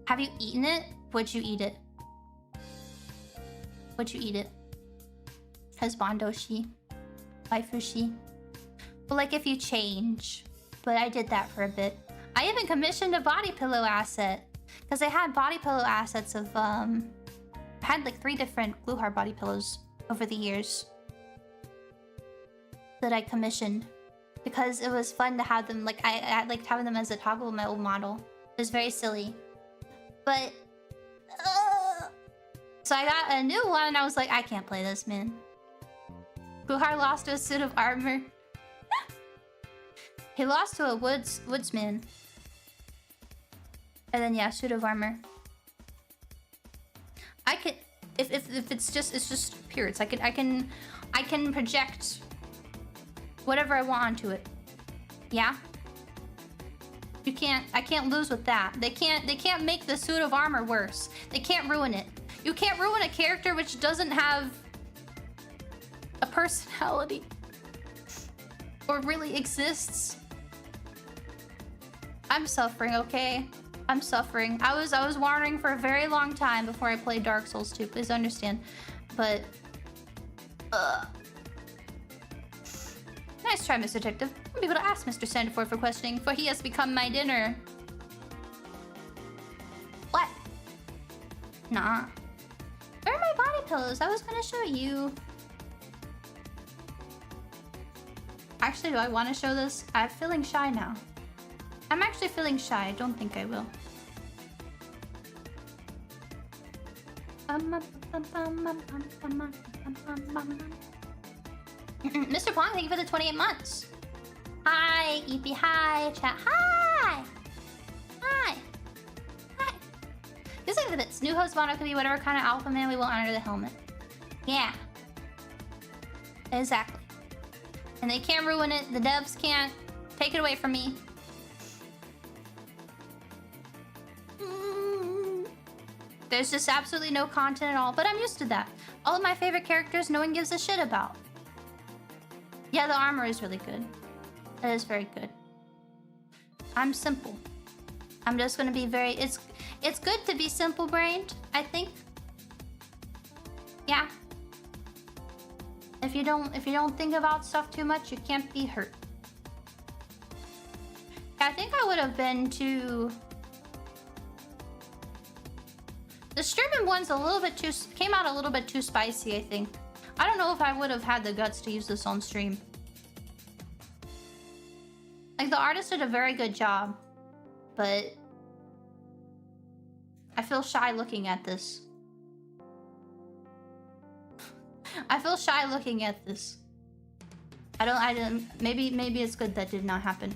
Have you eaten it? Would you eat it? Would you eat it? Husbando-shi. Waifu-shi. But like if you change. But I did that for a bit. I even commissioned a body pillow asset. Because I had body pillow assets of I had like 3 different glue heart body pillows over the years. That I commissioned. Because it was fun to have them, like I liked having them as a toggle in my old model. It was very silly. But so I got a new one and I was like, I can't play this, man. Guhar lost to a suit of armor. He lost to a woodsman. And then yeah, suit of armor. I could if it's just appearance. I can project whatever I want onto it. Yeah? I can't lose with that. They can't make the suit of armor worse. They can't ruin it. You can't ruin a character which doesn't have a personality or really exists. I'm suffering, okay? I'm suffering. I was warning for a very long time before I played Dark Souls 2. Please understand. But nice try, Mr. Detective. I'll be able to ask Mr. Sandiford for questioning, for he has become my dinner. What? Nah. Where are my body pillows? I was gonna show you. Actually, do I want to show this? I'm feeling shy now. I'm actually feeling shy. I don't think I will. Mr. Blanc, thank you for the 28 months. Hi, Eepy. Hi, chat. Hi. Hi. Hi. This is the new host Mono could be whatever kind of alpha man we want under the helmet. Yeah. Exactly. And they can't ruin it. The devs can't take it away from me. There's just absolutely no content at all, but I'm used to that. All of my favorite characters no one gives a shit about. Yeah, the armor is really good. It is very good. I'm simple. I'm just gonna be very... It's good to be simple-brained, I think. Yeah. If you don't think about stuff too much, you can't be hurt. I think I would have been to... The Sturban one's a little bit too... Came out a little bit too spicy, I think. I don't know if I would have had the guts to use this on stream. Like, the artist did a very good job. But... I feel shy looking at this. I feel shy looking at this. I didn't... Maybe it's good that did not happen.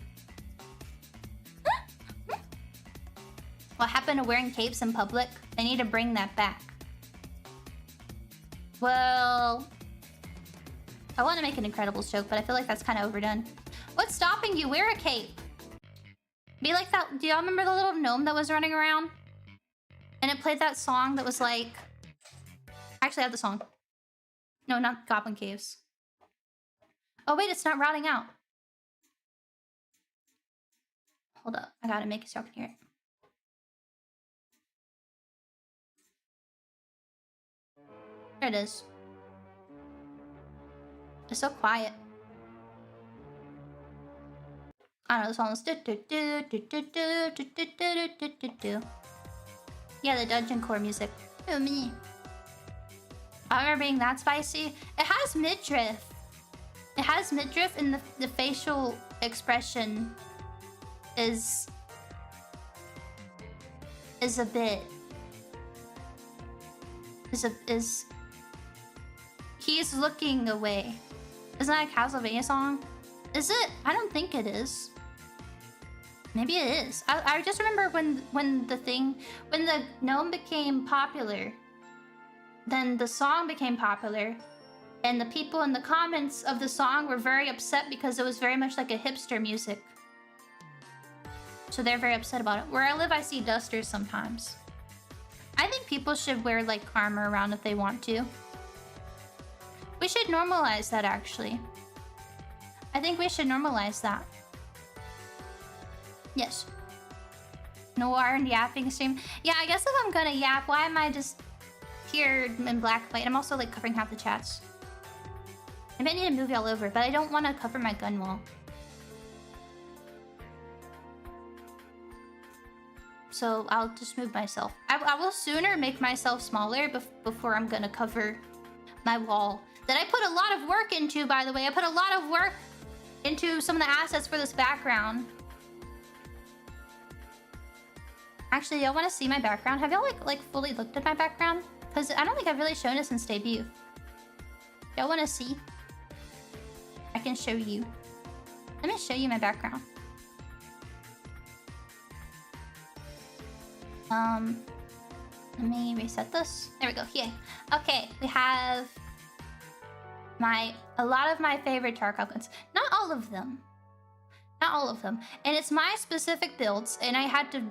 What happened to wearing capes in public? They need to bring that back. Well... I want to make an Incredibles joke, but I feel like that's kind of overdone. What's stopping you? Wear a cape. Be like that... Do y'all remember the little gnome that was running around? And it played that song that was like... I actually have the song. No, not Goblin Caves. Oh wait, it's not routing out. Hold up. I gotta make it so I can hear it. There it is. It's so quiet. I don't know, the song is yeah, the dungeon core music. Oh me. I remember being that spicy. It has midriff. It has midriff, and the facial expression is a bit is he's looking away. Isn't that a Castlevania song? Is it? I don't think it is. Maybe it is. I just remember when the gnome became popular, then the song became popular, and the people in the comments of the song were very upset because it was very much like a hipster music. So they're very upset about it. Where I live, I see dusters sometimes. I think people should wear like armor around if they want to. We should normalize that, actually. I think we should normalize that. Yes. Noir and yapping stream. Yeah, I guess if I'm gonna yap, why am I just here in black and white? I'm also like covering half the chats. I might need to move y'all over, but I don't want to cover my gun wall. So I'll just move myself. I will sooner make myself smaller before I'm gonna cover my wall. That I put a lot of work into, by the way. I put a lot of work into some of the assets for this background. Actually, y'all want to see my background? Have y'all like fully looked at my background? Because I don't think I've really shown it since debut. Y'all want to see? I can show you. Let me show you my background. Let me reset this. There we go. Yay. Okay, we have a lot of my favorite Tarkov guns. Not all of them. Not all of them. And it's my specific builds, and I had to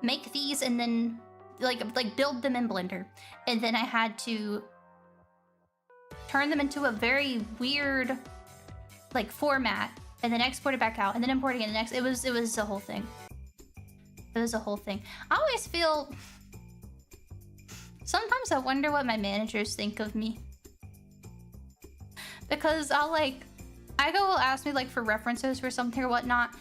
make these and then like build them in Blender. And then I had to turn them into a very weird like format and then export it back out and then import it again. It was a whole thing. It was a whole thing. I always feel... Sometimes I wonder what my managers think of me. Because Igo will ask me like for references for something or whatnot.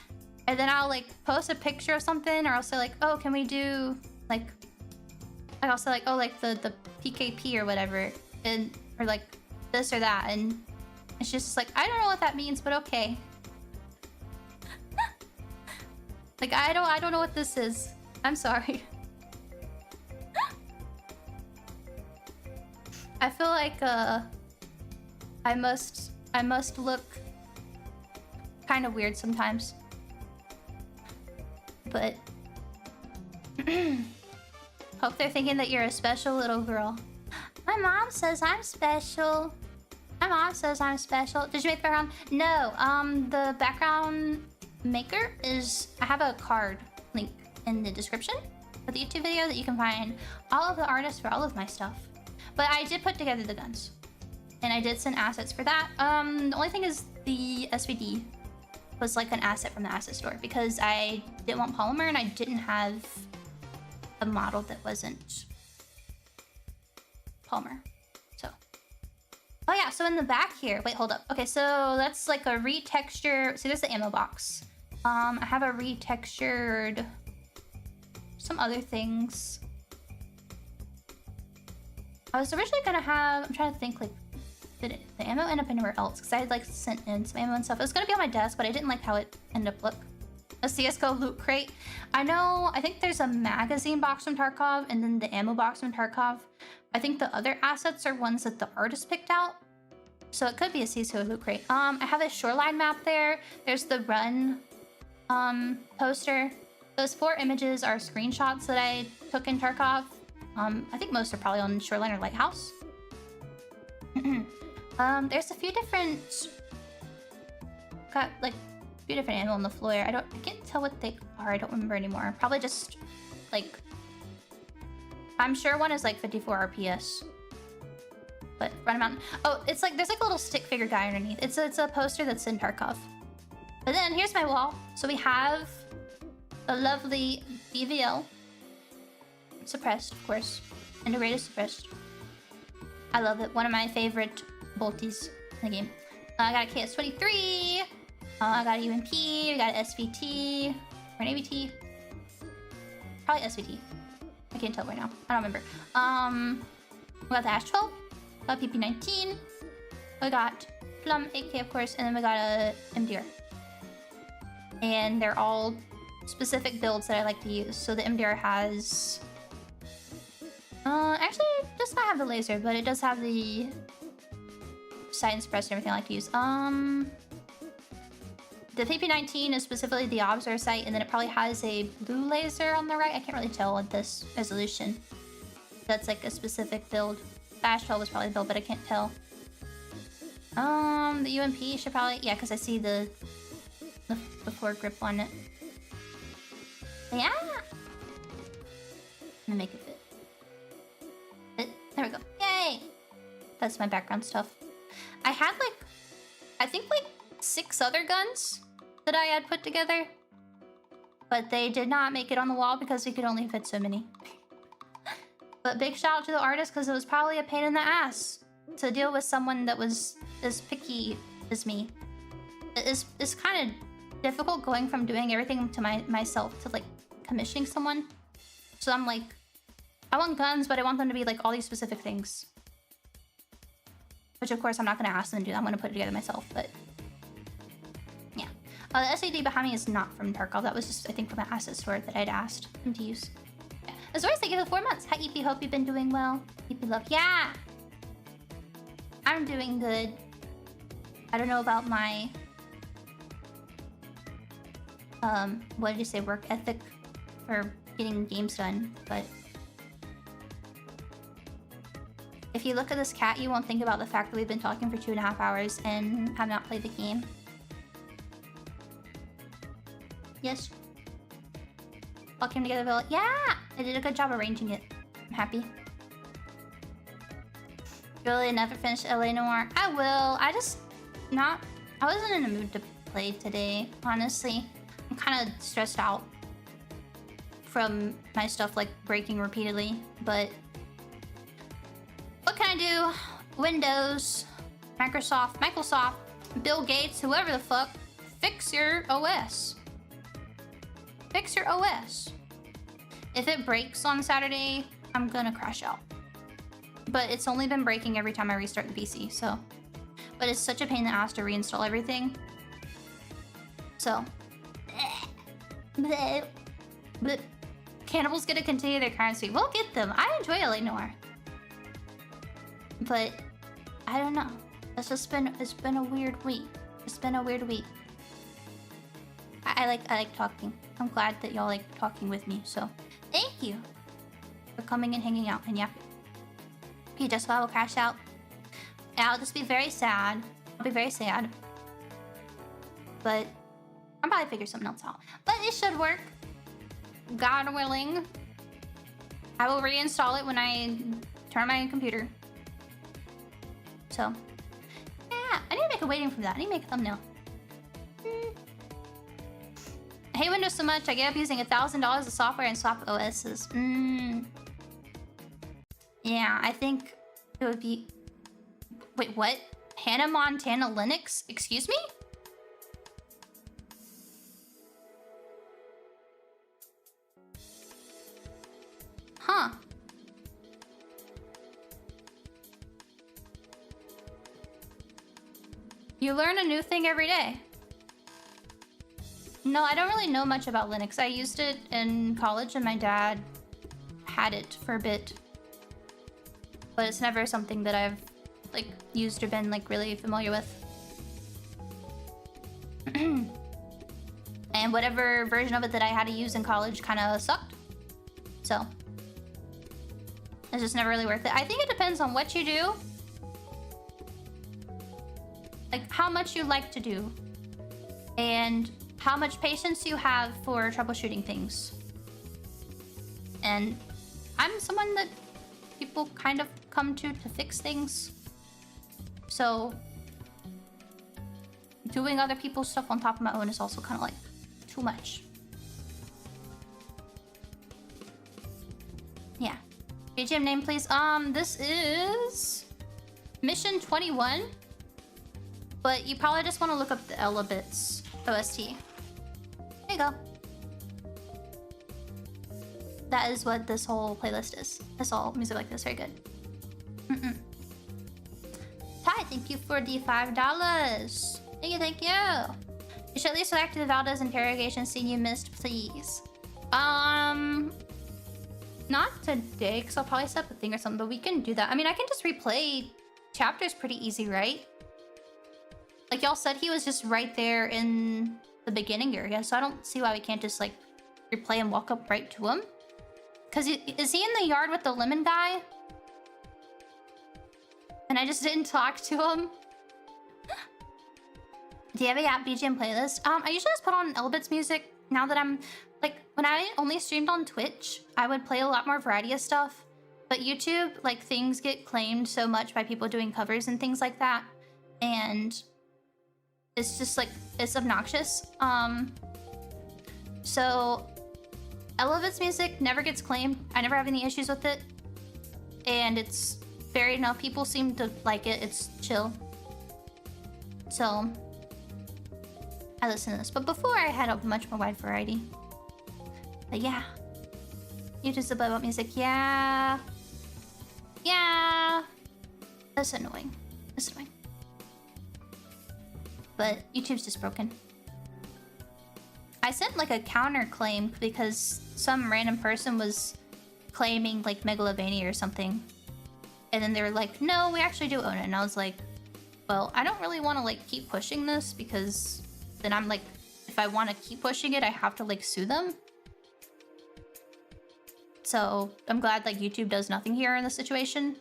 And then I'll like post a picture of something, or I'll say like, oh, can we do like... I'll say like, oh, like the PKP or whatever. And, or like this or that. And it's just like, I don't know what that means, but okay. Like, I don't know what this is. I'm sorry. I feel like I must look kind of weird sometimes. But hope they're thinking that you're a special little girl. My mom says I'm special. My mom says I'm special. Did you make the background? No. The background maker is... I have a card link in the description for the YouTube video that you can find all of the artists for all of my stuff. But I did put together the guns. And I did send assets for that. The only thing is the SVD was like an asset from the asset store because I didn't want polymer and I didn't have a model that wasn't polymer. So, oh yeah, so in the back here, wait, hold up. Okay, so that's like a retexture. See, there's the ammo box. I have a retextured some other things. I was originally gonna have, I'm trying to think, like, did the ammo end up anywhere else? Because I had like sent in some ammo and stuff. It was gonna be on my desk, but I didn't like how it ended up look. A CSGO loot crate. I know, I think there's a magazine box from Tarkov and then the ammo box from Tarkov. I think the other assets are ones that the artist picked out. So it could be a CSGO loot crate. I have a shoreline map there. There's the run poster. Those 4 images are screenshots that I took in Tarkov. I think most are probably on shoreline or lighthouse. There's a few different... Got like a few different ammo on the floor. I can't tell what they are. I don't remember anymore. Probably just like... I'm sure one is like 54 RPS. But run a mountain. Oh, it's like there's like a little stick figure guy underneath. It's a poster that's in Tarkov. But then here's my wall. So we have a lovely BVL. Suppressed, of course. Underrated suppressed. I love it. One of my favorite bolties in the game. I got a KS-23. I got a UMP. We got an SVT. Or an AVT. Probably SVT. I can't tell right now. I don't remember. We got the Ash 12. We got PP-19. We got Plum AK, of course. And then we got a MDR. And they're all specific builds that I like to use. So the MDR has... actually, it does not have the laser, but it does have the sight and suppress and everything I like to use. The PP-19 is specifically the observer sight, and then it probably has a blue laser on the right. I can't really tell at this resolution. That's like a specific build. The Ash 12 was probably the build, but I can't tell. The UMP should probably... Yeah, because I see the foregrip on it. Yeah! I'm gonna make it fit. There we go. Yay! That's my background stuff. I had like, I think like 6 other guns that I had put together. But they did not make it on the wall because we could only fit so many. But big shout out to the artist because it was probably a pain in the ass to deal with someone that was as picky as me. It's kind of difficult going from doing everything to myself to like commissioning someone. So I'm like, I want guns, but I want them to be like all these specific things. Which of course I'm not gonna ask them to do that. I'm gonna put it together myself, but yeah. The SAD behind me is not from Tarkov. That was just, I think, from an asset store that I'd asked him to use. Yeah. Azores, thank you for the 4 months. Hi Eepy, hope you've been doing well. Eepy love, yeah! I'm doing good. I don't know about my what did you say, work ethic for getting games done, but if you look at this cat, you won't think about the fact that we've been talking for 2.5 hours and have not played the game. Yes. All came together well. Yeah! I did a good job arranging it. I'm happy. Really never finished LA Noire. I will. I wasn't in the mood to play today, honestly. I'm kind of stressed out from my stuff like breaking repeatedly, but what can I do? Windows, Microsoft, Bill Gates, whoever the fuck, fix your OS. Fix your OS. If it breaks on Saturday, I'm gonna crash out. But it's only been breaking every time I restart the PC, so. But it's such a pain in the ass to reinstall everything. So. But Cannibals gonna continue their currency. We'll get them. I enjoy LA Noire. But I don't know. It's been a weird week. It's been a weird week. I like talking. I'm glad that y'all like talking with me. So thank you for coming and hanging out and yapping. Okay, just I will crash out. I'll just be very sad. I'll be very sad. But I'll probably figure something else out. But it should work. God willing. I will reinstall it when I turn my computer. So, yeah. I need to make a waiting for that. I need to make a thumbnail. I hate Windows so much, I gave up using $1,000 of software and swap OSs. Yeah, I think it would be... Wait, what? Hannah Montana Linux? Excuse me? Huh. You learn a new thing every day. No, I don't really know much about Linux. I used it in college and my dad had it for a bit. But it's never something that I've like used or been like really familiar with. And whatever version of it that I had to use in college kind of sucked. So it's just never really worth it. I think it depends on what you do. Like how much you like to do. And how much patience you have for troubleshooting things. And I'm someone that people kind of come to fix things. So doing other people's stuff on top of my own is also kind of like too much. Yeah. BGM name, please. This is Mission 21. But you probably just want to look up the Elabits OST. There you go. That is what this whole playlist is. It's all music like this. Very good. Ty, thank you for the $5. Thank you, thank you. You should at least react to the Valdez interrogation scene you missed, please. Not today, because I'll probably set up a thing or something, but we can do that. I mean, I can just replay chapters pretty easy, right? Like y'all said, he was just right there in the beginning area, so I don't see why we can't just like replay and walk up right to him. Cause is he in the yard with the lemon guy? And I just didn't talk to him. Do you have a BGM playlist? I usually just put on Elbit's music now that I'm like, when I only streamed on Twitch, I would play a lot more variety of stuff. But YouTube, like things get claimed so much by people doing covers and things like that. And it's just like, it's obnoxious. So Elevit's music never gets claimed. I never have any issues with it. And it's fair enough. People seem to like it. It's chill. So I listen to this. But before I had a much more wide variety. But yeah. YouTube's about music. Yeah. Yeah. That's annoying. That's annoying. But YouTube's just broken. I sent like a counterclaim because some random person was claiming like Megalovania or something. And then they were like, no, we actually do own it. And I was like, well, I don't really want to like keep pushing this because then I'm like, if I want to keep pushing it, I have to like sue them. So I'm glad like YouTube does nothing here in this situation.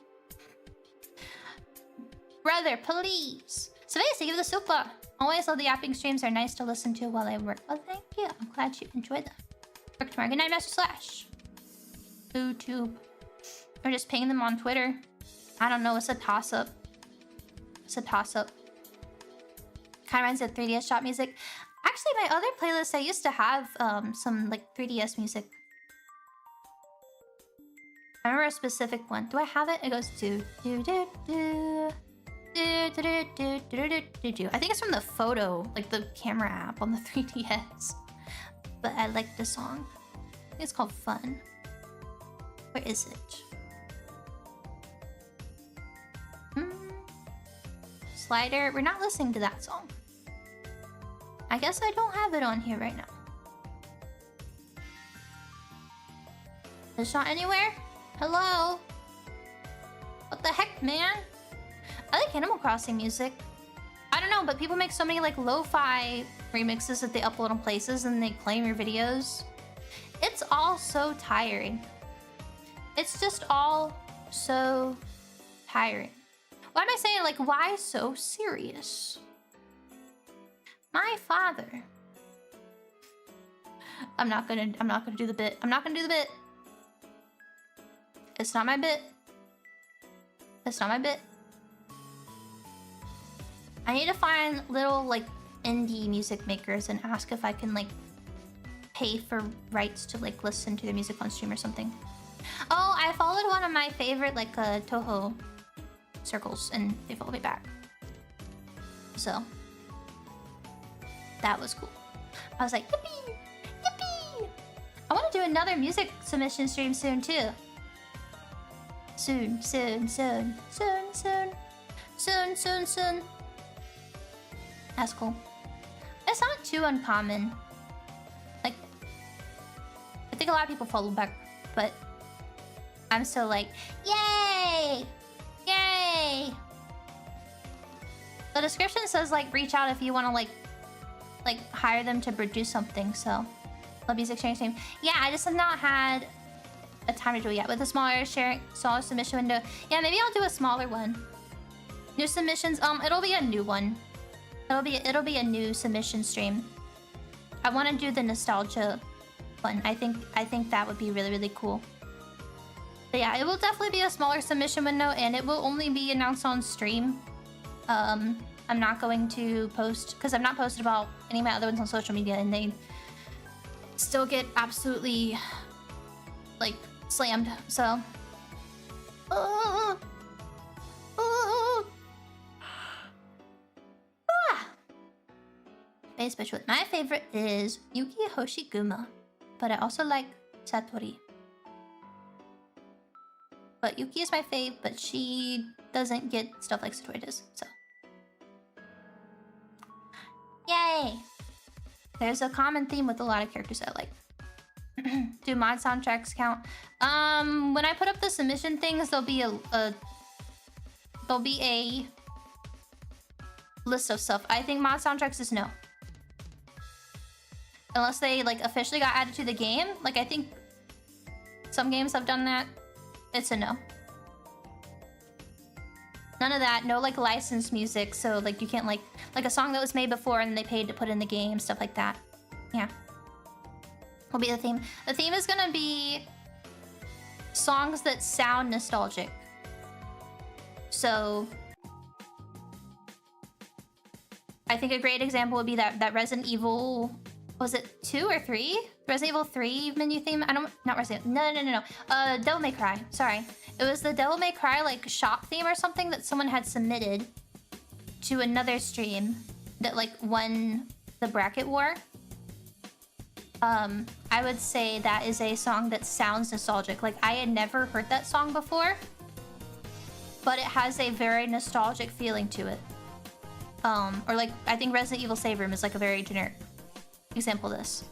Brother, please. So thank you for the super. Always love the yapping streams. Are nice to listen to while I work. Oh, thank you. I'm glad you enjoyed them. Work tomorrow. Good night, Master Slash. YouTube. Or just ping them on Twitter. I don't know. It's a toss-up. It's a toss-up. Kind of reminds me of 3DS shop music. Actually, my other playlist, I used to have some like 3DS music. I remember a specific one. Do I have it? It goes do do do do. I think it's from the photo, like the camera app on the 3DS. But I like the song. I think it's called Fun. Where is it? Slider. We're not listening to that song. I guess I don't have it on here right now. Is it not anywhere? Hello? What the heck, man? Animal Crossing music. I don't know, but people make so many like lo-fi remixes that they upload on places and they claim your videos. It's all so tiring. It's just all so tiring. Why am I saying like, why so serious? My father. I'm not gonna do the bit. I'm not gonna do the bit. It's not my bit. It's not my bit. I need to find little like indie music makers and ask if I can like pay for rights to like listen to their music on stream or something. Oh, I followed one of my favorite like Toho circles and they followed me back. So that was cool. I was like, yippee! Yippee! I want to do another music submission stream soon too. Soon. That's cool. It's not too uncommon. Like, I think a lot of people follow back, but I'm still like, yay! Yay! The description says like reach out if you want to like hire them to produce something. So, love music sharing stream. Yeah, I just have not had a time to do it yet. With a smaller submission window. Yeah, maybe I'll do a smaller one. New submissions. It'll be a new one. It'll be a new submission stream. I want to do the nostalgia one. I think that would be really, really cool. But yeah, it will definitely be a smaller submission window, and it will only be announced on stream. I'm not going to post because I've not posted about any of my other ones on social media, and they still get absolutely like slammed. So. Base bitch with my favorite is Yuki Hoshiguma, but I also like Satori. But Yuki is my fave, but she doesn't get stuff like Satori does, so. Yay! There's a common theme with a lot of characters I like. Do mod soundtracks count? When I put up the submission things, there'll be a list of stuff. I think mod soundtracks is no. Unless they like officially got added to the game. Like I think some games have done that. It's a no. None of that. No like licensed music. So like you can't like a song that was made before and they paid to put in the game. Stuff like that. Yeah. Will be the theme. The theme is gonna be songs that sound nostalgic. So I think a great example would be that Resident Evil. Was it 2 or 3? Resident Evil 3 menu theme? Not Resident Evil. No. Devil May Cry. Sorry. It was the Devil May Cry like shop theme or something that someone had submitted to another stream that like won the bracket war. I would say that is a song that sounds nostalgic. Like I had never heard that song before, but it has a very nostalgic feeling to it. Or like I think Resident Evil Save Room is like a very generic example of this.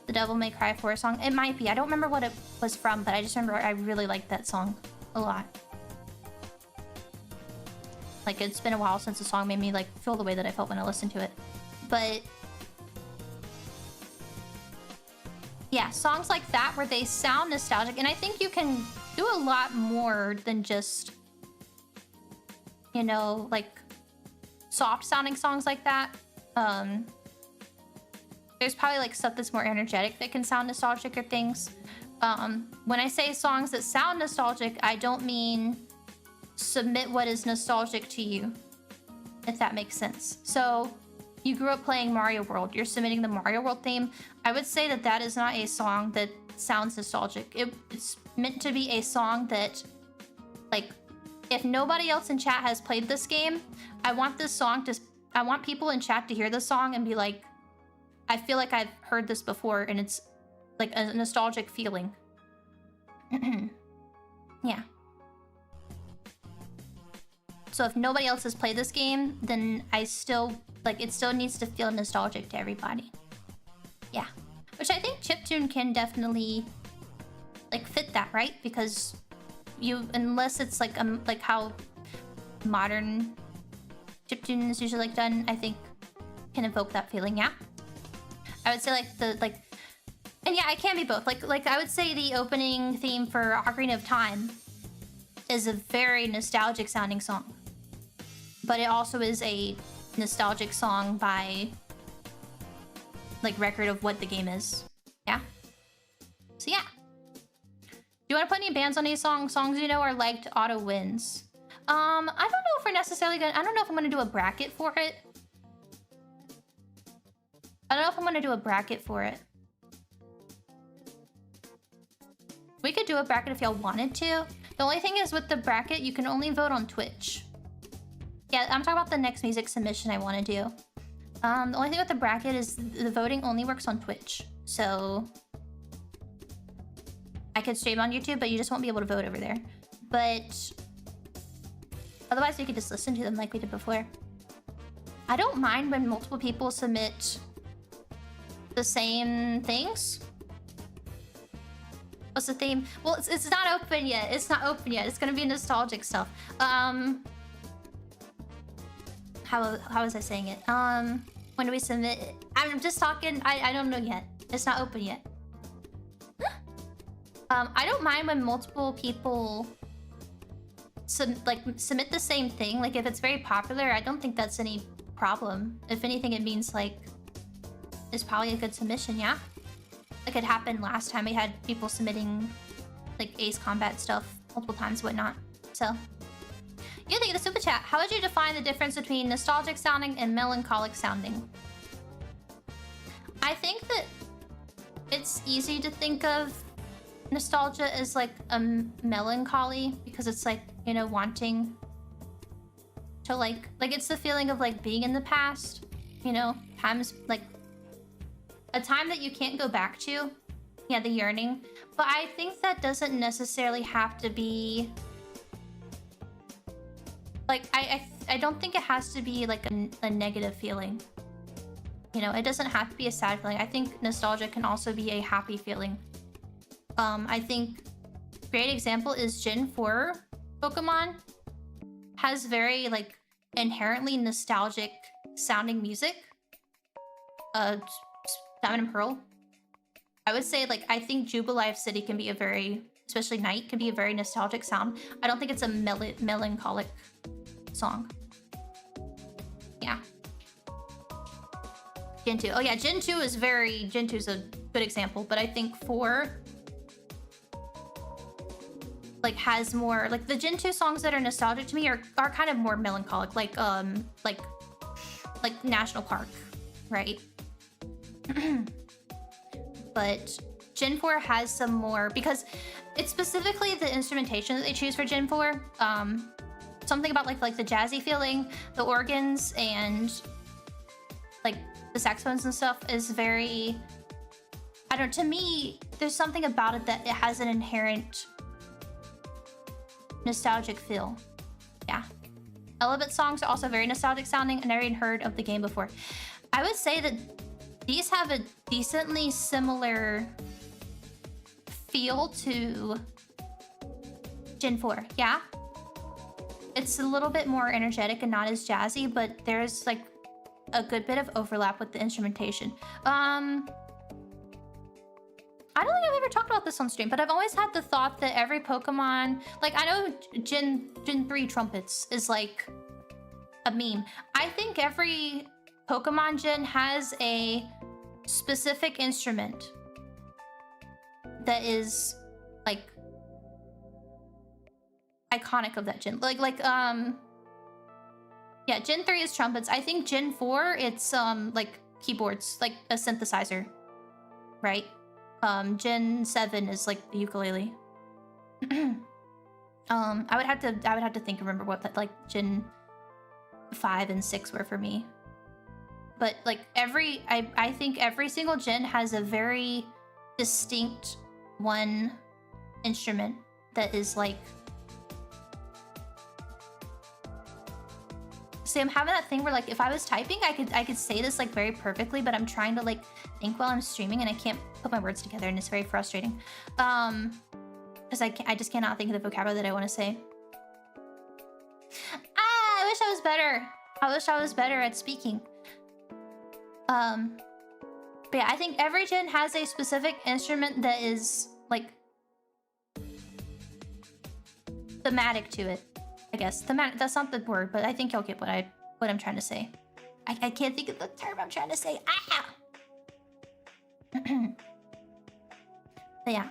The Devil May Cry 4 song. It might be. I don't remember what it was from, but I just remember I really liked that song a lot. Like it's been a while since the song made me like feel the way that I felt when I listened to it. But yeah, songs like that where they sound nostalgic, and I think you can do a lot more than just, you know, like soft sounding songs like that. There's probably like stuff that's more energetic that can sound nostalgic or things. When I say songs that sound nostalgic, I don't mean submit what is nostalgic to you, if that makes sense. So you grew up playing Mario World, you're submitting the Mario World theme. I would say that that is not a song that sounds nostalgic. It's meant to be a song that, like, if nobody else in chat has played this game, I want this song to, I want people in chat to hear this song and be like, I feel like I've heard this before, and it's like a nostalgic feeling. Yeah. So if nobody else has played this game, then I still, like, it still needs to feel nostalgic to everybody. Yeah. Which I think chiptune can definitely, like, fit that, right? Because you, unless it's like how modern chiptune is usually like done, I think can evoke that feeling. Yeah, I would say like and yeah, it can be both. Like I would say the opening theme for Ocarina of Time is a very nostalgic sounding song, but it also is a nostalgic song by like record of what the game is. Yeah. So yeah. Do you want to put any bands on these songs you know are liked auto wins? I don't know if we're necessarily gonna. I don't know if I'm gonna do a bracket for it. I don't know if I'm gonna do a bracket for it. We could do a bracket if y'all wanted to. The only thing is with the bracket, you can only vote on Twitch. Yeah, I'm talking about the next music submission I want to do. The only thing with the bracket is the voting only works on Twitch. So I could stream on YouTube, but you just won't be able to vote over there. But otherwise, you could just listen to them like we did before. I don't mind when multiple people submit the same things. What's the theme? Well, it's not open yet. It's not open yet. It's gonna be nostalgic stuff. How was I saying it? When do we submit it? I'm just talking. I don't know yet. It's not open yet. I don't mind when multiple people submit the same thing. Like if it's very popular, I don't think that's any problem. If anything, it means like it's probably a good submission. Yeah. Like it happened last time. We had people submitting like Ace Combat stuff multiple times, whatnot. So, you think of the super chat. How would you define the difference between nostalgic sounding and melancholic sounding? I think that it's easy to think of nostalgia as like a melancholy because it's like, you know, wanting to like it's the feeling of like being in the past, you know, times like a time that you can't go back to. Yeah, the yearning. But I think that doesn't necessarily have to be like I don't think it has to be like a negative feeling. You know, it doesn't have to be a sad feeling. I think nostalgia can also be a happy feeling. I think great example is Gen 4 Pokemon has very like inherently nostalgic sounding music. Diamond and Pearl. I would say like I think Jubilife City can be a very, especially Night, can be a very nostalgic sound. I don't think it's a melancholic song. Yeah. Gen 2. Oh yeah, Gen 2 is Gen 2 is a good example, but I think 4 like has more like the Gen 2 songs that are nostalgic to me are kind of more melancholic, like National Park, right? But Gen 4 has some more because it's specifically the instrumentation that they choose for Gen 4. Something about like the jazzy feeling, the organs and like the saxophones and stuff is very, I don't know, to me there's something about it that it has an inherent nostalgic feel. Yeah. Elebit songs are also very nostalgic sounding. I never even heard of the game before. I would say that these have a decently similar feel to Gen 4, yeah? It's a little bit more energetic and not as jazzy, but there's like a good bit of overlap with the instrumentation. I don't think I've ever talked about this on stream, but I've always had the thought that every Pokemon, like I know Gen 3 trumpets is like a meme. I think every Pokemon gen has a specific instrument that is like iconic of that gen. Yeah, Gen 3 is trumpets. I think Gen 4 it's like keyboards, like a synthesizer, right? Gen 7 is like the ukulele. I would have to think and remember what that like Gen 5 and 6 were for me. But like I think every single gen has a very distinct one instrument that is like. See, I'm having that thing where like if I was typing, I could say this like very perfectly, but I'm trying to like think while I'm streaming and I can't put my words together and it's very frustrating. Because I just cannot think of the vocabulary that I want to say. I was better. I wish I was better at speaking. But yeah, I think every gen has a specific instrument that is like thematic to it. I guess thematic. That's not the word, but I think y'all get what I'm trying to say. I can't think of the term I'm trying to say. Ah. But yeah,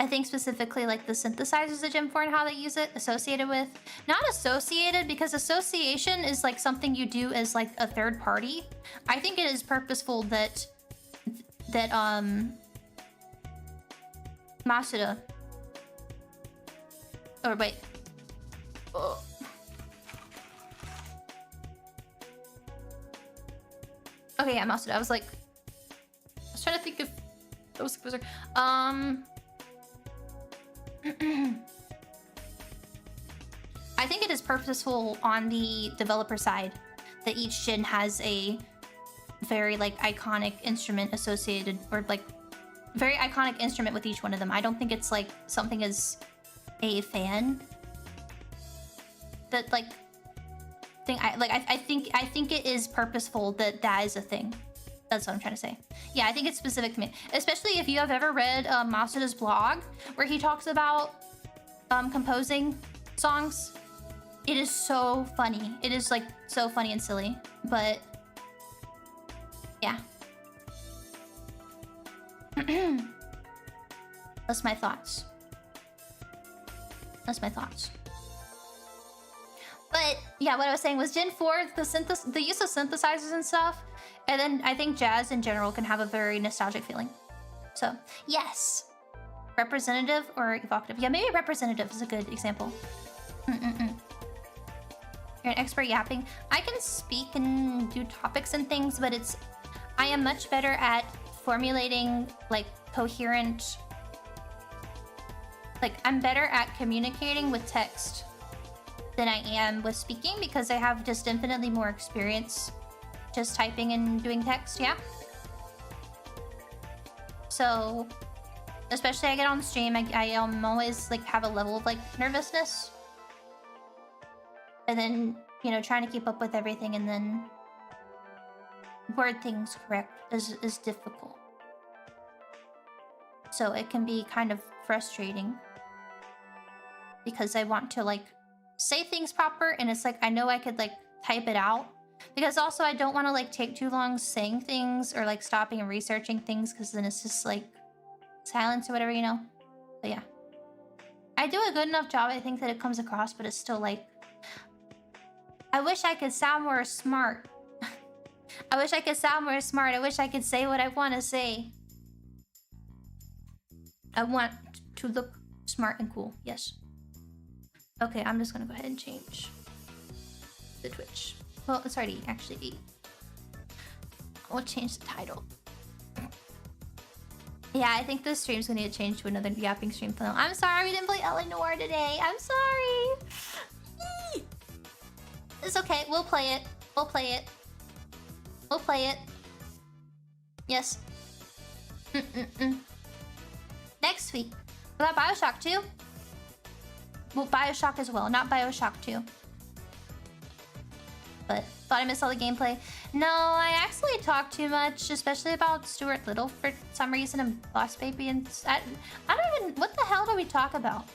I think specifically like the synthesizers of Gen 4 and how they use it, associated with, not associated, because association is like something you do as like a third party. I think it is purposeful that Masuda, or wait, oh. Okay, yeah, Masuda. I was trying to think if that was closer. I think it is purposeful on the developer side that each gen has a very like iconic instrument associated, or like very iconic instrument with each one of them. I don't think it's like something as a fan that like thing. I think it is purposeful that is a thing. That's what I'm trying to say. Yeah, I think it's specific to me. Especially if you have ever read Masuda's blog, where he talks about composing songs. It is so funny. It is like so funny and silly. But yeah. That's my thoughts. That's my thoughts. But yeah, what I was saying was Gen 4, the use of synthesizers and stuff. And then I think jazz in general can have a very nostalgic feeling. So, yes. Representative or evocative? Yeah, maybe representative is a good example. You're an expert yapping. I can speak and do topics and things, but I am much better at formulating like coherent, like I'm better at communicating with text than I am with speaking, because I have just infinitely more experience just typing and doing text, yeah? So, especially I get on stream, I always like have a level of like nervousness. And then, you know, trying to keep up with everything and then word things correct is difficult. So it can be kind of frustrating because I want to like say things proper, and it's like I know I could like type it out. Because also I don't want to like take too long saying things or like stopping and researching things, because then it's just like silence or whatever, you know? But yeah. I do a good enough job, I think, that it comes across, but it's still like... I wish I could sound more smart. I wish I could sound more smart. I wish I could say what I want to say. I want to look smart and cool, yes. Okay, I'm just gonna go ahead and change the Twitch. Well, it's already actually 8. We'll change the title. Yeah, I think this stream's gonna need to change to another yapping stream. I'm sorry we didn't play Eleanor today. I'm sorry. It's okay. We'll play it. We'll play it. We'll play it. Yes. Next week. We got Bioshock 2. Well, Bioshock as well, not Bioshock 2. But thought I missed all the gameplay. No, I actually talk too much, especially about Stuart Little for some reason, and Boss Baby, and I don't even... What the hell do we talk about?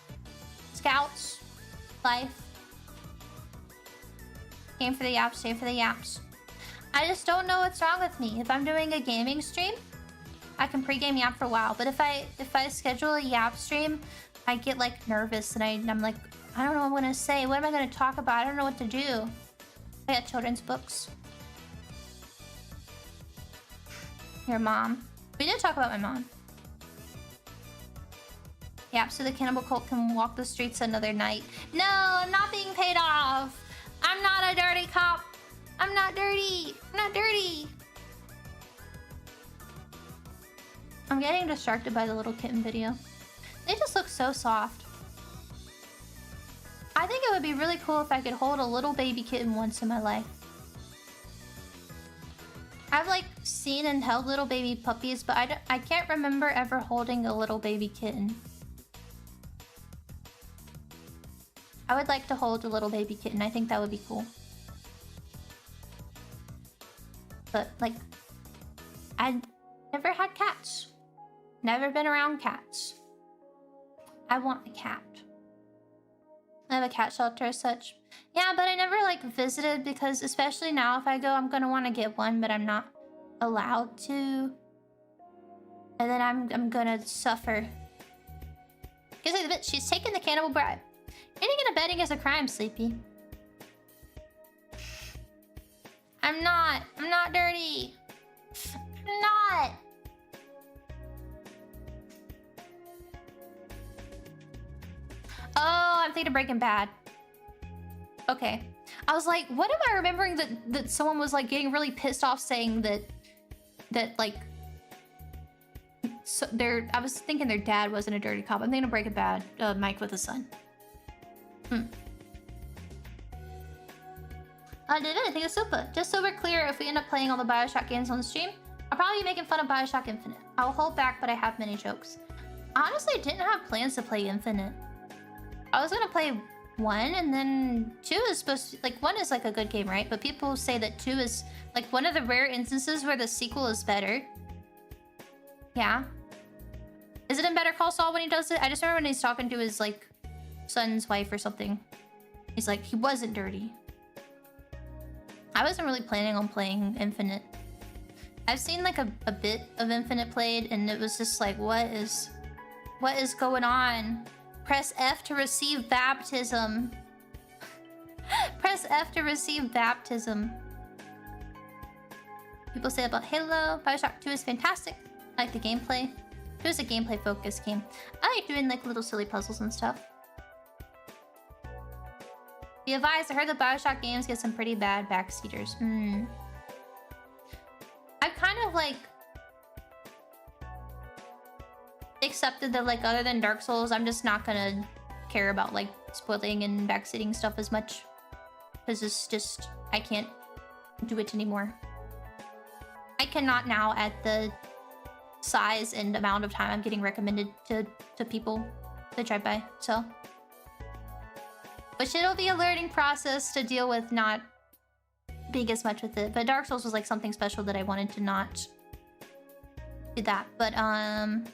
Scouts, life, game for the yaps, stay for the yaps. I just don't know what's wrong with me. If I'm doing a gaming stream, I can pre-game yap for a while. But if I schedule a yap stream, I get like nervous, and I'm like, I don't know what I'm gonna say. What am I gonna talk about? I don't know what to do. I got children's books. Your mom. We did talk about my mom. Yeah, so the cannibal cult can walk the streets another night. No, I'm not being paid off. I'm not a dirty cop. I'm not dirty. I'm not dirty. I'm getting distracted by the little kitten video. They just look so soft. I think it would be really cool if I could hold a little baby kitten once in my life. I've like seen and held little baby puppies, but I can't remember ever holding a little baby kitten. I would like to hold a little baby kitten. I think that would be cool. But like, I never had cats. Never been around cats. I want a cat. I have a cat shelter as such. Yeah, but I never like visited because especially now if I go, I'm gonna want to get one, but I'm not allowed to. And then I'm gonna suffer. Because like the bitch, she's taking the cannibal bribe. Aiding and abetting is a crime, Sleepy. I'm not dirty. I'm not. Oh, I'm thinking of Breaking Bad. Okay. I was like, what am I remembering that someone was like getting really pissed off saying that like so I was thinking their dad wasn't a dirty cop. I'm thinking of Breaking Bad, Mike with a son. Did anything super. Just so we're clear, if we end up playing all the Bioshock games on the stream, I'll probably be making fun of Bioshock Infinite. I'll hold back, but I have many jokes. I honestly didn't have plans to play Infinite. I was gonna play 1, and then 2 is supposed to... Like, 1 is like a good game, right? But people say that 2 is like one of the rare instances where the sequel is better. Yeah. Is it in Better Call Saul when he does it? I just remember when he's talking to his, like, son's wife or something. He's like, he wasn't dirty. I wasn't really planning on playing Infinite. I've seen like a bit of Infinite played, and it was just like, what is going on? Press F to receive baptism. Press F to receive baptism. People say about Halo, Bioshock 2 is fantastic. I like the gameplay. 2 is a gameplay focused game. I like doing like little silly puzzles and stuff. Be advised, I heard the Bioshock games get some pretty bad backseaters. I've kind of like accepted that like other than Dark Souls, I'm just not gonna care about like spoiling and backseating stuff as much. Because it's just, I can't do it anymore. I cannot now at the size and amount of time I'm getting recommended to people that drive by, so. Which it'll be a learning process to deal with not being as much with it. But Dark Souls was like something special that I wanted to not do that. But I'm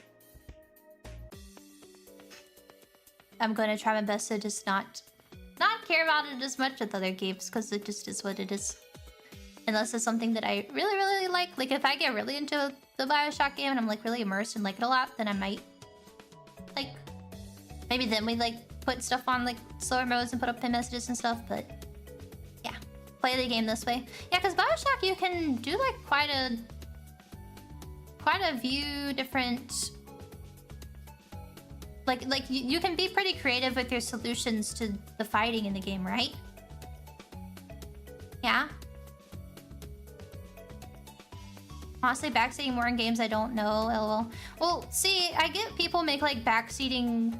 gonna try my best to just not care about it as much with other games, because it just is what it is. Unless it's something that I really, really like. Like if I get really into the Bioshock game and I'm like really immersed and like it a lot, then I might like maybe then we like put stuff on like slower modes and put up pin messages and stuff, but yeah, play the game this way. Yeah, because Bioshock you can do like quite a few different like you can be pretty creative with your solutions to the fighting in the game, right? Yeah. Honestly, backseating more in games I don't know, lol. Well, see, I get people make like backseating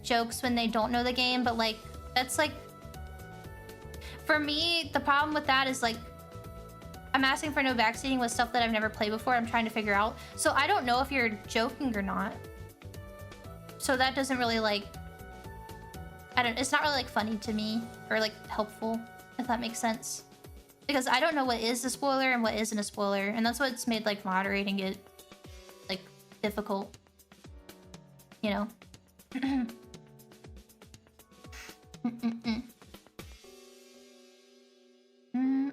jokes when they don't know the game, but like that's like, for me the problem with that is like I'm asking for no backseating with stuff that I've never played before. I'm trying to figure out, so I don't know if you're joking or not, so that doesn't really like, it's not really like funny to me or like helpful, if that makes sense, because I don't know what is a spoiler and what isn't a spoiler, and that's what's made like moderating it like difficult, you know.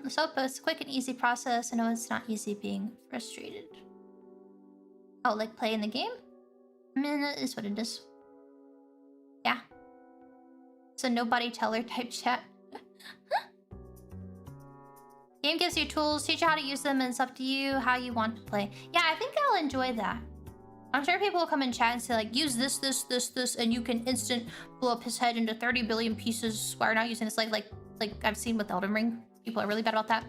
So it's a quick and easy process. I know it's not easy being frustrated. Oh, like playing the game? I mean, that is what it is. Yeah. So nobody teller type chat. Game gives you tools, teach you how to use them, and it's up to you how you want to play. Yeah, I think I'll enjoy that. I'm sure people will come in chat and say like, use this, and you can instant blow up his head into 30 billion pieces while you're not using this. Like I've seen with Elden Ring. People are really bad about that.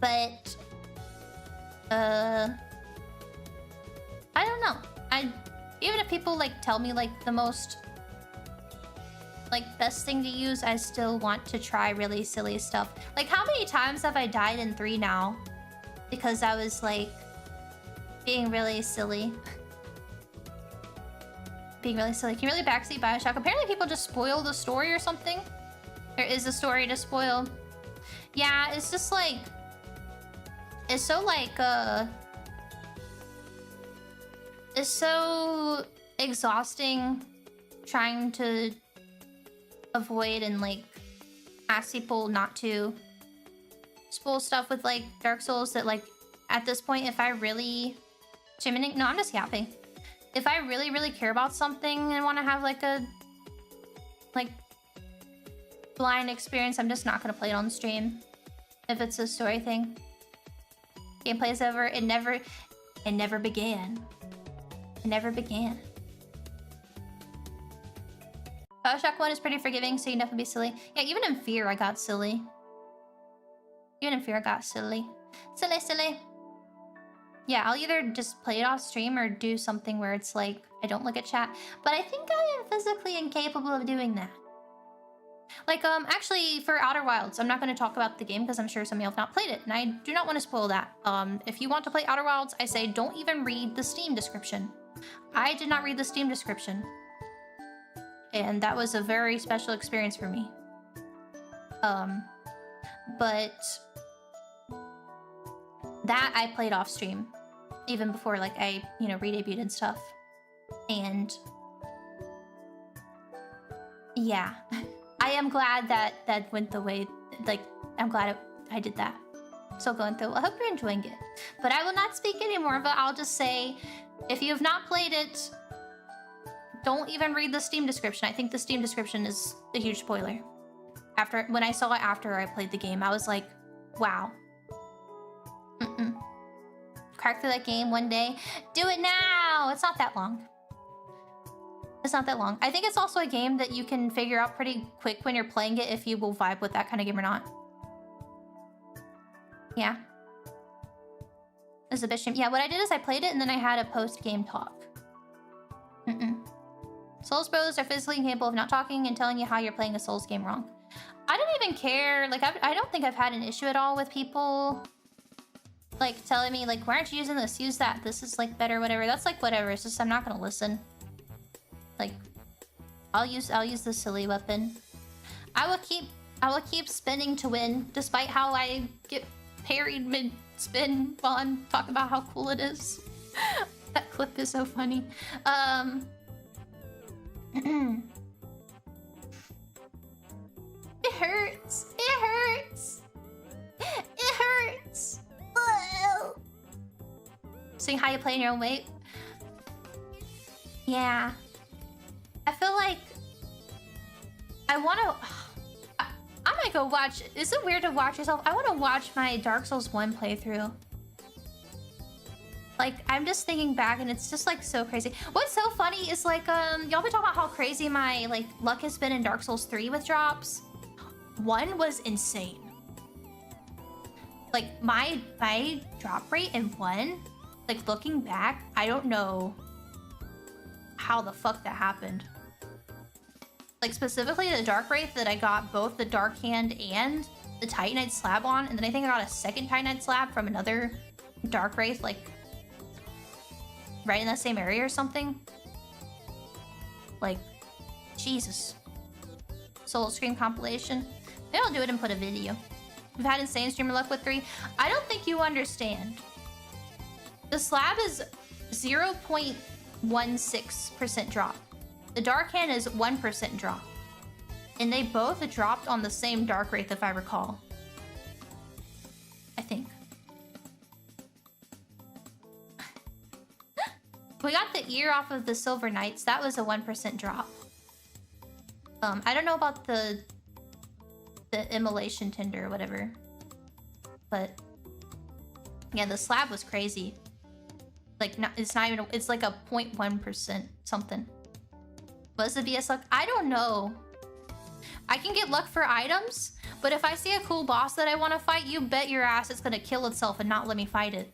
But, I don't know. Even if people like tell me like the most like best thing to use, I still want to try really silly stuff. Like how many times have I died in 3 now? Because I was like being really silly. Being really silly. Can you really backseat Bioshock? Apparently people just spoil the story or something. There is a story to spoil. Yeah, it's just like, It's so like it's so exhausting trying to avoid and like ask people not to spoil stuff with like Dark Souls that like at this point if I really no, I'm just yapping. If I really care about something and want to have like a like blind experience, I'm just not gonna play it on stream if it's a story thing. Gameplay is over. It never began. It never began. Bioshock 1 is pretty forgiving, so you can definitely be silly. Yeah, even in Fear, I got silly. Even in Fear, I got silly. Silly. Yeah, I'll either just play it off stream or do something where it's like, I don't look at chat. But I think I am physically incapable of doing that. Like, actually, for Outer Wilds, I'm not going to talk about the game because I'm sure some of you have not played it, and I do not want to spoil that. If you want to play Outer Wilds, I say don't even read the Steam description. I did not read the Steam description. And that was a very special experience for me. But that I played off stream, even before like I, you know, re-debuted and stuff. And yeah, I am glad that that went the way, like, I'm glad I did that. So going through, I hope you're enjoying it. But I will not speak anymore, but I'll just say, if you have not played it, don't even read the Steam description. I think the Steam description is a huge spoiler. When I saw it after I played the game, I was like, wow. Crack through that game one day. Do it now! It's not that long. It's not that long. I think it's also a game that you can figure out pretty quick when you're playing it if you will vibe with that kind of game or not. Yeah. It's a bit shame. Yeah, what I did is I played it and then I had a post-game talk. Souls Bros are physically capable of not talking and telling you how you're playing a Souls game wrong. I don't even care. Like, I don't think I've had an issue at all with people like telling me like, why aren't you using this? Use that. This is like better, whatever. That's like whatever. It's just I'm not gonna listen. Like, I'll use the silly weapon. I will keep spinning to win, despite how I get parried mid-spin while I'm talking about how cool it is. That clip is so funny. It hurts. It hurts. It hurts. Whoa. Seeing how you play in your own weight. Yeah. I feel like I want to. I might go watch. Is it weird to watch yourself? I want to watch my Dark Souls 1 playthrough. Like, I'm just thinking back and it's just like so crazy. What's so funny is like, y'all been talking about how crazy my like luck has been in Dark Souls 3 with drops. 1 was insane. Like my drop rate in 1, like looking back, I don't know how the fuck that happened. Like specifically the Dark Wraith that I got both the Dark Hand and the Titanite slab on, and then I think I got a second Titanite slab from another Dark Wraith, like right in that same area or something. Like, Jesus. Soul Scream compilation. Maybe I'll do it and put a video. We've had insane streamer luck with 3. I don't think you understand. The slab is 0.16% drop. The Dark Hand is 1% drop. And they both dropped on the same Dark Wraith, if I recall. I think. We got the ear off of the Silver Knights. That was a 1% drop. I don't know about the immolation tinder or whatever. But yeah, the slab was crazy. Like, it's not even, it's like a 0.1% something. What's the VS luck? I don't know. I can get luck for items, but if I see a cool boss that I want to fight, you bet your ass it's gonna kill itself and not let me fight it.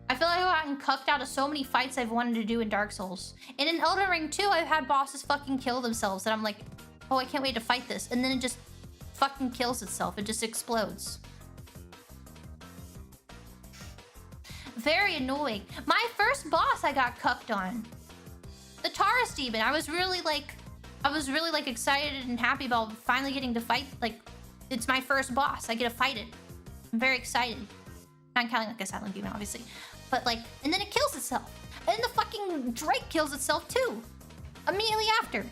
I feel like I've gotten cucked out of so many fights I've wanted to do in Dark Souls. And in Elden Ring 2, I've had bosses fucking kill themselves and I'm like, oh, I can't wait to fight this. And then it just fucking kills itself. It just explodes. Very annoying. My first boss I got cucked on. The Taurus Demon. I was really like excited and happy about finally getting to fight like it's my first boss. I get to fight it. I'm very excited. Not counting like a silent demon, obviously. But like, and then it kills itself. And then the fucking Drake kills itself too. Immediately after.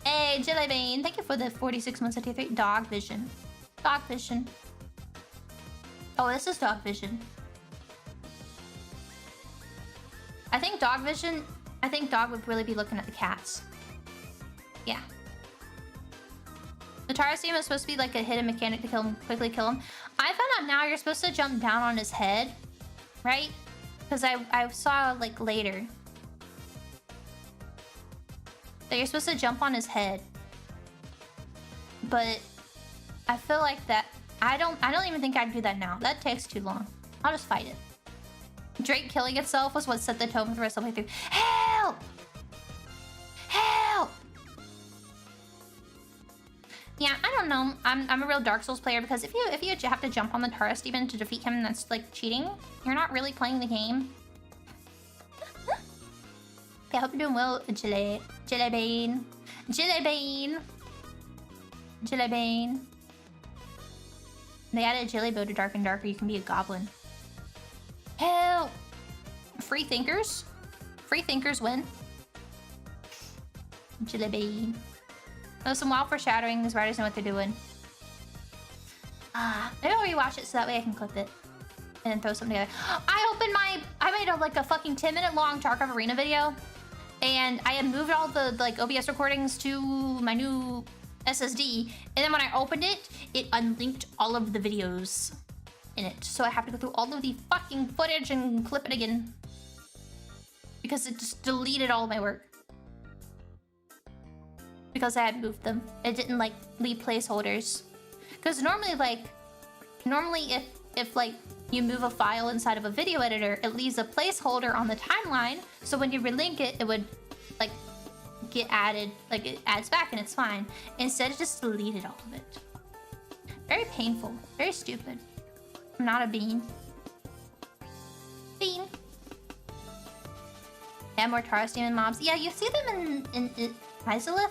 Hey, Jellybean, thank you for the 46 months at tier 3. Dog vision. Dog vision. Oh, this is dog vision. I think dog vision, I think dog would really be looking at the cats. Yeah. The Taurus team is supposed to be like a hidden mechanic to kill him, quickly kill him. I found out now you're supposed to jump down on his head, right? Because I saw like later that you're supposed to jump on his head. But I feel like that I don't even think I'd do that now. That takes too long. I'll just fight it. Drake killing itself was what set the tone for the rest of the playthrough. Help! Help! Yeah, I don't know. I'm a real Dark Souls player because if you have to jump on the Taurus demon to defeat him, that's like cheating. You're not really playing the game. Okay, I hope you're doing well, Jellybean. Jellybean. Jellybean. They added Jelly Bow to Dark and Darker. You can be a goblin. Help! Free thinkers? Free thinkers win. Jellybean. Oh, some wild foreshadowing. These writers know what they're doing. Maybe I'll rewatch it so that way I can clip it. And then throw something together. I made like a fucking 10-minute long Tarkov Arena video. And I had moved all the like OBS recordings to my new SSD. And then when I opened it, it unlinked all of the videos in it. So I have to go through all of the fucking footage and clip it again. Because it just deleted all of my work. Because I had moved them. It didn't like leave placeholders. Because normally if like you move a file inside of a video editor, it leaves a placeholder on the timeline. So when you relink it, it would like get added, like it adds back and it's fine. Instead, it just deleted all of it. Very painful, very stupid. I'm not a bean. Bean. Yeah, more Taurus demon mobs. Yeah, you see them in Izalith.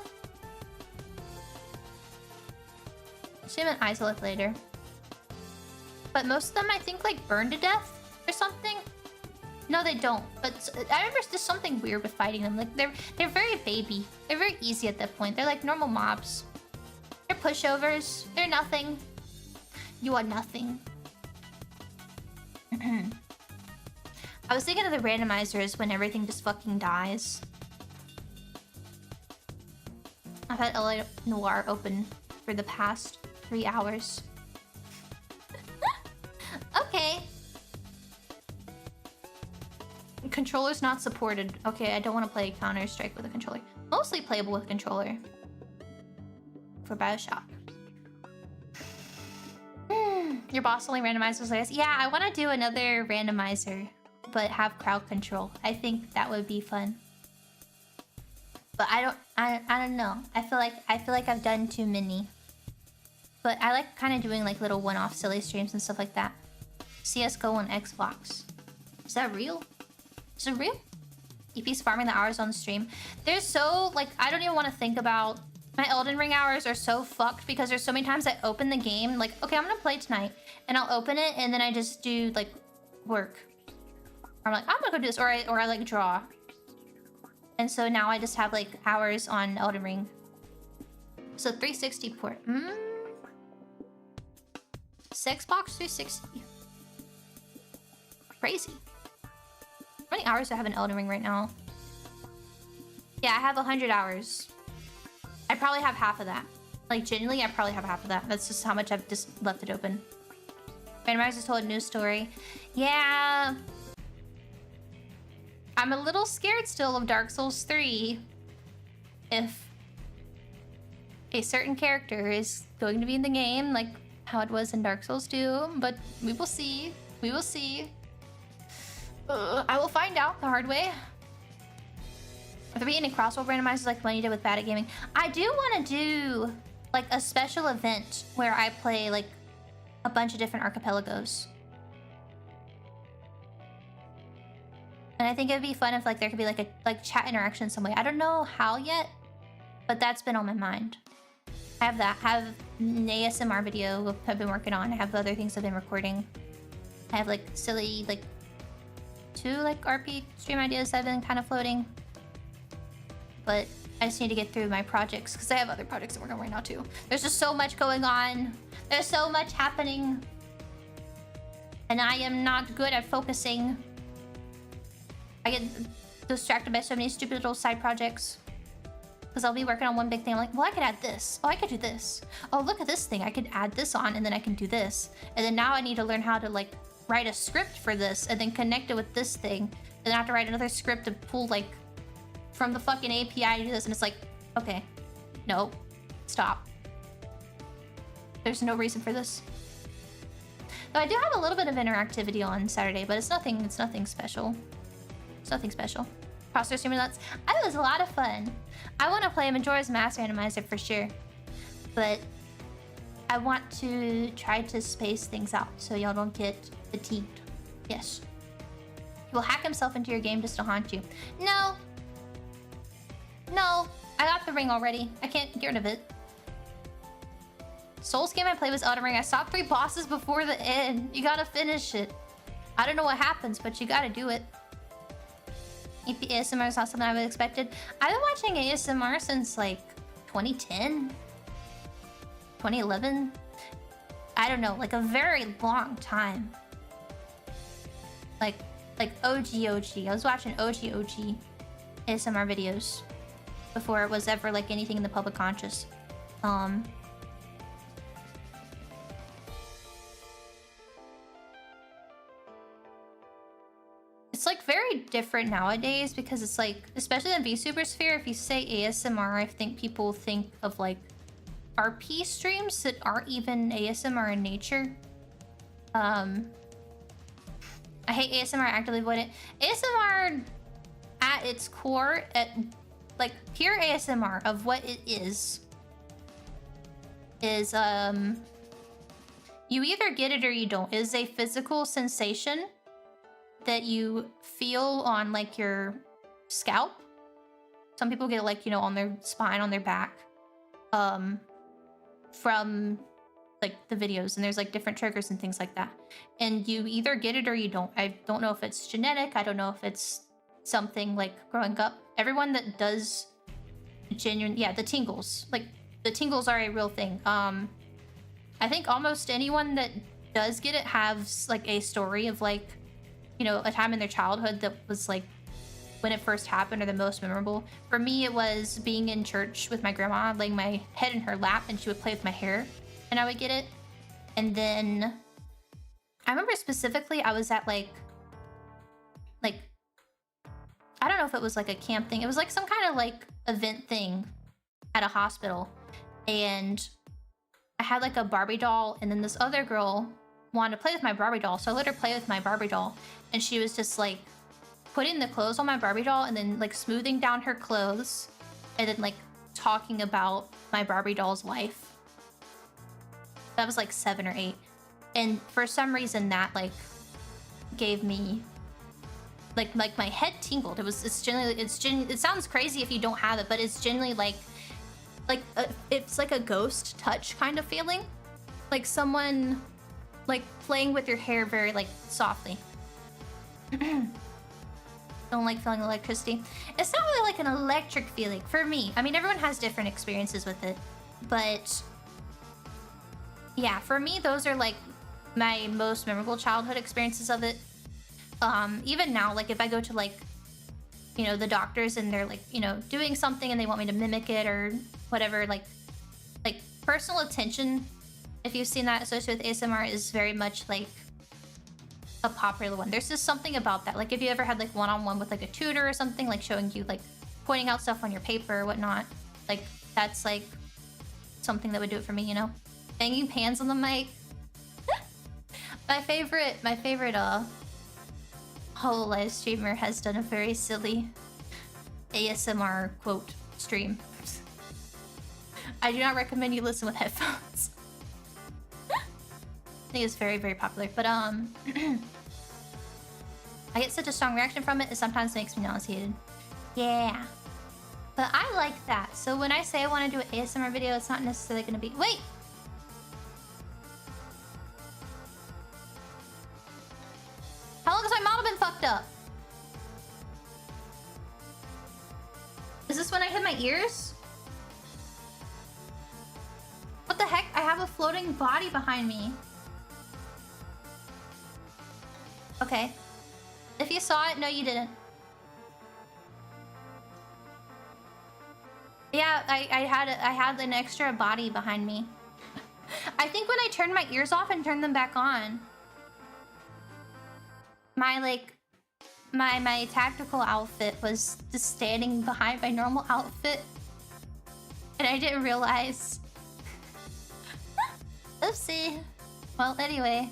See them in Izalith later. But most of them, I think, like, burn to death or something. No, they don't. But I remember there's something weird with fighting them. Like, they're very baby. They're very easy at that point. They're like normal mobs. They're pushovers. They're nothing. You are nothing. I was thinking of the randomizers when everything just fucking dies. I've had LA Noir open for the past 3 hours. Okay. Controller's not supported. Okay, I don't want to play Counter-Strike with a controller. Mostly playable with controller. For Bioshock. Your boss only randomizers like this. Yeah, I want to do another randomizer, but have crowd control. I think that would be fun. But I don't know. I feel like I've done too many. But I like kind of doing like little one-off silly streams and stuff like that. CS:GO on Xbox. Is that real? Is it real? Eepy's farming the hours on the stream. There's so like I don't even want to think about. My Elden Ring hours are so fucked because there's so many times I open the game like, okay, I'm gonna play tonight, and I'll open it and then I just do like work. Or I'm like, I'm gonna go do this, or I like draw. And so now I just have like hours on Elden Ring. So 360 port. Xbox 360. Crazy. How many hours do I have in Elden Ring right now? Yeah, I have 100 hours. I probably have half of that. Like, genuinely, I probably have half of that. That's just how much I've just left it open. Randomizer just told a news story. Yeah. I'm a little scared still of Dark Souls 3. If a certain character is going to be in the game, like how it was in Dark Souls 2. But we will see. We will see. I will find out the hard way. If there be any crossword randomizers like the one you did with Bad at Gaming, I do want to do like a special event where I play like a bunch of different archipelagos. And I think it'd be fun if like there could be like a chat interaction in some way. I don't know how yet, but that's been on my mind. I have that. I have an ASMR video I've been working on. I have other things I've been recording. I have like silly like 2 like RP stream ideas I've been kind of floating. But I just need to get through my projects because I have other projects I'm working on right now too. There's just so much going on. There's so much happening. And I am not good at focusing. I get distracted by so many stupid little side projects. Because I'll be working on one big thing. I'm like, well, I could add this. Oh, I could do this. Oh, look at this thing. I could add this on and then I can do this. And then now I need to learn how to like write a script for this and then connect it with this thing. And then I have to write another script to pull like from the fucking API to do this. And it's like, okay, no, stop. There's no reason for this. Though I do have a little bit of interactivity on Saturday, but it's nothing special. It's nothing special. Crosshair Streamer Nuts. It was a lot of fun. I want to play Majora's Mask Randomizer for sure. But I want to try to space things out so y'all don't get fatigued. Yes. He will hack himself into your game just to haunt you. No. No. I got the ring already. I can't get rid of it. Souls game I played was Elden Ring. I stopped 3 bosses before the end. You gotta finish it. I don't know what happens, but you gotta do it. Eepy ASMR is not something I would have expected. I've been watching ASMR since like 2010, 2011. I don't know, like a very long time. Like OG. I was watching OG ASMR videos before it was ever like anything in the public conscious. It's like very different nowadays because it's like, especially in VSuper sphere, if you say ASMR, I think people think of like RP streams that aren't even ASMR in nature. I hate ASMR, actively avoid it. ASMR at its core, at like pure ASMR of what it is you either get it or you don't. It is a physical sensation that you feel on like your scalp. Some people get it like, you know, on their spine, on their back, from like the videos, and there's like different triggers and things like that. And you either get it or you don't. I don't know if it's genetic. I don't know if it's something like growing up. Everyone that does genuine, yeah, the tingles, like the tingles are a real thing. I think almost anyone that does get it has like a story of like, you know, a time in their childhood that was like when it first happened or the most memorable. For me, it was being in church with my grandma, laying my head in her lap, and she would play with my hair and I would get it. And then I remember specifically I was at like I don't know if it was like a camp thing. It was like some kind of like event thing at a hospital. And I had like a Barbie doll, and then this other girl wanted to play with my Barbie doll. So I let her play with my Barbie doll, and she was just like putting the clothes on my Barbie doll and then like smoothing down her clothes and then like talking about my Barbie doll's life. That was like 7 or 8. And for some reason that like gave me like my head tingled. It sounds crazy if you don't have it, but it's generally it's like a ghost touch kind of feeling. Like someone like playing with your hair very like softly. Don't like feeling electricity. It's not really like an electric feeling for me. I mean, everyone has different experiences with it, but yeah, for me, those are like my most memorable childhood experiences of it. Even now, like if I go to like, you know, the doctors and they're like, you know, doing something and they want me to mimic it or whatever, like personal attention, if you've seen that associated with ASMR, is very much like a popular one. There's just something about that. Like if you ever had like one-on-one with like a tutor or something, like showing you like pointing out stuff on your paper or whatnot, like that's like something that would do it for me, you know? Banging pans on the mic. my favorite live streamer has done a very silly ASMR quote stream. I do not recommend you listen with headphones. I think it's very, very popular, but I I get such a strong reaction from it, it sometimes makes me nauseated. Yeah. But I like that. So when I say I want to do an ASMR video, it's not necessarily going to be... Wait! How long has my model been fucked up? Is this when I hit my ears? What the heck? I have a floating body behind me. Okay. If you saw it, no you didn't. Yeah, I had an extra body behind me. I think when I turned my ears off and turned them back on, my tactical outfit was just standing behind my normal outfit. And I didn't realize. Oopsie. Well, anyway.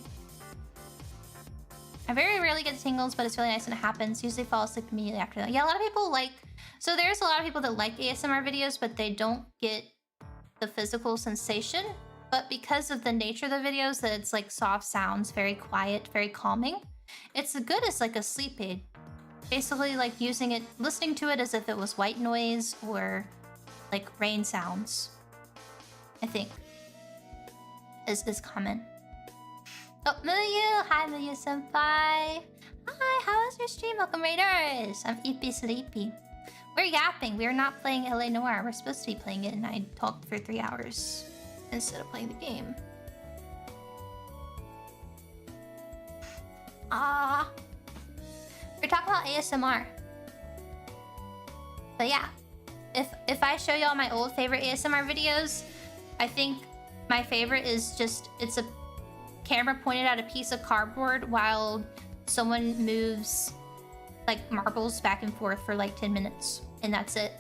I very rarely get tingles, but it's really nice when it happens. Usually fall asleep immediately after that. Yeah, a lot of people like... So there's a lot of people that like ASMR videos, but they don't get the physical sensation. But because of the nature of the videos, that it's like soft sounds, very quiet, very calming, it's good as like a sleep aid. Basically like using it, listening to it as if it was white noise or like rain sounds, I think, is common. Oh, Muyu! Hi, Muyu-senpai! Hi, how was your stream? Welcome, Raiders! I'm Eepy Sleepy. We're yapping. We're not playing LA Noire. We're supposed to be playing it, and I talked for 3 hours instead of playing the game. Ah, we're talking about ASMR. But yeah, if I show y'all my old favorite ASMR videos, I think my favorite is just it's a camera pointed at a piece of cardboard while someone moves like marbles back and forth for like 10 minutes. And that's it.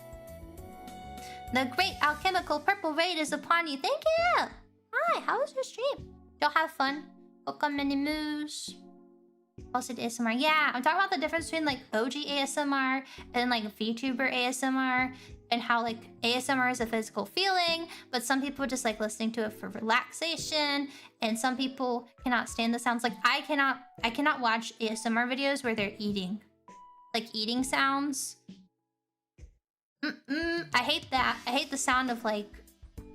The great alchemical purple raid is upon you. Thank you! Hi, how was your stream? Y'all have fun? Welcome, mini moves. Also ASMR. Yeah, I'm talking about the difference between like OG ASMR and like VTuber ASMR. And how like ASMR is a physical feeling, but some people just like listening to it for relaxation. And some people cannot stand the sounds. Like I cannot watch ASMR videos where they're eating. Like eating sounds. I hate that. I hate the sound of like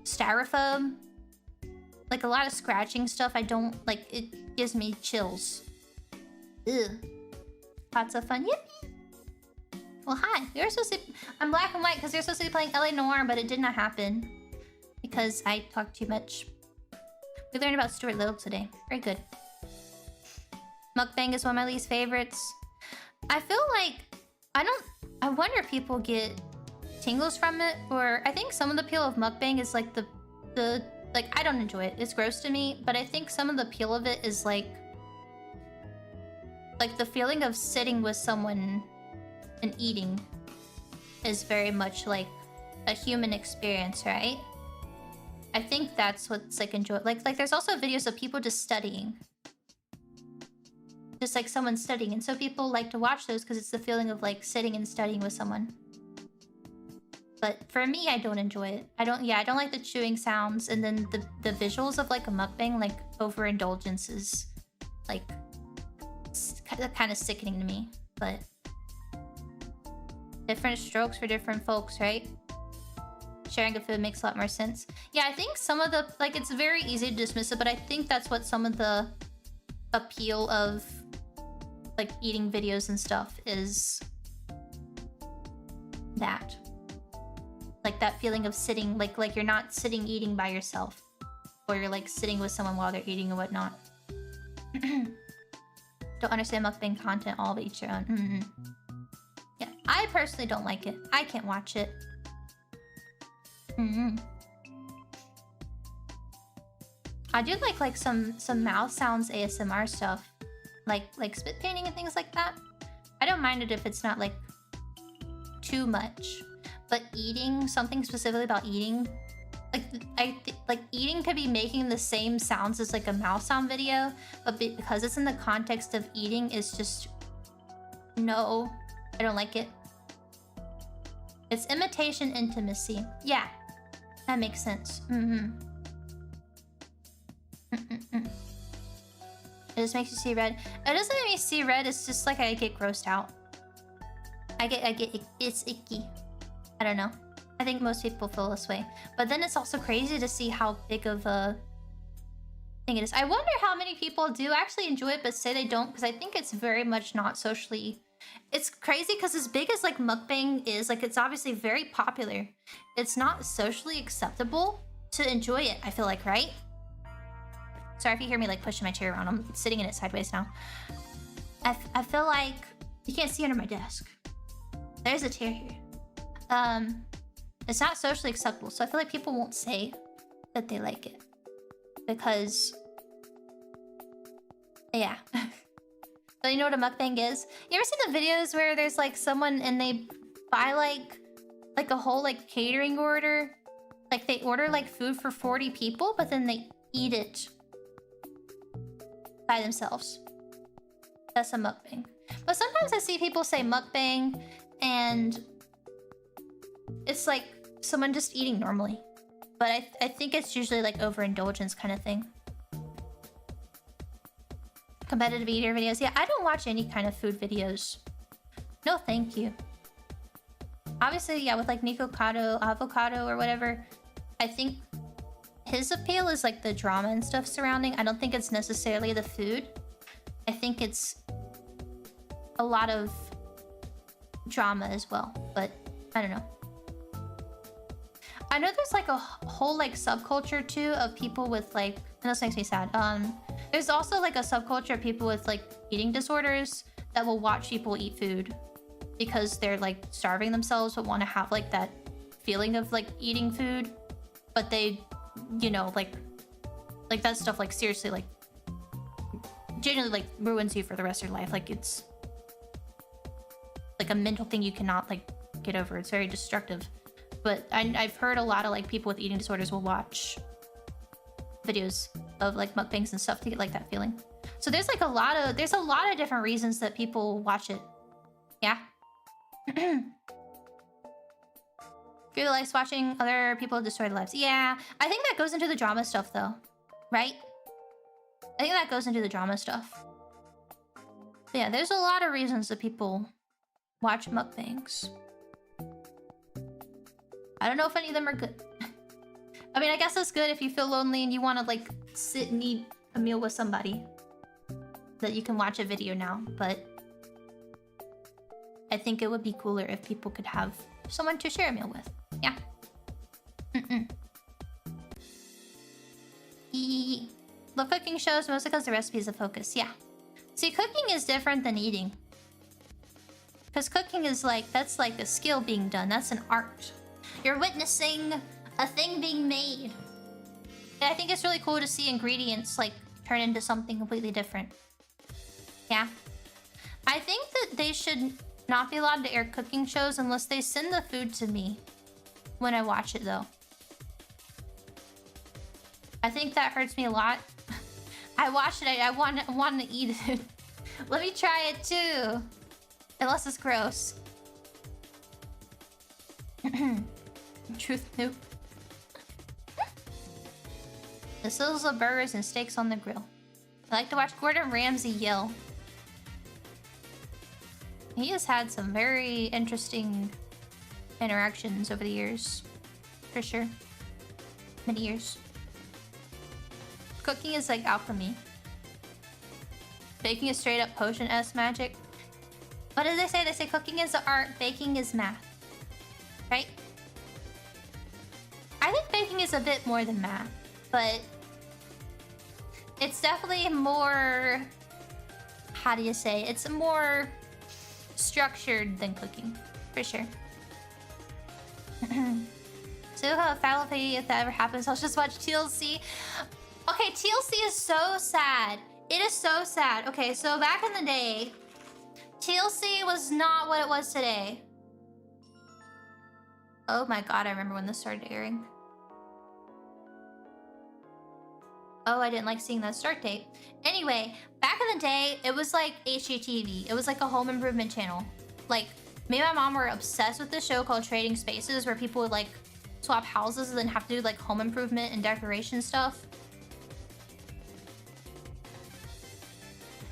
styrofoam. Like a lot of scratching stuff. I don't like. It gives me chills. Ugh. Lots of fun. Yippee. Well, hi. We were supposed to. I'm black and white because you're supposed to be playing LA Noire, but it did not happen because I talked too much. We learned about Stuart Little today. Very good. Mukbang is one of my least favorites. I feel like I wonder if people get tingles from it, or I think some of the appeal of mukbang is like the like I don't enjoy it. It's gross to me, but I think some of the appeal of it is like the feeling of sitting with someone and eating is very much like a human experience, right? I think that's what's like enjoy. Like there's also videos of people just studying. Just like someone studying, and so people like to watch those because it's the feeling of like sitting and studying with someone. But for me, I don't enjoy it. I don't like the chewing sounds, and then the visuals of like a mukbang, like overindulgence is like kind of sickening to me. But different strokes for different folks, right? Sharing a food makes a lot more sense. Yeah, I think some of the like it's very easy to dismiss it, but I think that's what some of the appeal of like eating videos and stuff is, that like that feeling of sitting like you're not sitting eating by yourself, or you're like sitting with someone while they're eating and whatnot. Don't understand mukbang content, all of each your own. Yeah, I personally don't like it. I can't watch it. I do like some mouth sounds ASMR stuff, like spit painting and things like that. I don't mind it if it's not like too much, but eating, something specifically about eating, like eating could be making the same sounds as like a mouth sound video, but because it's in the context of eating, it's just no, I don't like it. It's imitation intimacy. Yeah, that makes sense. It It just makes you see red. It doesn't make me see red. It's just like I get grossed out. It's icky. I don't know. I think most people feel this way. But then it's also crazy to see how big of a thing it is. I wonder how many people do actually enjoy it but say they don't, because I think it's very much not socially... It's crazy because as big as like mukbang is, like it's obviously very popular. It's not socially acceptable to enjoy it, I feel like, right? Sorry if you hear me like pushing my chair around. I'm sitting in it sideways now. I feel like... You can't see under my desk. There's a chair here. It's not socially acceptable, so I feel like people won't say that they like it. Because... Yeah. So you know what a mukbang is? You ever seen the videos where there's like someone and they buy like a whole like catering order? Like they order like food for 40 people, but then they eat it by themselves. That's a mukbang. But sometimes I see people say mukbang and it's like someone just eating normally. But I think it's usually like overindulgence kind of thing. Competitive eater videos. Yeah, I don't watch any kind of food videos. No, thank you. Obviously, yeah, with like Nico Kato, Avocado, or whatever, I think his appeal is like the drama and stuff surrounding. I don't think it's necessarily the food. I think it's a lot of drama as well, but I don't know. I know there's like a whole like subculture too of people with like, and this makes me sad. There's also like a subculture of people with like eating disorders that will watch people eat food because they're like starving themselves but want to have like that feeling of like eating food, but they, you know, like that stuff like seriously like genuinely like ruins you for the rest of your life. Like it's like a mental thing you cannot like get over. It's very destructive. But I've heard a lot of like people with eating disorders will watch videos of like mukbangs and stuff to get like that feeling. So there's like a lot of different reasons that people watch it. Yeah. People likes watching other people destroy their lives. Yeah, I think that goes into the drama stuff though, right? I think that goes into the drama stuff. But yeah, there's a lot of reasons that people watch mukbangs. I don't know if any of them are good. I mean, I guess that's good if you feel lonely and you want to like sit and eat a meal with somebody. That you can watch a video now, but I think it would be cooler if people could have someone to share a meal with. Yeah. Love cooking shows mostly because the recipe is the focus. Yeah. See, cooking is different than eating. Because cooking is like, that's like a skill being done. That's an art. You're witnessing a thing being made. And I think it's really cool to see ingredients like turn into something completely different. Yeah. I think that they should not be allowed to air cooking shows unless they send the food to me when I watch it though. I think that hurts me a lot. I watch it, I want to eat it. Let me try it too. Unless it's gross. Truth noob. The sizzles of burgers and steaks on the grill. I like to watch Gordon Ramsay yell. He has had some very interesting interactions over the years. For sure. Many years. Cooking is like alchemy. Baking is straight up potion-esque magic. What do they say? They say cooking is the art, baking is math. Right? I think baking is a bit more than math, but it's definitely more, how do you say? It's more structured than cooking, for sure. So fatality, if that ever happens, I'll just watch TLC. Okay, TLC is so sad. It is so sad. Okay, so back in the day, TLC was not what it was today. Oh my god, I remember when this started airing. Oh, I didn't like seeing that start date. Anyway, back in the day, it was like HGTV. It was like a home improvement channel. Like, me and my mom were obsessed with this show called Trading Spaces, where people would like swap houses and then have to do like home improvement and decoration stuff.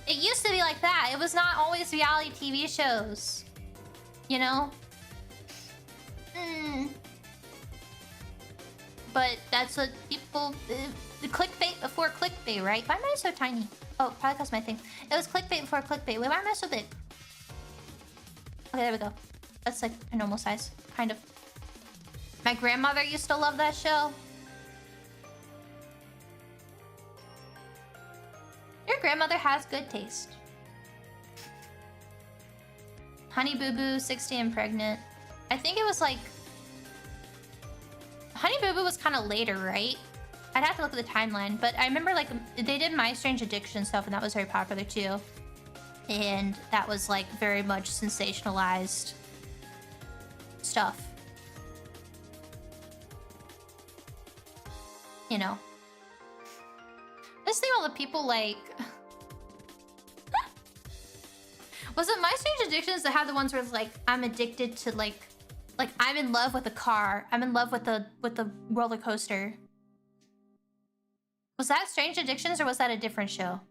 It used to be like that. It was not always reality TV shows. You know? But that's what people... the clickbait before clickbait, right? Why am I so tiny? Oh, probably because my thing. It was clickbait before clickbait. Wait, why am I so big? Okay, there we go. That's like a normal size. Kind of. My grandmother used to love that show. Your grandmother has good taste. Honey Boo Boo, 60 and pregnant. I think it was like... Honey Boo Boo was kind of later, right? I'd have to look at the timeline, but I remember like they did My Strange Addiction stuff, and that was very popular too. And that was like very much sensationalized stuff. You know. This thing, all the people like... Was it My Strange Addictions that had the ones where it's like, I'm addicted to like I'm in love with a car. I'm in love with the roller coaster. Was that Strange Addictions or was that a different show?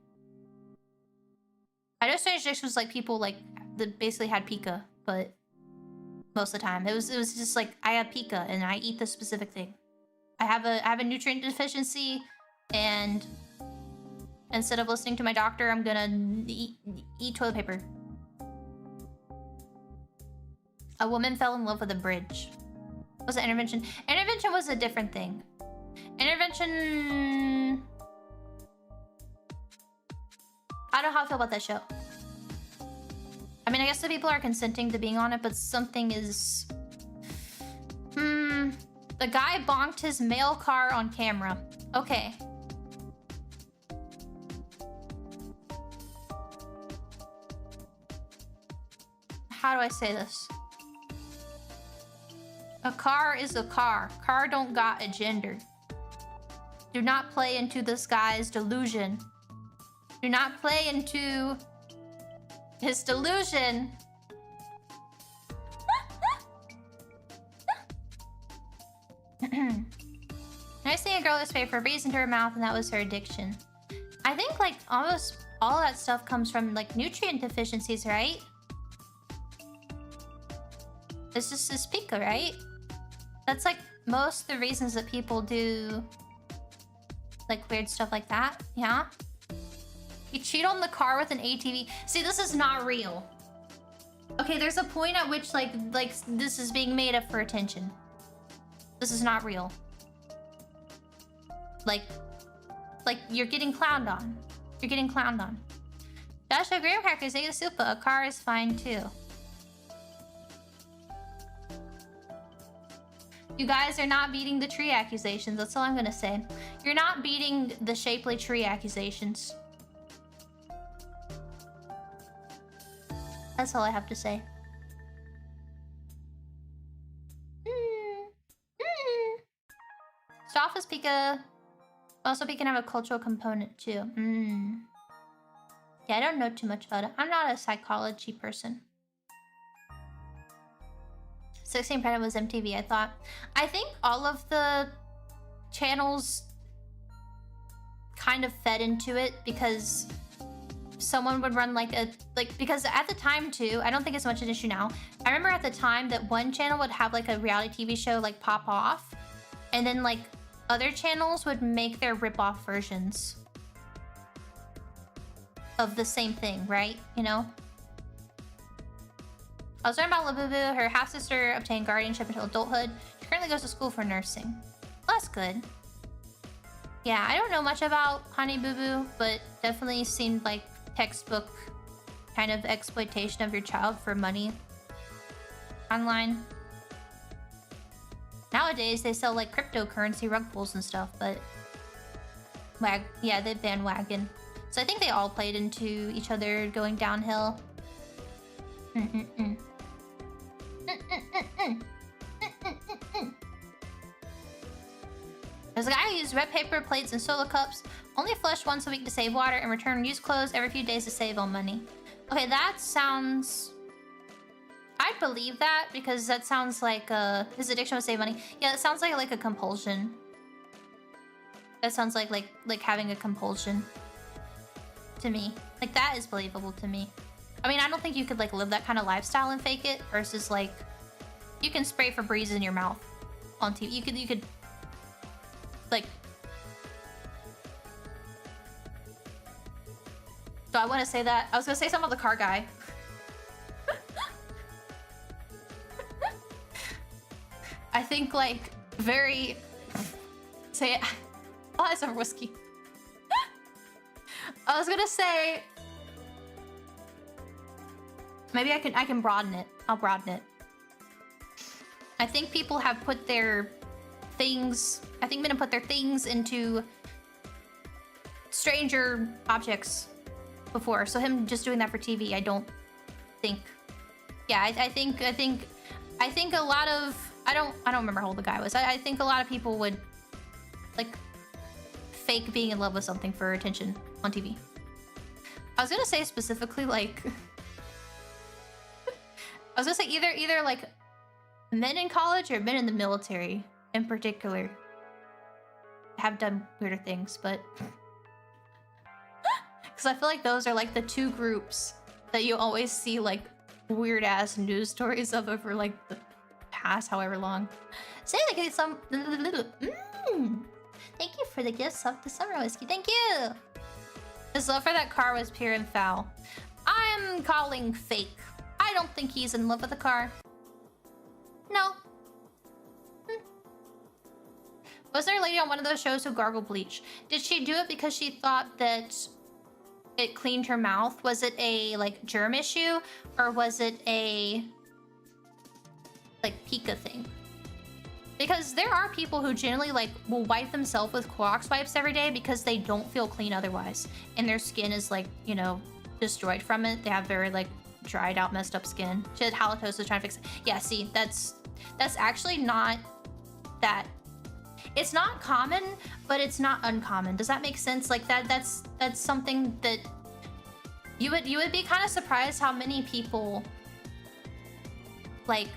I know Strange Addictions was like people like that basically had pica, but most of the time it was just like I have pica and I eat this specific thing. I have a nutrient deficiency, and instead of listening to my doctor, I'm gonna eat toilet paper. A woman fell in love with a bridge. Was it Intervention? Intervention was a different thing. Intervention... I don't know how I feel about that show. I mean, I guess the people are consenting to being on it, but something is... The guy bonked his mail car on camera. Okay. How do I say this? A car is a car. Car don't got a gender. Do not play into this guy's delusion. Do not play into his delusion. I seen a girl this way for a reason to her mouth, and that was her addiction. I think like almost all that stuff comes from like nutrient deficiencies, right? It's just this pica, right? That's like most of the reasons that people do like weird stuff like that, yeah? You cheat on the car with an ATV. See, this is not real. Okay, there's a point at which like this is being made up for attention. This is not real. Like you're getting clowned on. You're getting clowned on. Joshua Graham crackers, eat a supa. A car is fine too. You guys are not beating the tree accusations. That's all I'm gonna say. You're not beating the shapely tree accusations. That's all I have to say. Soft as Pika. Also, Pika can have a cultural component too. Yeah, I don't know too much about it. I'm not a psychology person. 16 Pregnant was MTV, I thought. I think all of the channels kind of fed into it because someone would run like a... because at the time too, I don't think it's much an issue now. I remember at the time that one channel would have like a reality TV show like pop off. And then like other channels would make their rip-off versions of the same thing, right? You know? I was learning about Labubu. Her half-sister obtained guardianship until adulthood. She currently goes to school for nursing. Well, that's good. Yeah, I don't know much about Honey Boo Boo, but definitely seemed like textbook kind of exploitation of your child for money online. Nowadays, they sell like cryptocurrency rug pulls and stuff, but... yeah, they bandwagon. So I think they all played into each other going downhill. There's a guy who used red paper plates and solo cups, only flush once a week to save water, and return used clothes every few days to save on money. Okay, that sounds... I'd believe that, because that sounds like his addiction would save money. Yeah, that sounds like a compulsion. That sounds like having a compulsion. to me. Like, that is believable to me. I mean, I don't think you could, like, live that kind of lifestyle and fake it versus, like, you can spray Febreze in your mouth on TV. You could, like... So I want to say that. I was going to say something about the car guy. I think, like, very... Say it. I'll have some whiskey. I was going to say... Maybe I can broaden it. I'll broaden it. I think people have put their things... I think men have put their things into stranger objects before. So him just doing that for TV, I don't think... Yeah, I think a lot of... I don't remember how old the guy was. I think a lot of people would, like, fake being in love with something for attention on TV. I was gonna say specifically, like... I was gonna say either like men in college or men in the military in particular have done weirder things, but because I feel like those are like the two groups that you always see like weird ass news stories of over like the past however long. Say like some. Thank you for the gifts of the summer whiskey. Thank you. His love for that car was pure and foul. I'm calling fake. I don't think he's in love with the car. No. Was there a lady on one of those shows who gargled bleach? Did she do it because she thought that it cleaned her mouth? Was it a, like, germ issue? Or was it a, like, Pika thing? Because there are people who generally, like, will wipe themselves with Clorox wipes every day because they don't feel clean otherwise. And their skin is, like, you know, destroyed from it. They have very, like, dried out, messed up skin. She had halitosis trying to fix it. Yeah, see, that's actually not that... It's not common, but it's not uncommon. Does that make sense? Like, that's something that... You would be kind of surprised how many people, like,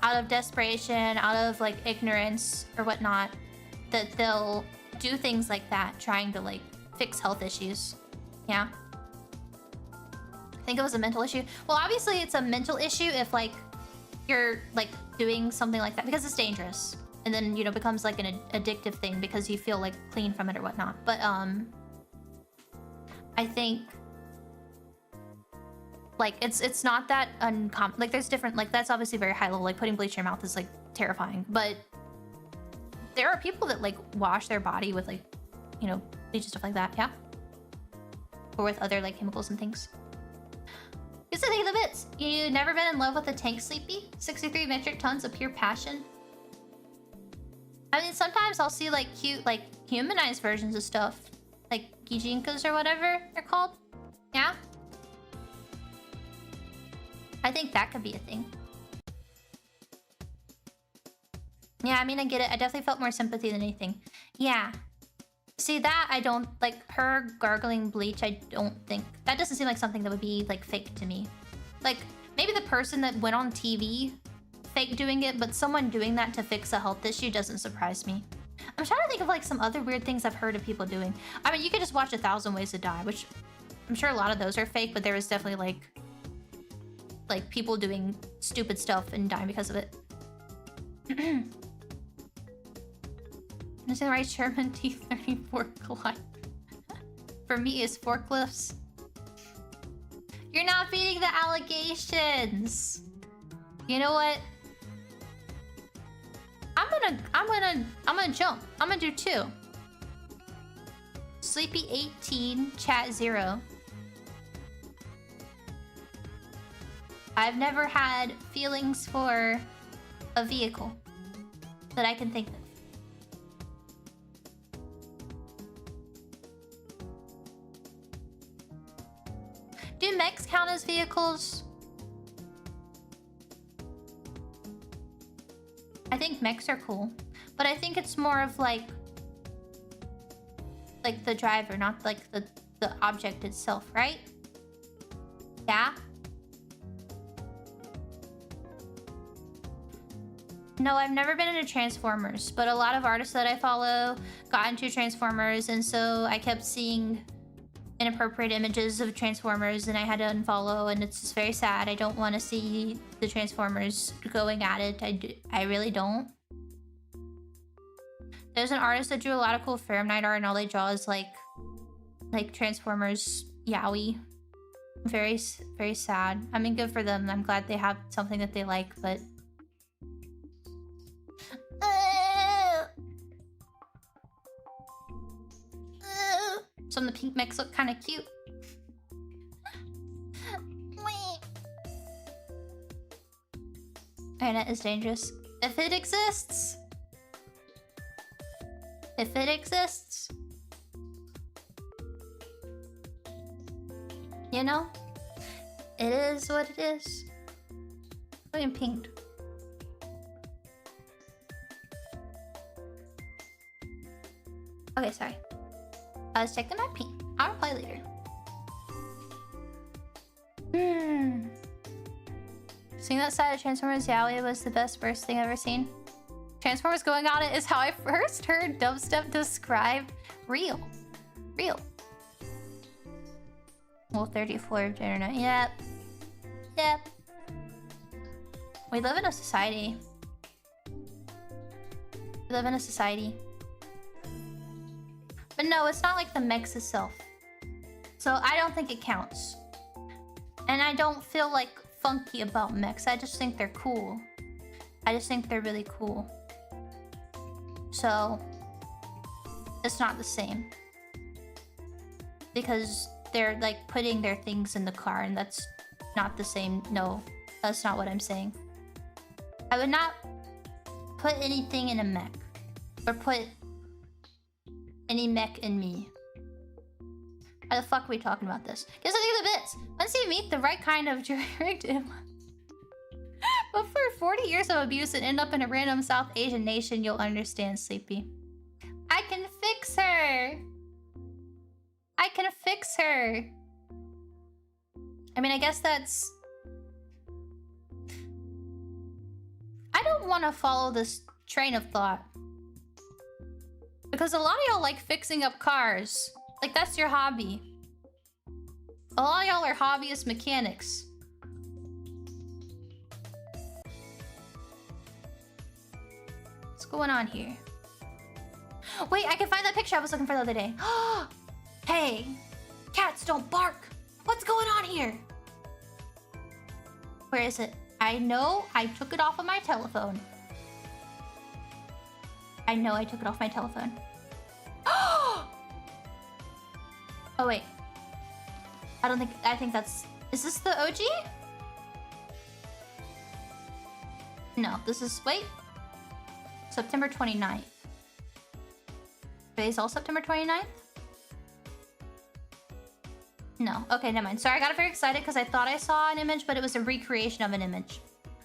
out of desperation, out of, like, ignorance or whatnot, that they'll do things like that, trying to, like, fix health issues. Yeah. I think it was a mental issue. Well, obviously it's a mental issue if, like, you're, like, doing something like that because it's dangerous. And then, you know, becomes, like, an addictive thing because you feel, like, clean from it or whatnot. But, I think, like, it's not that uncommon. Like, there's different, like, that's obviously very high level. Like, putting bleach in your mouth is, like, terrifying. But there are people that, like, wash their body with, like, you know, bleach and stuff like that, yeah? Or with other, like, chemicals and things. Just to think of the bits. You never been in love with a tank, Sleepy? 63 metric tons of pure passion. I mean, sometimes I'll see, like, cute, like, humanized versions of stuff. Like, Gijinkas or whatever they're called. Yeah? I think that could be a thing. Yeah, I mean, I get it. I definitely felt more sympathy than anything. Yeah. See, that I don't... Like, her gargling bleach, I don't think... That doesn't seem like something that would be, like, fake to me. Like, maybe the person that went on TV fake doing it, but someone doing that to fix a health issue doesn't surprise me. I'm trying to think of, like, some other weird things I've heard of people doing. I mean, you could just watch 1,000 Ways to Die, which I'm sure a lot of those are fake, but there is definitely, like people doing stupid stuff and dying because of it. Is the right Sherman T-34 collide? For me, is forklifts. You're not beating the allegations. You know what? I'm gonna jump. I'm gonna do 2. Sleepy 18, chat 0. I've never had feelings for a vehicle that I can think of. Do mechs count as vehicles? I think mechs are cool, but I think it's more of like the driver, not like the object itself, right? Yeah? No, I've never been into Transformers, but a lot of artists that I follow got into Transformers, and so I kept seeing inappropriate images of Transformers and I had to unfollow, and it's just very sad. I don't want to see the Transformers going at it. I really don't. There's an artist that drew a lot of cool Fahrenheit art, and all they draw is like Transformers yaoi. Very, very sad. I mean, good for them. I'm glad they have something that they like, but... Some of the pink mechs look kind of cute. Internet is dangerous. If it exists. If it exists. You know? It is what it is. I'm getting pinged. Okay, sorry. Let's check the map ping. I'll reply later. Seeing that side of Transformers Yaoi was the best worst thing I've ever seen. Transformers going on it is how I first heard dubstep described real. Real. Well, 30th floor of the internet. Yep. Yep. We live in a society. We live in a society. But no, it's not like the mechs itself. So I don't think it counts. And I don't feel like funky about mechs. I just think they're cool. I just think they're really cool. So it's not the same. Because they're like putting their things in the car, and that's not the same. No, that's not what I'm saying. I would not put anything in a mech. Or put any mech in me. How the fuck are we talking about this? Guess I think the bits. Once you meet the right kind of jury-rigged but for 40 years of abuse and end up in a random South Asian nation, you'll understand, Sleepy. I can fix her! I can fix her! I mean, I guess that's... I don't want to follow this train of thought. Because a lot of y'all like fixing up cars. Like, that's your hobby. A lot of y'all are hobbyist mechanics. What's going on here? Wait, I can find that picture I was looking for the other day. Hey, cats don't bark. What's going on here? Where is it? I know I took it off of my telephone. I know I took it off my telephone. Oh wait. I think that's... Is this the OG? No, this is... Wait. September 29th. Today's all September 29th? No. Okay, never mind. Sorry, I got very excited because I thought I saw an image, but it was a recreation of an image.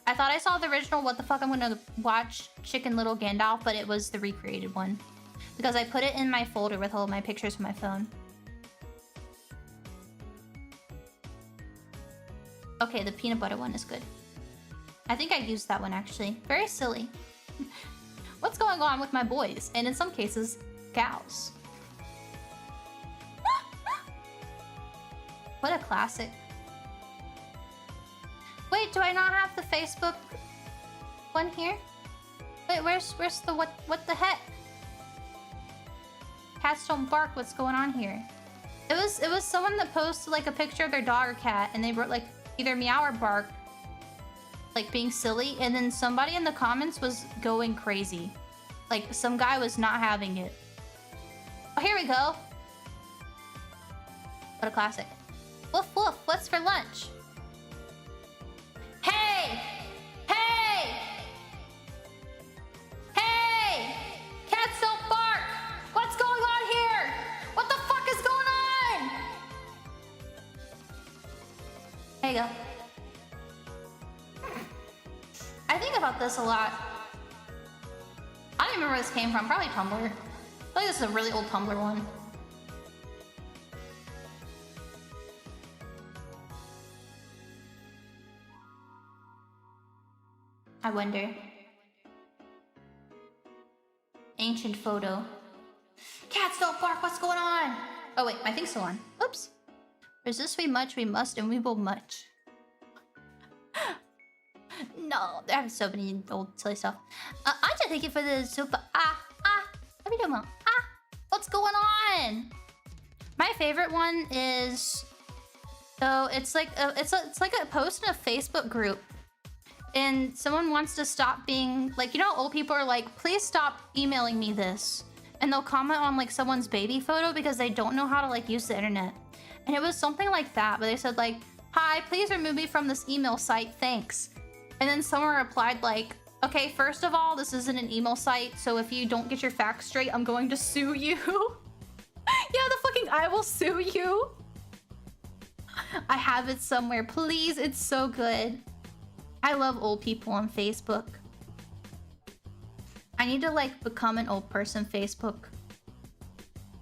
I thought I saw the original What the Fuck I'm Gonna Watch Chicken Little Gandalf, but it was the recreated one. Because I put it in my folder with all of my pictures from my phone. Okay, the peanut butter one is good. I think I used that one actually. Very silly. What's going on with my boys? And in some cases, cows. What a classic. Wait, do I not have the Facebook one here? Wait, where's the what the heck? Cats don't bark, what's going on here? It was someone that posted like a picture of their dog or cat, and they wrote like either meow or bark, like being silly, and then somebody in the comments was going crazy. Like some guy was not having it. Oh, here we go. What a classic. Woof woof, what's for lunch? Hey! Hey! Hey! Cats don't bark! What's going on here? What the fuck is going on? There you go. I think about this a lot. I don't even remember where this came from. Probably Tumblr. I feel like this is a really old Tumblr one. I wonder. Ancient photo. Cats don't bark, what's going on? Oh wait, my thing's still on. Oops. Resist we much, we must, and we will much. No, I have so many old silly stuff. Anja, thank you for the super. What are we doing? What's going on? My favorite one is, so it's like it's like a post in a Facebook group, and someone wants to stop being like, you know, old people are like, please stop emailing me this, and they'll comment on like someone's baby photo because they don't know how to like use the internet, and it was something like that, but they said like, hi, please remove me from this email site, thanks. And then someone replied like, okay, first of all, this isn't an email site, so if you don't get your facts straight, I'm going to sue you. Yeah, the fucking I will sue you. I have it somewhere, please, it's so good. I love old people on Facebook. I need to like become an old person Facebook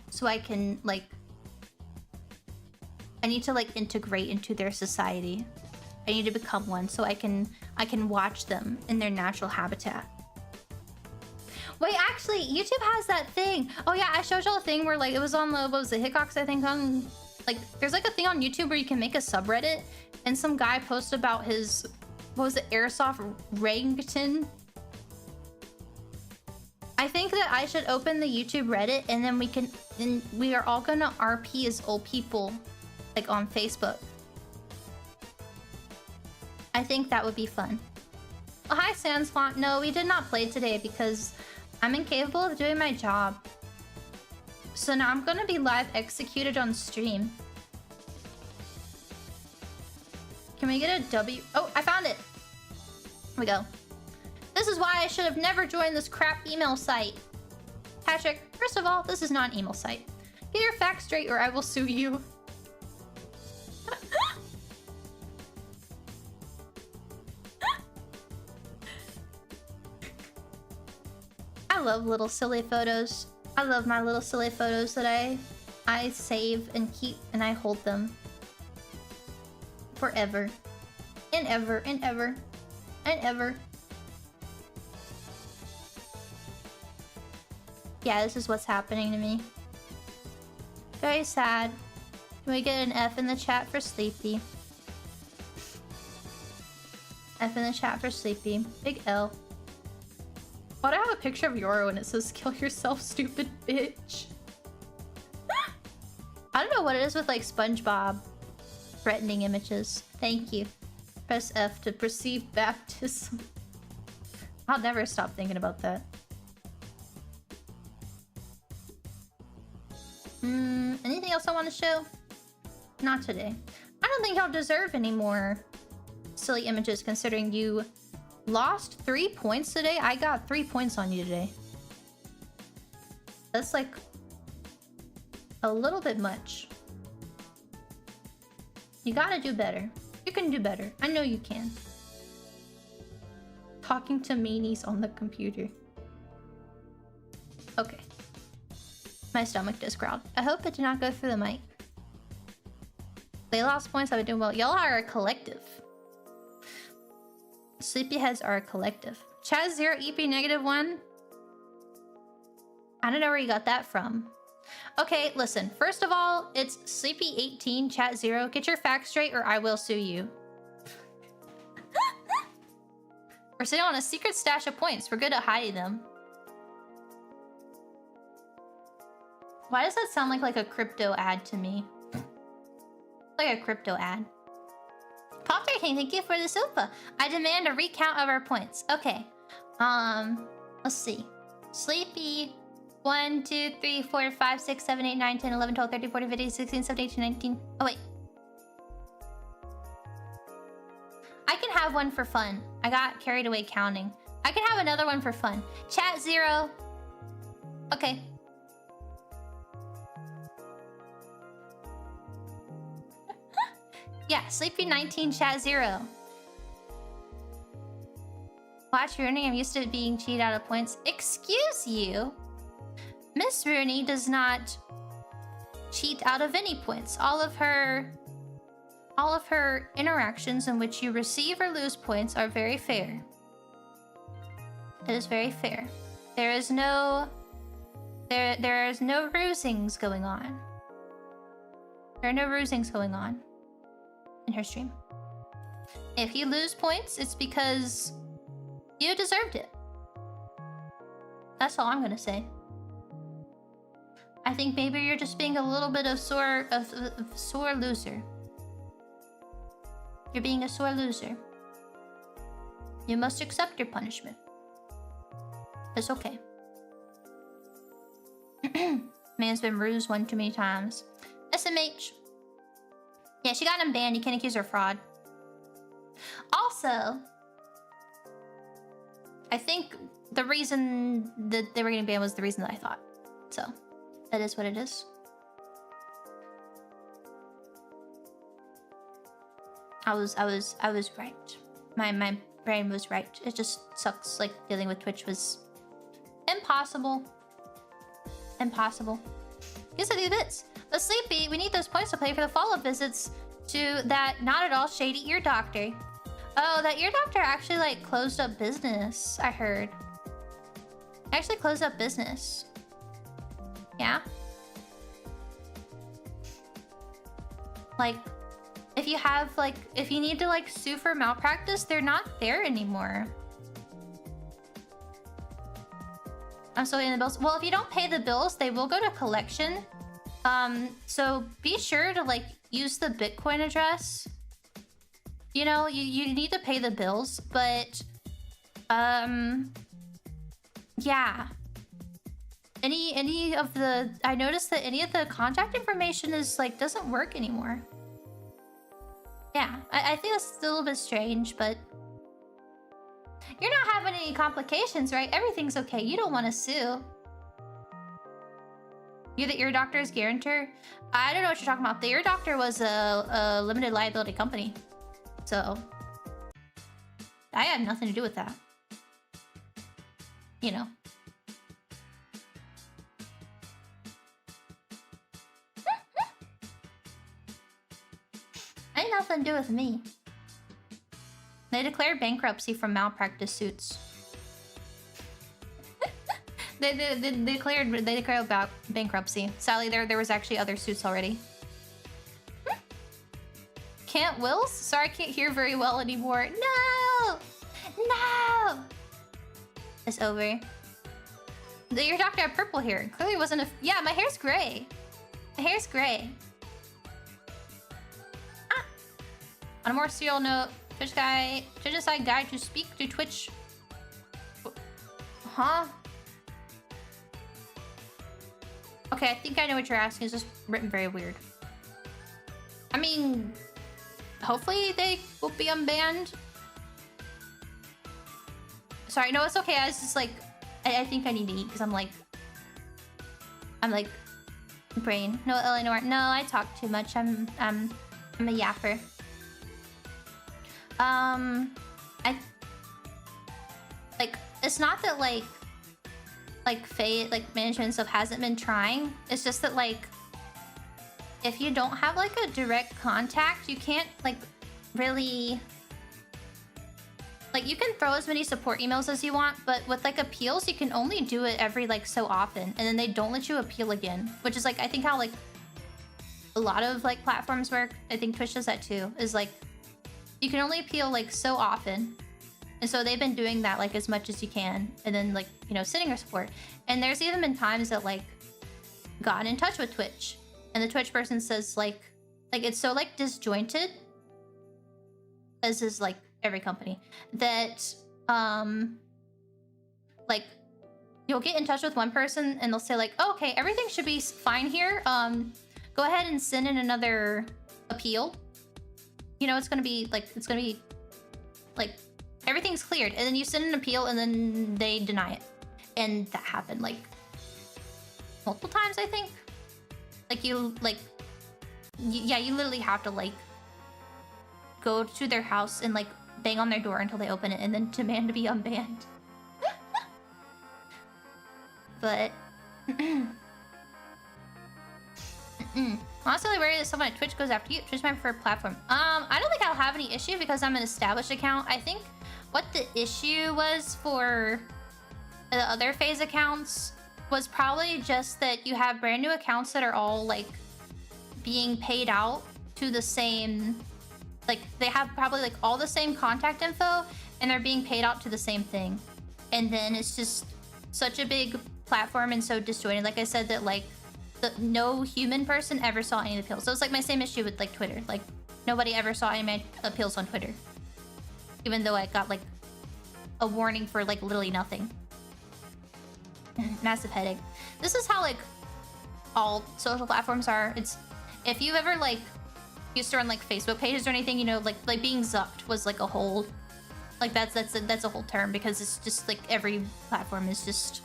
so I can like, I need to like integrate into their society. I need to become one so I can watch them in their natural habitat. Wait, actually, YouTube has that thing. Oh yeah, I showed y'all a thing where like it was on the, what was it, Hickox, I think, on like, there's like a thing on YouTube where you can make a subreddit, and some guy posted about his, what was it, airsoft orangutan. I think that I should open the YouTube Reddit, and then we are all gonna RP as old people, like on Facebook. I think that would be fun. Oh, hi, Sansfont. No, we did not play today because I'm incapable of doing my job. So now I'm gonna be live executed on stream. Can we get a W? Oh, I found it. Here we go. This is why I should have never joined this crap email site. Patrick, first of all, this is not an email site. Get your facts straight or I will sue you. I love little silly photos. I love my little silly photos that I save and keep, and I hold them forever and ever and ever and ever. Yeah, this is what's happening to me. Very sad. Can we get an F in the chat for Sleepy? F in the chat for Sleepy. Big L. Why do I have a picture of Yoro and it says kill yourself, stupid bitch? I don't know what it is with like SpongeBob threatening images. Thank you. Press F to perceive baptism. I'll never stop thinking about that. Anything else I want to show? Not today. I don't think y'all deserve any more silly images considering you lost 3 points today. I got 3 points on you today. That's like a little bit much. You gotta do better. You can do better. I know you can. Talking to meanies on the computer. Okay. My stomach just growled. I hope it did not go through the mic. They lost points. I've been doing well. Y'all are a collective. Sleepyheads are a collective. Chaz 0, Eepy -1. I don't know where you got that from. Okay, listen. First of all, it's Sleepy18, Chat 0. Get your facts straight or I will sue you. We're sitting on a secret stash of points. We're good at hiding them. Why does that sound like a crypto ad to me? Like a crypto ad. Popter King, thank you for the sofa. I demand a recount of our points. Okay. Let's see. Sleepy. 1, 2, 3, 4, 5, 6, 7, 8, 9, 10, 11, 12, 13, 14, 15, 16, 17, 18, 19. Oh, wait. I can have one for fun. I got carried away counting. I can have another one for fun. Chat 0. Okay. Yeah, Sleepy 19, Chat 0. Watch Rooney, I'm used to being cheated out of points. Excuse you? Miss Rooney does not cheat out of any points. All of her interactions in which you receive or lose points are very fair. It is very fair. There is no rusings going on. There are no rusings going on in her stream. If you lose points, it's because you deserved it. That's all I'm gonna say. I think maybe you're just being a little bit of sore loser. You're being a sore loser. You must accept your punishment. It's okay. Man's been rused one too many times. SMH. Yeah, she got him banned. You can't accuse her of fraud. Also, I think the reason that they were getting banned was the reason that I thought. So, that is what it is. I was right. My brain was right. It just sucks. Like dealing with Twitch was impossible. Impossible. Guess I do bits. But Sleepy, we need those points to play for the follow-up visits to that not at all shady ear doctor. Oh, that ear doctor actually like closed up business, I heard. Actually closed up business. Yeah? Like, if you have like, if you need to like sue for malpractice, they're not there anymore. I'm still getting the bills. Well, if you don't pay the bills, they will go to collection. So be sure to like use the Bitcoin address. You know, you need to pay the bills, but yeah. Any of the, I noticed that any of the contact information is like doesn't work anymore. Yeah, I think that's a little bit strange, but you're not having any complications, right? Everything's okay. You don't want to sue. You're the ear doctor's guarantor? I don't know what you're talking about. The ear doctor was a limited liability company. So, I had nothing to do with that. You know. Ain't nothing to do with me. They declared bankruptcy from malpractice suits. they declared about bankruptcy. Sadly, there was actually other suits already. Can't Wills? Sorry, I can't hear very well anymore. No! No! It's over. Your doctor had purple hair. Clearly wasn't a... Yeah, my hair's gray. My hair's gray. Ah! On a more serial note, Twitch side guide to speak to Twitch... Huh? Okay, I think I know what you're asking. It's just written very weird. I mean... Hopefully they will be unbanned. Sorry, no, it's okay. I was just like, I think I need to eat because I'm like, brain. No, Eleanor. No, I talk too much. I'm a yapper. Like, it's not that like Fate, like management and stuff hasn't been trying. It's just that like, if you don't have like a direct contact, you can't like really like, you can throw as many support emails as you want, but with like appeals, you can only do it every like so often, and then they don't let you appeal again, which is like, I think how like a lot of like platforms work. I think Twitch does that too, is like you can only appeal like so often, and so they've been doing that like as much as you can, and then like, you know, sitting your support. And there's even been times that like gotten in touch with Twitch, and the Twitch person says like it's so like disjointed, as is like every company, that like you'll get in touch with one person and they'll say like, oh, okay, everything should be fine here, go ahead and send in another appeal. You know, it's gonna be like everything's cleared, and then you send an appeal and then they deny it. And that happened like multiple times, I think. Like you literally have to like go to their house and like bang on their door until they open it and then demand to be unbanned. But honestly, worried that someone at Twitch goes after you. Twitch is my preferred platform. I don't think I'll have any issue because I'm an established account. I think what the issue was for the other phase accounts was probably just that you have brand new accounts that are all like being paid out to the same, like they have probably like all the same contact info and they're being paid out to the same thing. And then it's just such a big platform and so disjointed. Like I said, that like no human person ever saw any of the appeals. So it's like my same issue with like Twitter. Like nobody ever saw any of my appeals on Twitter, even though I got like a warning for like literally nothing. Massive headache. This is how like all social platforms are. It's if you've ever like used to run like Facebook pages or anything, you know, like being zucked was like a whole, like that's a whole term, because it's just like every platform is just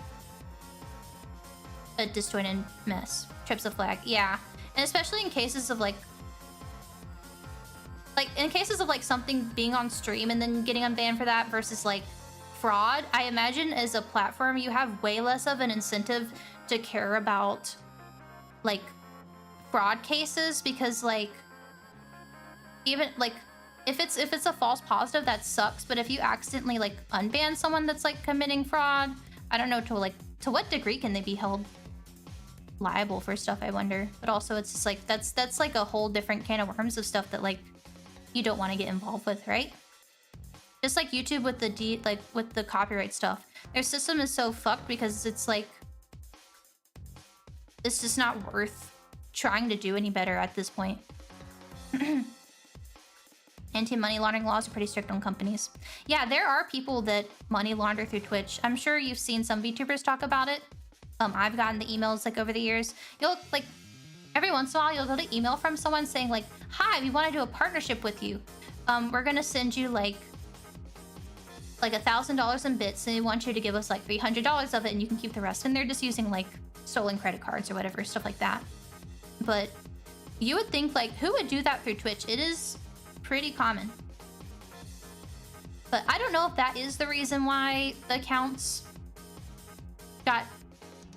a disjointed mess. Trips a flag, yeah. And especially in cases of like in cases of like something being on stream and then getting unbanned for that versus like fraud, I imagine as a platform you have way less of an incentive to care about like fraud cases, because like even like if it's a false positive, that sucks. But if you accidentally like unban someone that's like committing fraud, I don't know to what degree can they be held liable for stuff, I wonder. But also it's just like that's like a whole different can of worms of stuff that like you don't want to get involved with, right? Just like YouTube with the copyright stuff, their system is so fucked because it's like it's just not worth trying to do any better at this point. Anti-money laundering laws are pretty strict on companies. Yeah, there are people that money launder through Twitch. I'm sure you've seen some VTubers talk about it. I've gotten the emails like over the years. You'll like every once in a while you'll get an email from someone saying like, "Hi, we want to do a partnership with you. We're gonna send you like $1,000 in bits, and we want you to give us like $300 of it, and you can keep the rest." And they're just using like stolen credit cards or whatever, stuff like that. But you would think like, who would do that through Twitch? It is pretty common. But I don't know if that is the reason why the accounts got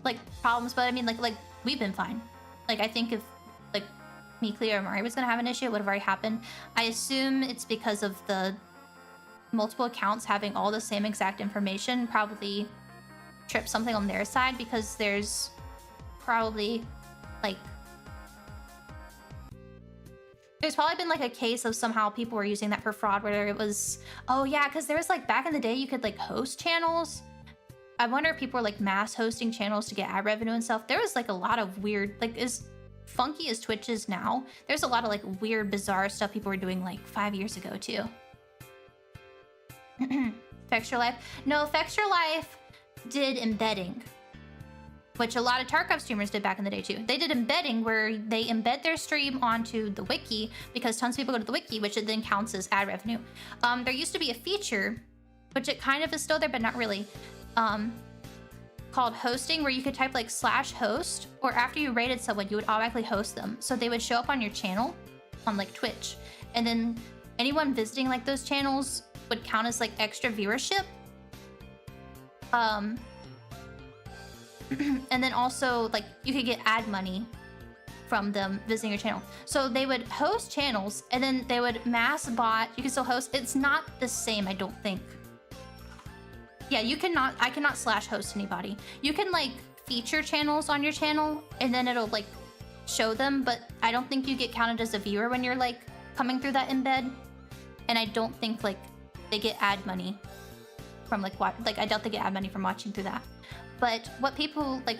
like problems. But I mean, like we've been fine. Like I think if like me, Cleo, or Mari was gonna have an issue, it would have already happened. I assume it's because of the multiple accounts having all the same exact information probably tripped something on their side, because there's probably like there's probably been like a case of somehow people were using that for fraud, where it was, oh yeah, because there was like back in the day you could like host channels. I wonder if people were like mass hosting channels to get ad revenue and stuff. There was like a lot of weird, like as funky as Twitch is now, there's a lot of like weird, bizarre stuff people were doing like 5 years ago too. Fexture Life? No, Fexture Life did embedding, which a lot of Tarkov streamers did back in the day too. They did embedding, where they embed their stream onto the wiki, because tons of people go to the wiki, which it then counts as ad revenue. There used to be a feature, which it kind of is still there, but not really, called hosting, where you could type like /host, or after you rated someone, you would automatically host them. So they would show up on your channel on like Twitch, and then anyone visiting like those channels would count as like extra viewership. And then also like you could get ad money from them visiting your channel. So they would host channels and then they would mass bot. You can still host. It's not the same, I don't think. Yeah, you cannot, I cannot /host anybody. You can like feature channels on your channel and then it'll like show them, but I don't think you get counted as a viewer when you're like coming through that embed. And I don't think like they get ad money from like what, like I doubt they get ad money from watching through that. But what people like,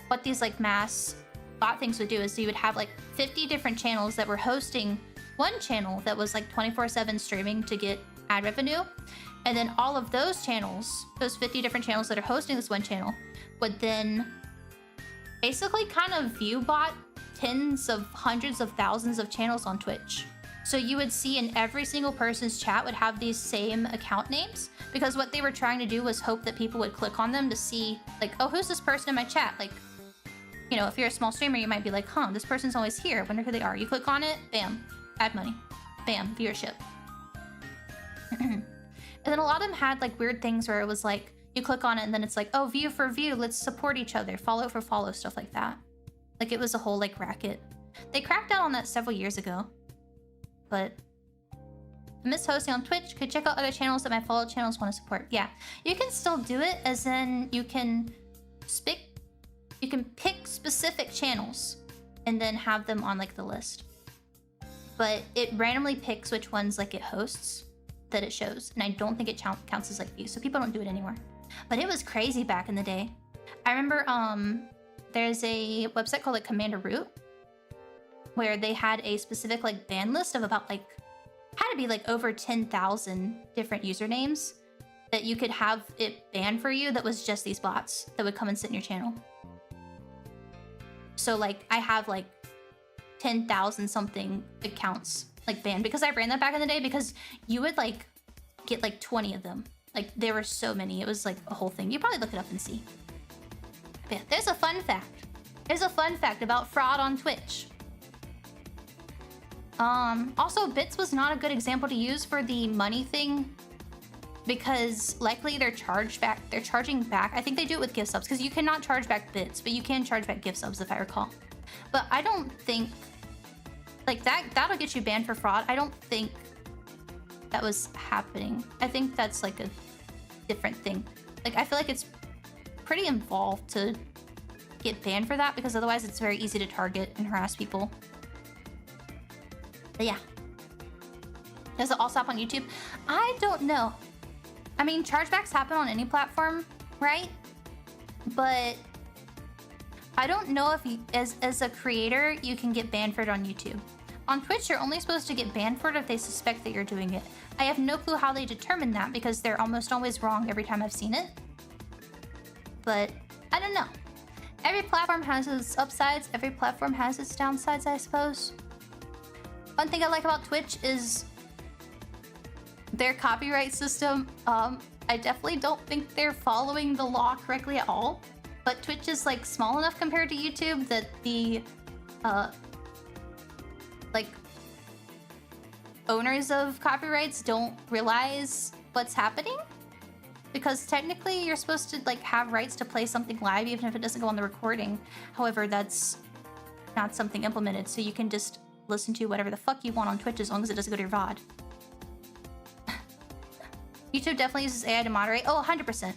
what these like mass bot things would do is you would have like 50 different channels that were hosting one channel that was like 24/7 streaming to get ad revenue. And then all of those channels, those 50 different channels that are hosting this one channel, would then basically kind of view bot tens of hundreds of thousands of channels on Twitch. So you would see in every single person's chat would have these same account names, because what they were trying to do was hope that people would click on them to see like, oh, who's this person in my chat? Like, you know, if you're a small streamer, you might be like, huh, this person's always here. I wonder who they are. You click on it, bam, ad money, bam, viewership. And then a lot of them had like weird things where it was like, you click on it and then it's like, oh, view for view, let's support each other, follow for follow, stuff like that. Like it was a whole like racket. They cracked down on that several years ago. But I miss hosting on Twitch. Could check out other channels that my followed channels want to support. Yeah, you can still do it, as in you can pick specific channels and then have them on like the list. But it randomly picks which ones like it hosts that it shows, and I don't think it counts as like views, so people don't do it anymore. But it was crazy back in the day. I remember there's a website called like Commander Root where they had a specific like ban list of about like had to be like over 10,000 different usernames that you could have it banned for you that was just these bots that would come and sit in your channel. So like I have like 10,000 something accounts like banned because I ran that back in the day, because you would like get like 20 of them. Like there were so many, it was like a whole thing. You probably look it up and see. But yeah, there's a fun fact. There's a fun fact about fraud on Twitch. Also, Bits was not a good example to use for the money thing, because likely they're charging back. I think they do it with gift subs, because you cannot charge back bits, but you can charge back gift subs if I recall. But I don't think like that'll get you banned for fraud. I don't think that was happening. I think that's like a different thing. Like I feel like it's pretty involved to get banned for that, because otherwise it's very easy to target and harass people. But yeah. Does it all stop on YouTube? I don't know. I mean, chargebacks happen on any platform, right? But I don't know if you, as a creator, you can get banned for it on YouTube. On Twitch, you're only supposed to get banned for it if they suspect that you're doing it. I have no clue how they determine that, because they're almost always wrong every time I've seen it. But I don't know. Every platform has its upsides. Every platform has its downsides, I suppose. One thing I like about Twitch is their copyright system. I definitely don't think they're following the law correctly at all. But Twitch is like small enough compared to YouTube that the like owners of copyrights don't realize what's happening, because technically you're supposed to like have rights to play something live even if it doesn't go on the recording. However, that's not something implemented, so you can just listen to whatever the fuck you want on Twitch as long as it doesn't go to your VOD. YouTube definitely uses AI to moderate. Oh, 100%.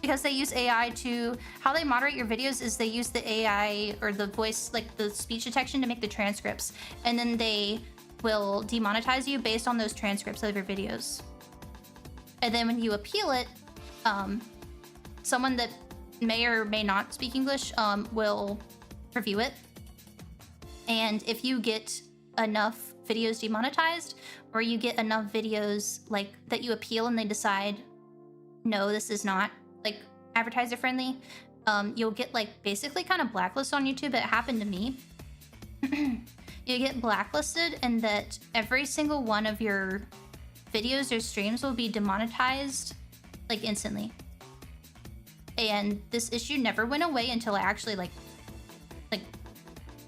Because they use AI to... How they moderate your videos is they use the AI or the voice, like the speech detection, to make the transcripts. And then they will demonetize you based on those transcripts of your videos. And then when you appeal it, someone that may or may not speak English will review it. And if you get enough videos demonetized, or you get enough videos like that you appeal and they decide, no, this is not like advertiser friendly, you'll get like basically kind of blacklisted on YouTube. It happened to me. You get blacklisted, and that every single one of your videos or streams will be demonetized like instantly. And this issue never went away until I actually like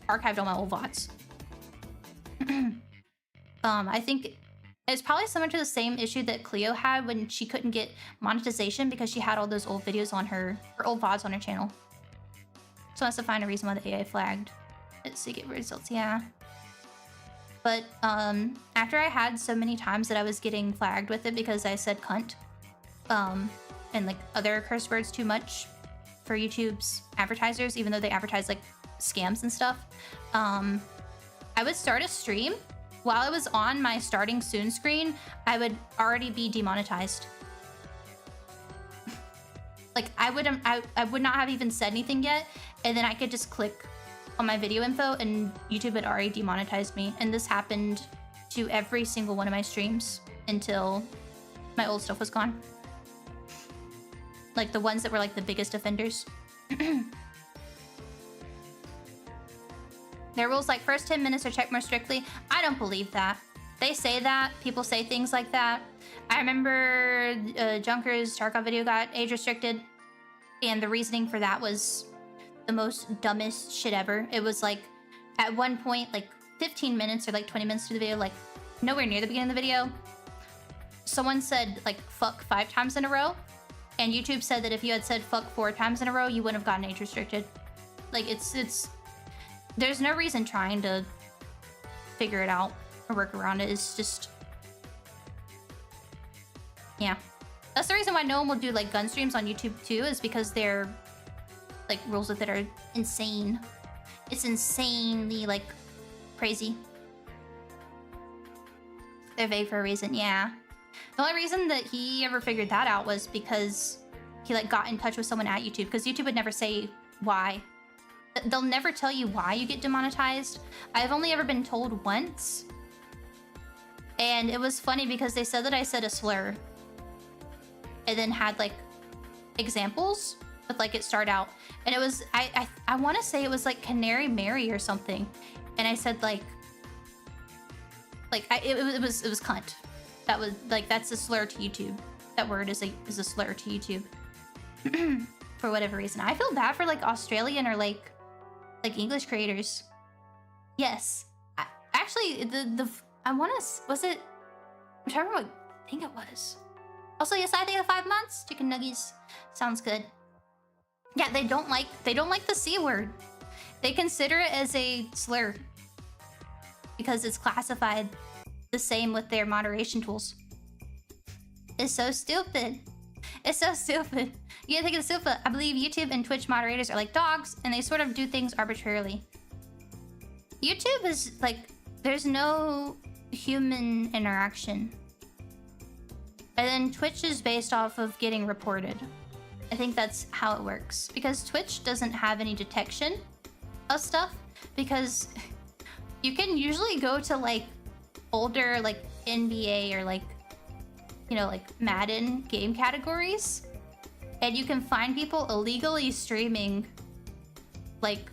archived all my old VODs. I think it's probably similar to the same issue that Cleo had when she couldn't get monetization because she had all those old videos on her old VODs on her channel. So I has to find a reason why the AI flagged it so you get results. Yeah. But after I had so many times that I was getting flagged with it because I said cunt and like other curse words too much for YouTube's advertisers, even though they advertise like scams and stuff, I would start a stream. While I was on my starting soon screen, I would already be demonetized. Like I would not have even said anything yet, and then I could just click on my video info and YouTube had already demonetized me. And this happened to every single one of my streams until my old stuff was gone. Like the ones that were like the biggest offenders. Their rules like first 10 minutes are checked more strictly. I don't believe that. They say that. People say things like that. I remember Junker's Tarkov video got age restricted, and the reasoning for that was the most dumbest shit ever. It was like at one point, like 15 minutes or like 20 minutes to the video, like nowhere near the beginning of the video, someone said like fuck 5 times in a row, and YouTube said that if you had said fuck 4 times in a row, you wouldn't have gotten age restricted. Like it's there's no reason trying to figure it out or work around it. It's just, yeah. That's the reason why no one will do like gun streams on YouTube too, is because their like rules with it are insane. It's insanely, like, crazy. They're vague for a reason, yeah. The only reason that he ever figured that out was because he, like, got in touch with someone at YouTube, because YouTube would never say why. They'll never tell you why you get demonetized. I've only ever been told once. And it was funny because they said that I said a slur. And then had, like, examples with, like, it start out. And it was, I want to say it was, like, Canary Mary or something. And I said, like it was cunt. That was, like, that's a slur to YouTube. That word is a slur to YouTube. For whatever reason. I feel bad for, like, Australian or, like English creators. Yes. Actually, I want to, was it, I'm trying to remember what I think it was. Also, yes, I think of 5 months. Chicken nuggies. Sounds good. Yeah, they don't like the C word. They consider it as a slur. Because it's classified the same with their moderation tools. It's so stupid. It's so stupid. You think it's stupid. I believe YouTube and Twitch moderators are like dogs, and they sort of do things arbitrarily. YouTube is like, there's no human interaction. And then Twitch is based off of getting reported. I think that's how it works. Because Twitch doesn't have any detection of stuff. Because you can usually go to, like, older, like, NBA or, like, you know, like, Madden game categories. And you can find people illegally streaming, like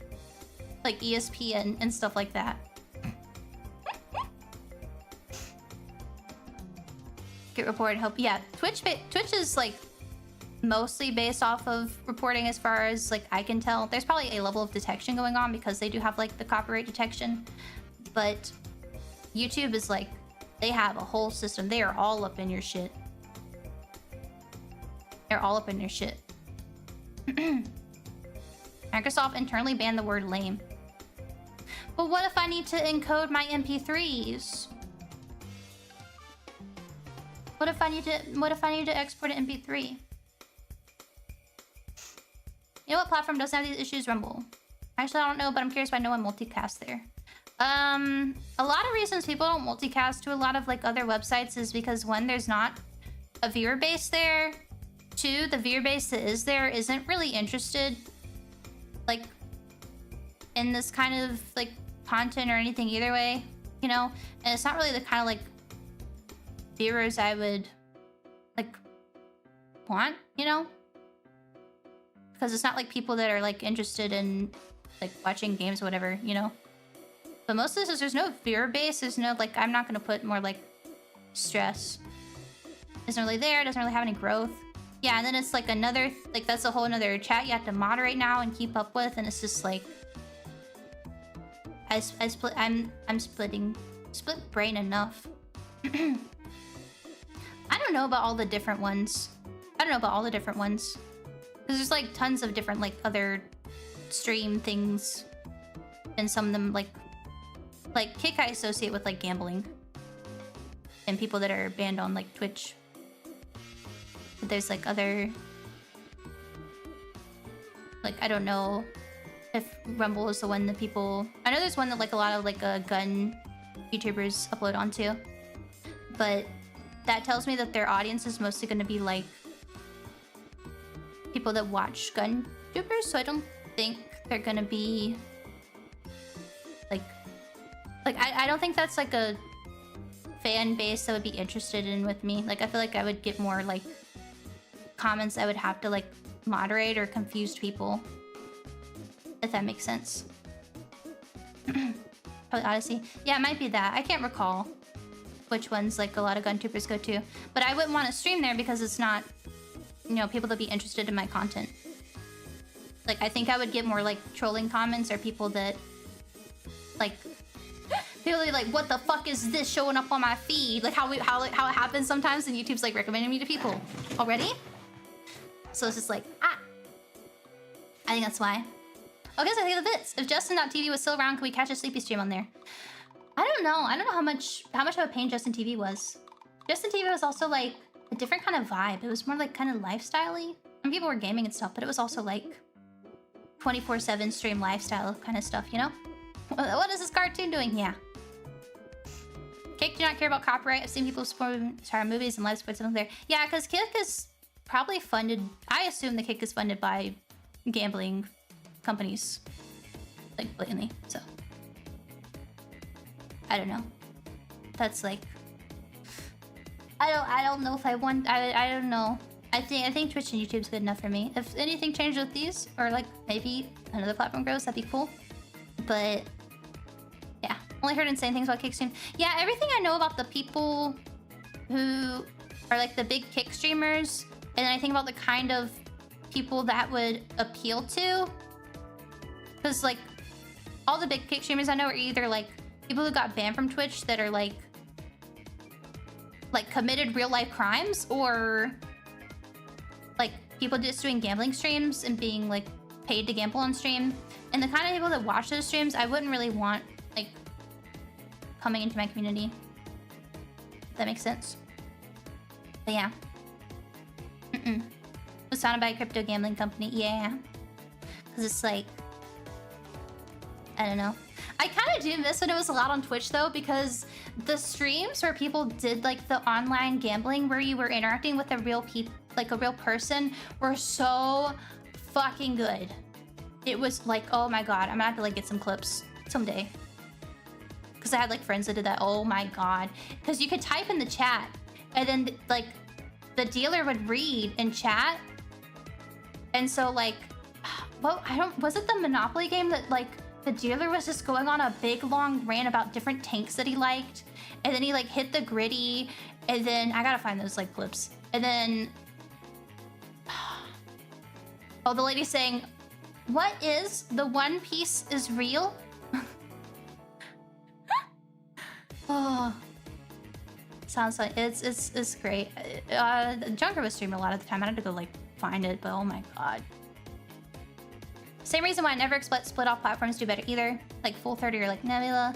ESPN and stuff like that. Get reported, hope. Yeah, Twitch is, like, mostly based off of reporting as far as, like, I can tell. There's probably a level of detection going on because they do have, like, the copyright detection. But YouTube is, like, they have a whole system. They are all up in your shit. They're all up in your shit. Microsoft internally banned the word lame. But what if I need to encode my MP3s? What if I need to export an MP3? You know what platform doesn't have these issues? Rumble. Actually, I don't know, but I'm curious why no one multicasts there. A lot of reasons people don't multicast to a lot of, like, other websites is because, one, there's not a viewer base there. Two, the viewer base that is there isn't really interested, like, in this kind of, like, content or anything either way, you know? And it's not really the kind of, like, viewers I would, like, want, you know? Because it's not, like, people that are, like, interested in, like, watching games or whatever, you know? But most of this is, there's no viewer base, there's no, like, I'm not gonna put more, like, stress. Isn't really there, doesn't really have any growth. Yeah, and then it's, like, another, like, that's a whole another chat you have to moderate now and keep up with, and it's just, like... I'm split brain enough. I don't know about all the different ones. Because there's, like, tons of different, like, other stream things. And some of them, like Kick I associate with, like, gambling. And people that are banned on, like, Twitch. But there's, like, other... Like, I don't know if Rumble is the one that people... I know there's one that, like, a lot of, like, gun YouTubers upload onto. But that tells me that their audience is mostly going to be, like, people that watch gun YouTubers. So I don't think they're going to be... Like, I don't think that's, like, a fan base that would be interested in with me. Like, I feel like I would get more, like, comments I would have to, like, moderate or confused people. If that makes sense. Probably Odyssey. Yeah, it might be that. I can't recall which ones, like, a lot of gun tubers go to. But I wouldn't want to stream there because it's not, you know, people that be interested in my content. Like, I think I would get more, like, trolling comments or people that, like... People are like, what the fuck is this showing up on my feed? Like how it happens sometimes and YouTube's like recommending me to people already. So it's just like, ah. I think that's why. Okay, so I think of the bits. If Justin.tv was still around, could we catch a sleepy stream on there? I don't know. I don't know how much of a pain Justin TV was. Justin TV was also like a different kind of vibe. It was more like kind of lifestyle-y. And people were gaming and stuff, but it was also like 24/7 stream lifestyle kind of stuff, you know? What is this cartoon doing? Yeah. Kick do not care about copyright. I've seen people support movies and live sports and there. Yeah, because Kick is probably funded. I assume the Kick is funded by gambling companies, like blatantly. So I don't know. That's like I don't know if I want. I don't know. I think Twitch and YouTube's good enough for me. If anything changes with these, or like maybe another platform grows, that'd be cool. But yeah, only heard insane things about Kickstream. Yeah, everything I know about the people who are like the big Kick streamers, and then I think about the kind of people that would appeal to. Because like all the big Kick streamers I know are either like people who got banned from Twitch that are like committed real life crimes, or like people just doing gambling streams and being like paid to gamble on stream. And the kind of people that watch those streams, I wouldn't really want like coming into my community. If that makes sense. But yeah. Was founded by a crypto gambling company. Yeah. Because it's like, I don't know. I kind of do miss when it was allowed on Twitch though, because the streams where people did like the online gambling where you were interacting with a real a real person were so fucking good. It was like, oh my god, I'm gonna have to like get some clips someday. Because I had like friends that did that. Oh my god. Because you could type in the chat and then like the dealer would read in chat. And so like, well, was it the Monopoly game that like the dealer was just going on a big long rant about different tanks that he liked, and then he like hit the gritty, and then I gotta find those like clips, and then oh, the lady saying, "What is the One Piece is real?" Oh, sounds like it's great. Junker was streaming a lot of the time. I had to go like find it, but oh my god. Same reason why I never split off platforms do better either. Like Full 30 or like Nebula.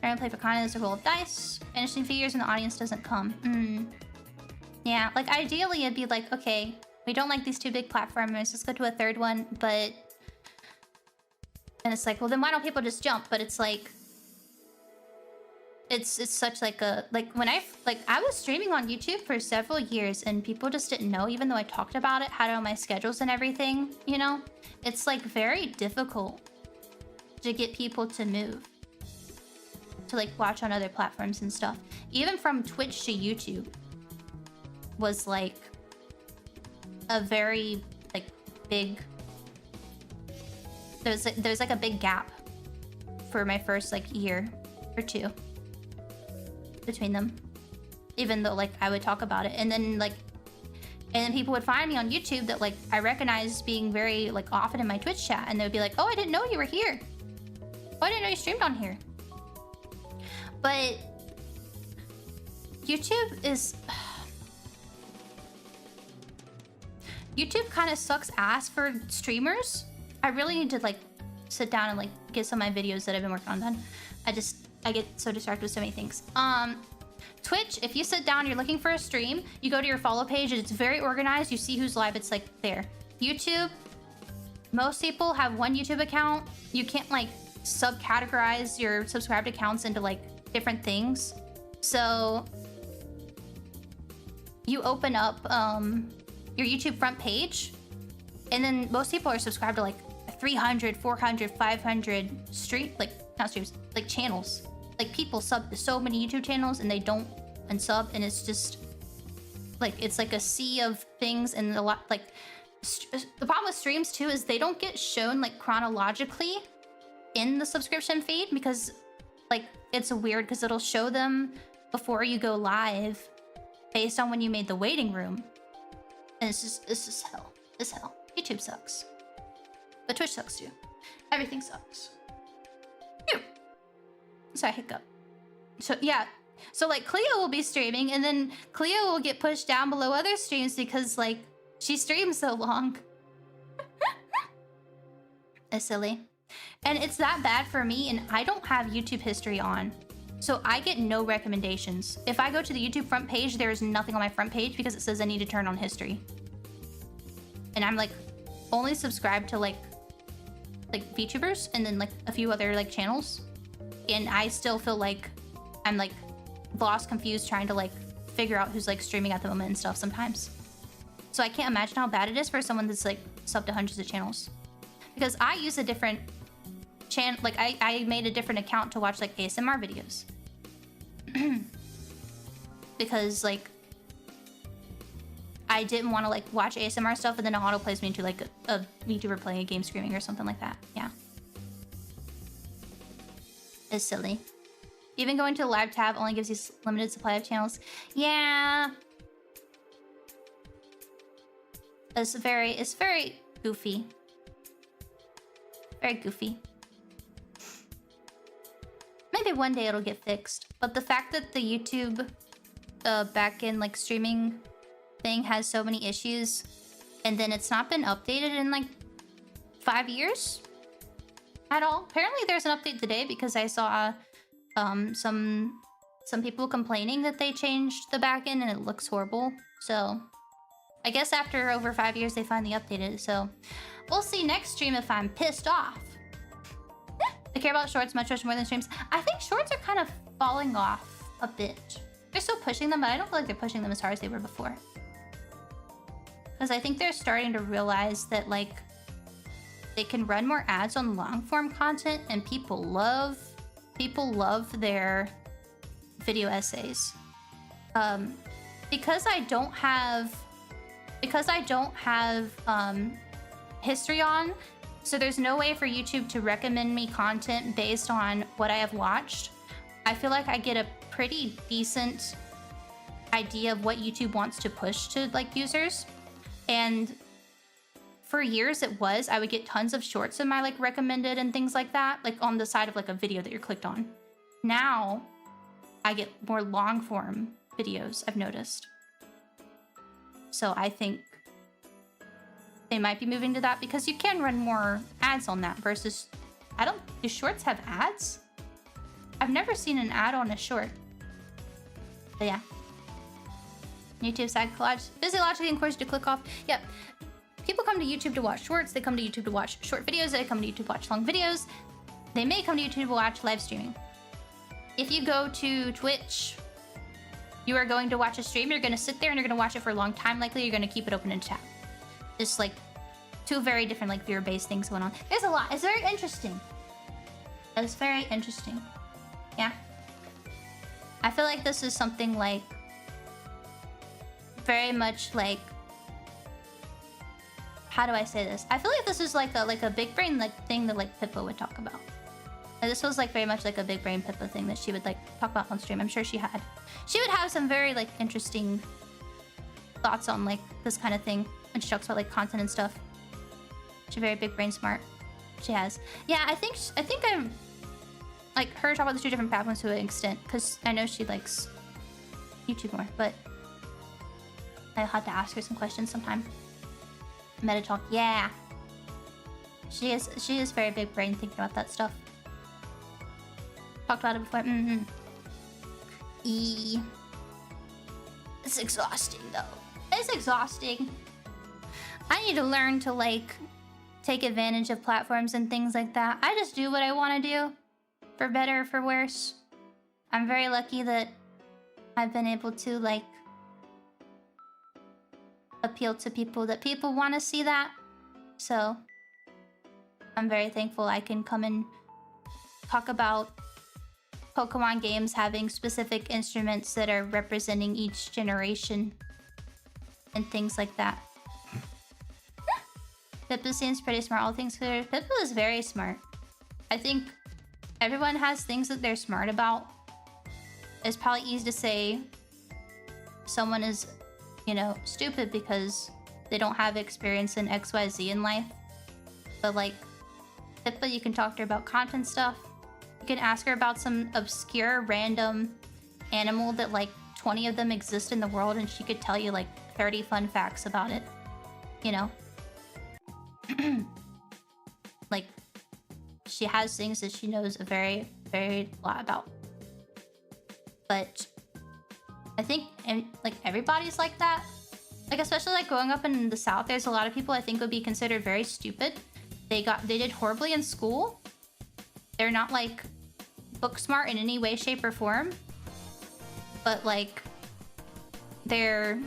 I don't play for content as a roll of dice. Interesting figures and the audience doesn't come. Yeah, like ideally it'd be like, okay, we don't like these two big platformers, let's go to a third one, but... And it's like, well then why don't people just jump? But it's like... It's such like a... Like when I was streaming on YouTube for several years and people just didn't know, even though I talked about it, had it on my schedules and everything, you know? It's like very difficult to get people to move. To like watch on other platforms and stuff. Even from Twitch to YouTube was like a very like big... There's like a big gap for my first like year or two between them, even though like I would talk about it, and then people would find me on YouTube that like I recognized being very like often in my Twitch chat, and they would be like, oh, I didn't know you were here. Oh, I didn't know you streamed on here. But YouTube is YouTube kind of sucks ass for streamers. I really need to like sit down and like get some of my videos that I've been working on done. I get so distracted with so many things. Twitch, if you sit down, you're looking for a stream, you go to your follow page and it's very organized. You see who's live, it's like there. YouTube, most people have one YouTube account. You can't like subcategorize your subscribed accounts into like different things. So you open up your YouTube front page, and then most people are subscribed to like 300, 400, 500 not streams, like channels. Like people sub to so many YouTube channels and they don't unsub, and it's just like it's like a sea of things. And a lot like the problem with streams too is they don't get shown like chronologically in the subscription feed, because like it's weird because it'll show them before you go live based on when you made the waiting room, and it's just hell. It's hell. YouTube sucks, but Twitch sucks too. Everything sucks. Phew. Sorry, hiccup. So yeah, so like Cleo will be streaming, and then Cleo will get pushed down below other streams because like she streams so long. It's silly. And it's that bad for me, and I don't have YouTube history on, so I get no recommendations. If I go to the YouTube front page, there is nothing on my front page because it says I need to turn on history. And I'm like only subscribed to like like VTubers and then like a few other like channels, and I still feel like I'm like lost, confused, trying to like figure out who's like streaming at the moment and stuff sometimes. So I can't imagine how bad it is for someone that's like subbed to hundreds of channels, because I use a different channel. Like I made a different account to watch like ASMR videos because like I didn't want to like watch ASMR stuff and then it auto plays me into like a VTuber playing a game screaming or something like that. Yeah, it's silly. Even going to the live tab only gives you limited supply of channels. Yeah, it's very goofy. Very goofy. Maybe one day it'll get fixed, but the fact that the YouTube back-end like streaming thing has so many issues, and then it's not been updated in like 5 years at all. Apparently there's an update today because I saw some people complaining that they changed the backend and it looks horrible. So I guess after over 5 years they finally updated it. So we'll see next stream if I'm pissed off. I care about shorts much more than streams. I think shorts are kind of falling off a bit. They're still pushing them, but I don't feel like they're pushing them as hard as they were before. Because I think they're starting to realize that like they can run more ads on long form content, and people love their video essays. Because I don't have history on, so there's no way for YouTube to recommend me content based on what I have watched. I feel like I get a pretty decent idea of what YouTube wants to push to like users. And for years I would get tons of shorts in my like recommended and things like that, like on the side of like a video that you're clicked on. Now I get more long form videos, I've noticed. So I think they might be moving to that because you can run more ads on that versus, do shorts have ads? I've never seen an ad on a short. But yeah. YouTube physiologically encouraged to click off. Yep. People come to YouTube to watch shorts. They come to YouTube to watch short videos. They come to YouTube to watch long videos. They may come to YouTube to watch live streaming. If you go to Twitch, you are going to watch a stream. You're going to sit there and you're going to watch it for a long time. Likely you're going to keep it open in chat. It's like two very different like viewer-based things going on. There's a lot. It's very interesting. It's very interesting. Yeah. I feel like this is something like very much like, how do I say this? I feel like this is like a big brain like thing that like Pippa would talk about. And this was like very much like a big brain Pippa thing that she would like talk about on stream. I'm sure she would have some very like interesting thoughts on like this kind of thing when she talks about like content and stuff. She's very big brain smart. She has. Yeah, I think I'm like her talk about the two different platforms to an extent, because I know she likes YouTube more, but I'll have to ask her some questions sometime. Meta talk, yeah. She is very big brain thinking about that stuff. Talked about it before. It's exhausting though. It's exhausting. I need to learn to like take advantage of platforms and things like that. I just do what I want to do, for better or for worse. I'm very lucky that I've been able to like appeal to people that people want to see that. So I'm very thankful I can come and talk about Pokemon games having specific instruments that are representing each generation and things like that. Pippa seems pretty smart, all things considered. Pippa is very smart. I think everyone has things that they're smart about. It's probably easy to say someone is, you know, stupid because they don't have experience in XYZ in life. But like Pippa, you can talk to her about content stuff. You can ask her about some obscure random animal that like 20 of them exist in the world, and she could tell you like 30 fun facts about it. You know? Like, she has things that she knows a very, very lot about. But I think like everybody's like that. Like especially like growing up in the South, there's a lot of people I think would be considered very stupid. they did horribly in school. They're not like book smart in any way, shape, or form. But like they're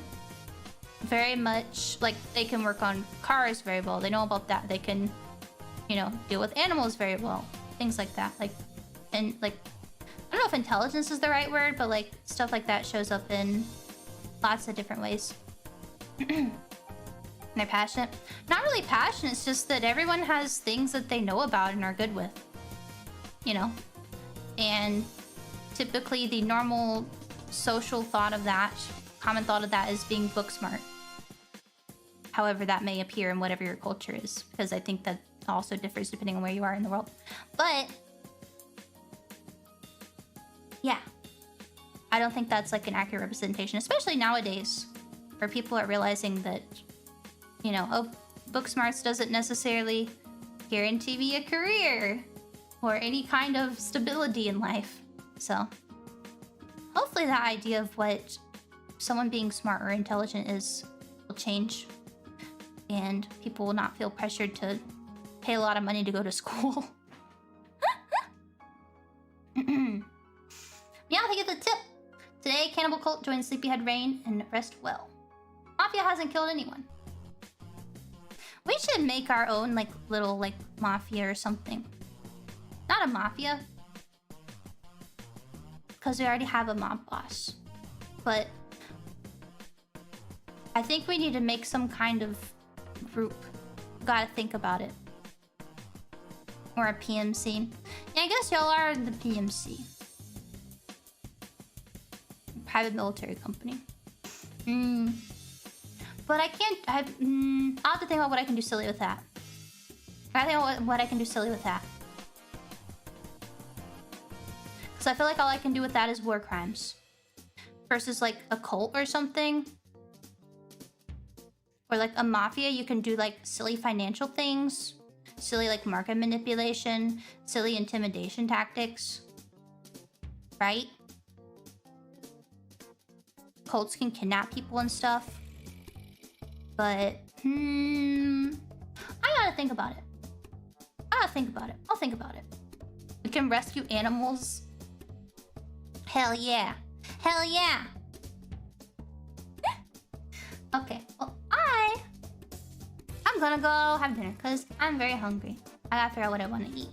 very much like they can work on cars very well. They know about that. They can, you know, deal with animals very well. Things like that. Like, and like, I don't know if intelligence is the right word, but like stuff like that shows up in lots of different ways. And they're passionate. Not really passionate, it's just that everyone has things that they know about and are good with. You know? And typically the normal social thought of that, common thought of that is being book smart. However that may appear in whatever your culture is. Because I think that also differs depending on where you are in the world. But yeah. I don't think that's like an accurate representation, especially nowadays, where people are realizing that, you know, oh, book smarts doesn't necessarily guarantee me a career or any kind of stability in life. So hopefully that idea of what someone being smart or intelligent is will change, and people will not feel pressured to pay a lot of money to go to school. Yeah, thank you for the tip. Today, Cannibal Cult joined Sleepyhead Rain and rest well. Mafia hasn't killed anyone. We should make our own, like, little, like, mafia or something. Not a mafia. Because we already have a mob boss. But I think we need to make some kind of group. Gotta think about it. Or a PMC. Yeah, I guess y'all are the PMC. Private military company. But I can't. I'll have to think about what I can do silly with that. I think about what I can do silly with that. Because I feel like all I can do with that is war crimes. Versus like a cult or something. Or like a mafia, you can do like silly financial things. Silly like market manipulation. Silly intimidation tactics. Right? Cults can kidnap people and stuff. But, I gotta think about it. I'll think about it. We can rescue animals. Hell yeah. Hell yeah. Okay, well, I'm gonna go have dinner because I'm very hungry. I gotta figure out what I want to eat.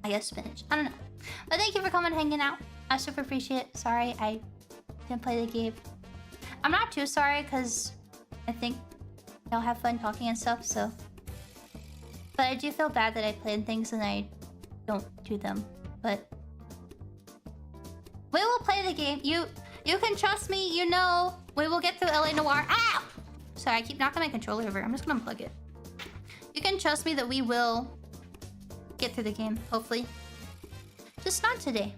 I guess spinach. I don't know. But thank you for coming and hanging out. I super appreciate it. Sorry, I didn't play the game. I'm not too sorry because I think y'all have fun talking and stuff, so. But I do feel bad that I plan things and I don't do them. But we will play the game. You can trust me, you know. We will get through LA Noire. Ow! Sorry, I keep knocking my controller over. I'm just gonna unplug it. You can trust me that we will get through the game, hopefully. Just not today.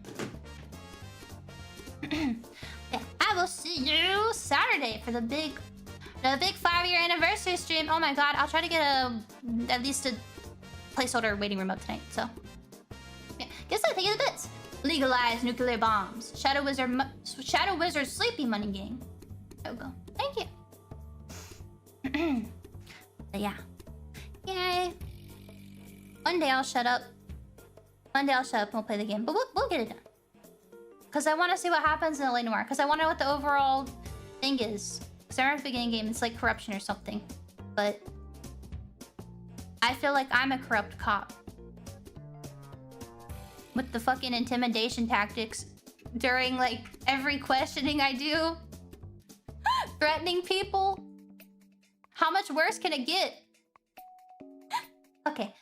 Yeah, I will see you Saturday for the big 5-year anniversary stream. Oh my god, I'll try to get at least a placeholder waiting room up tonight. So yeah, guess I think of the bits. Legalize nuclear bombs. Shadow Wizard Sleepy Money Gang. There we go. Thank you. But yeah. Yay. One day I'll shut up. And we'll play the game. But we'll get it done. Because I want to see what happens in LA Noire. Because I want to know what the overall thing is. Because at the beginning game, it's like corruption or something. But I feel like I'm a corrupt cop. With the fucking intimidation tactics during like every questioning I do. Threatening people. How much worse can it get? Okay,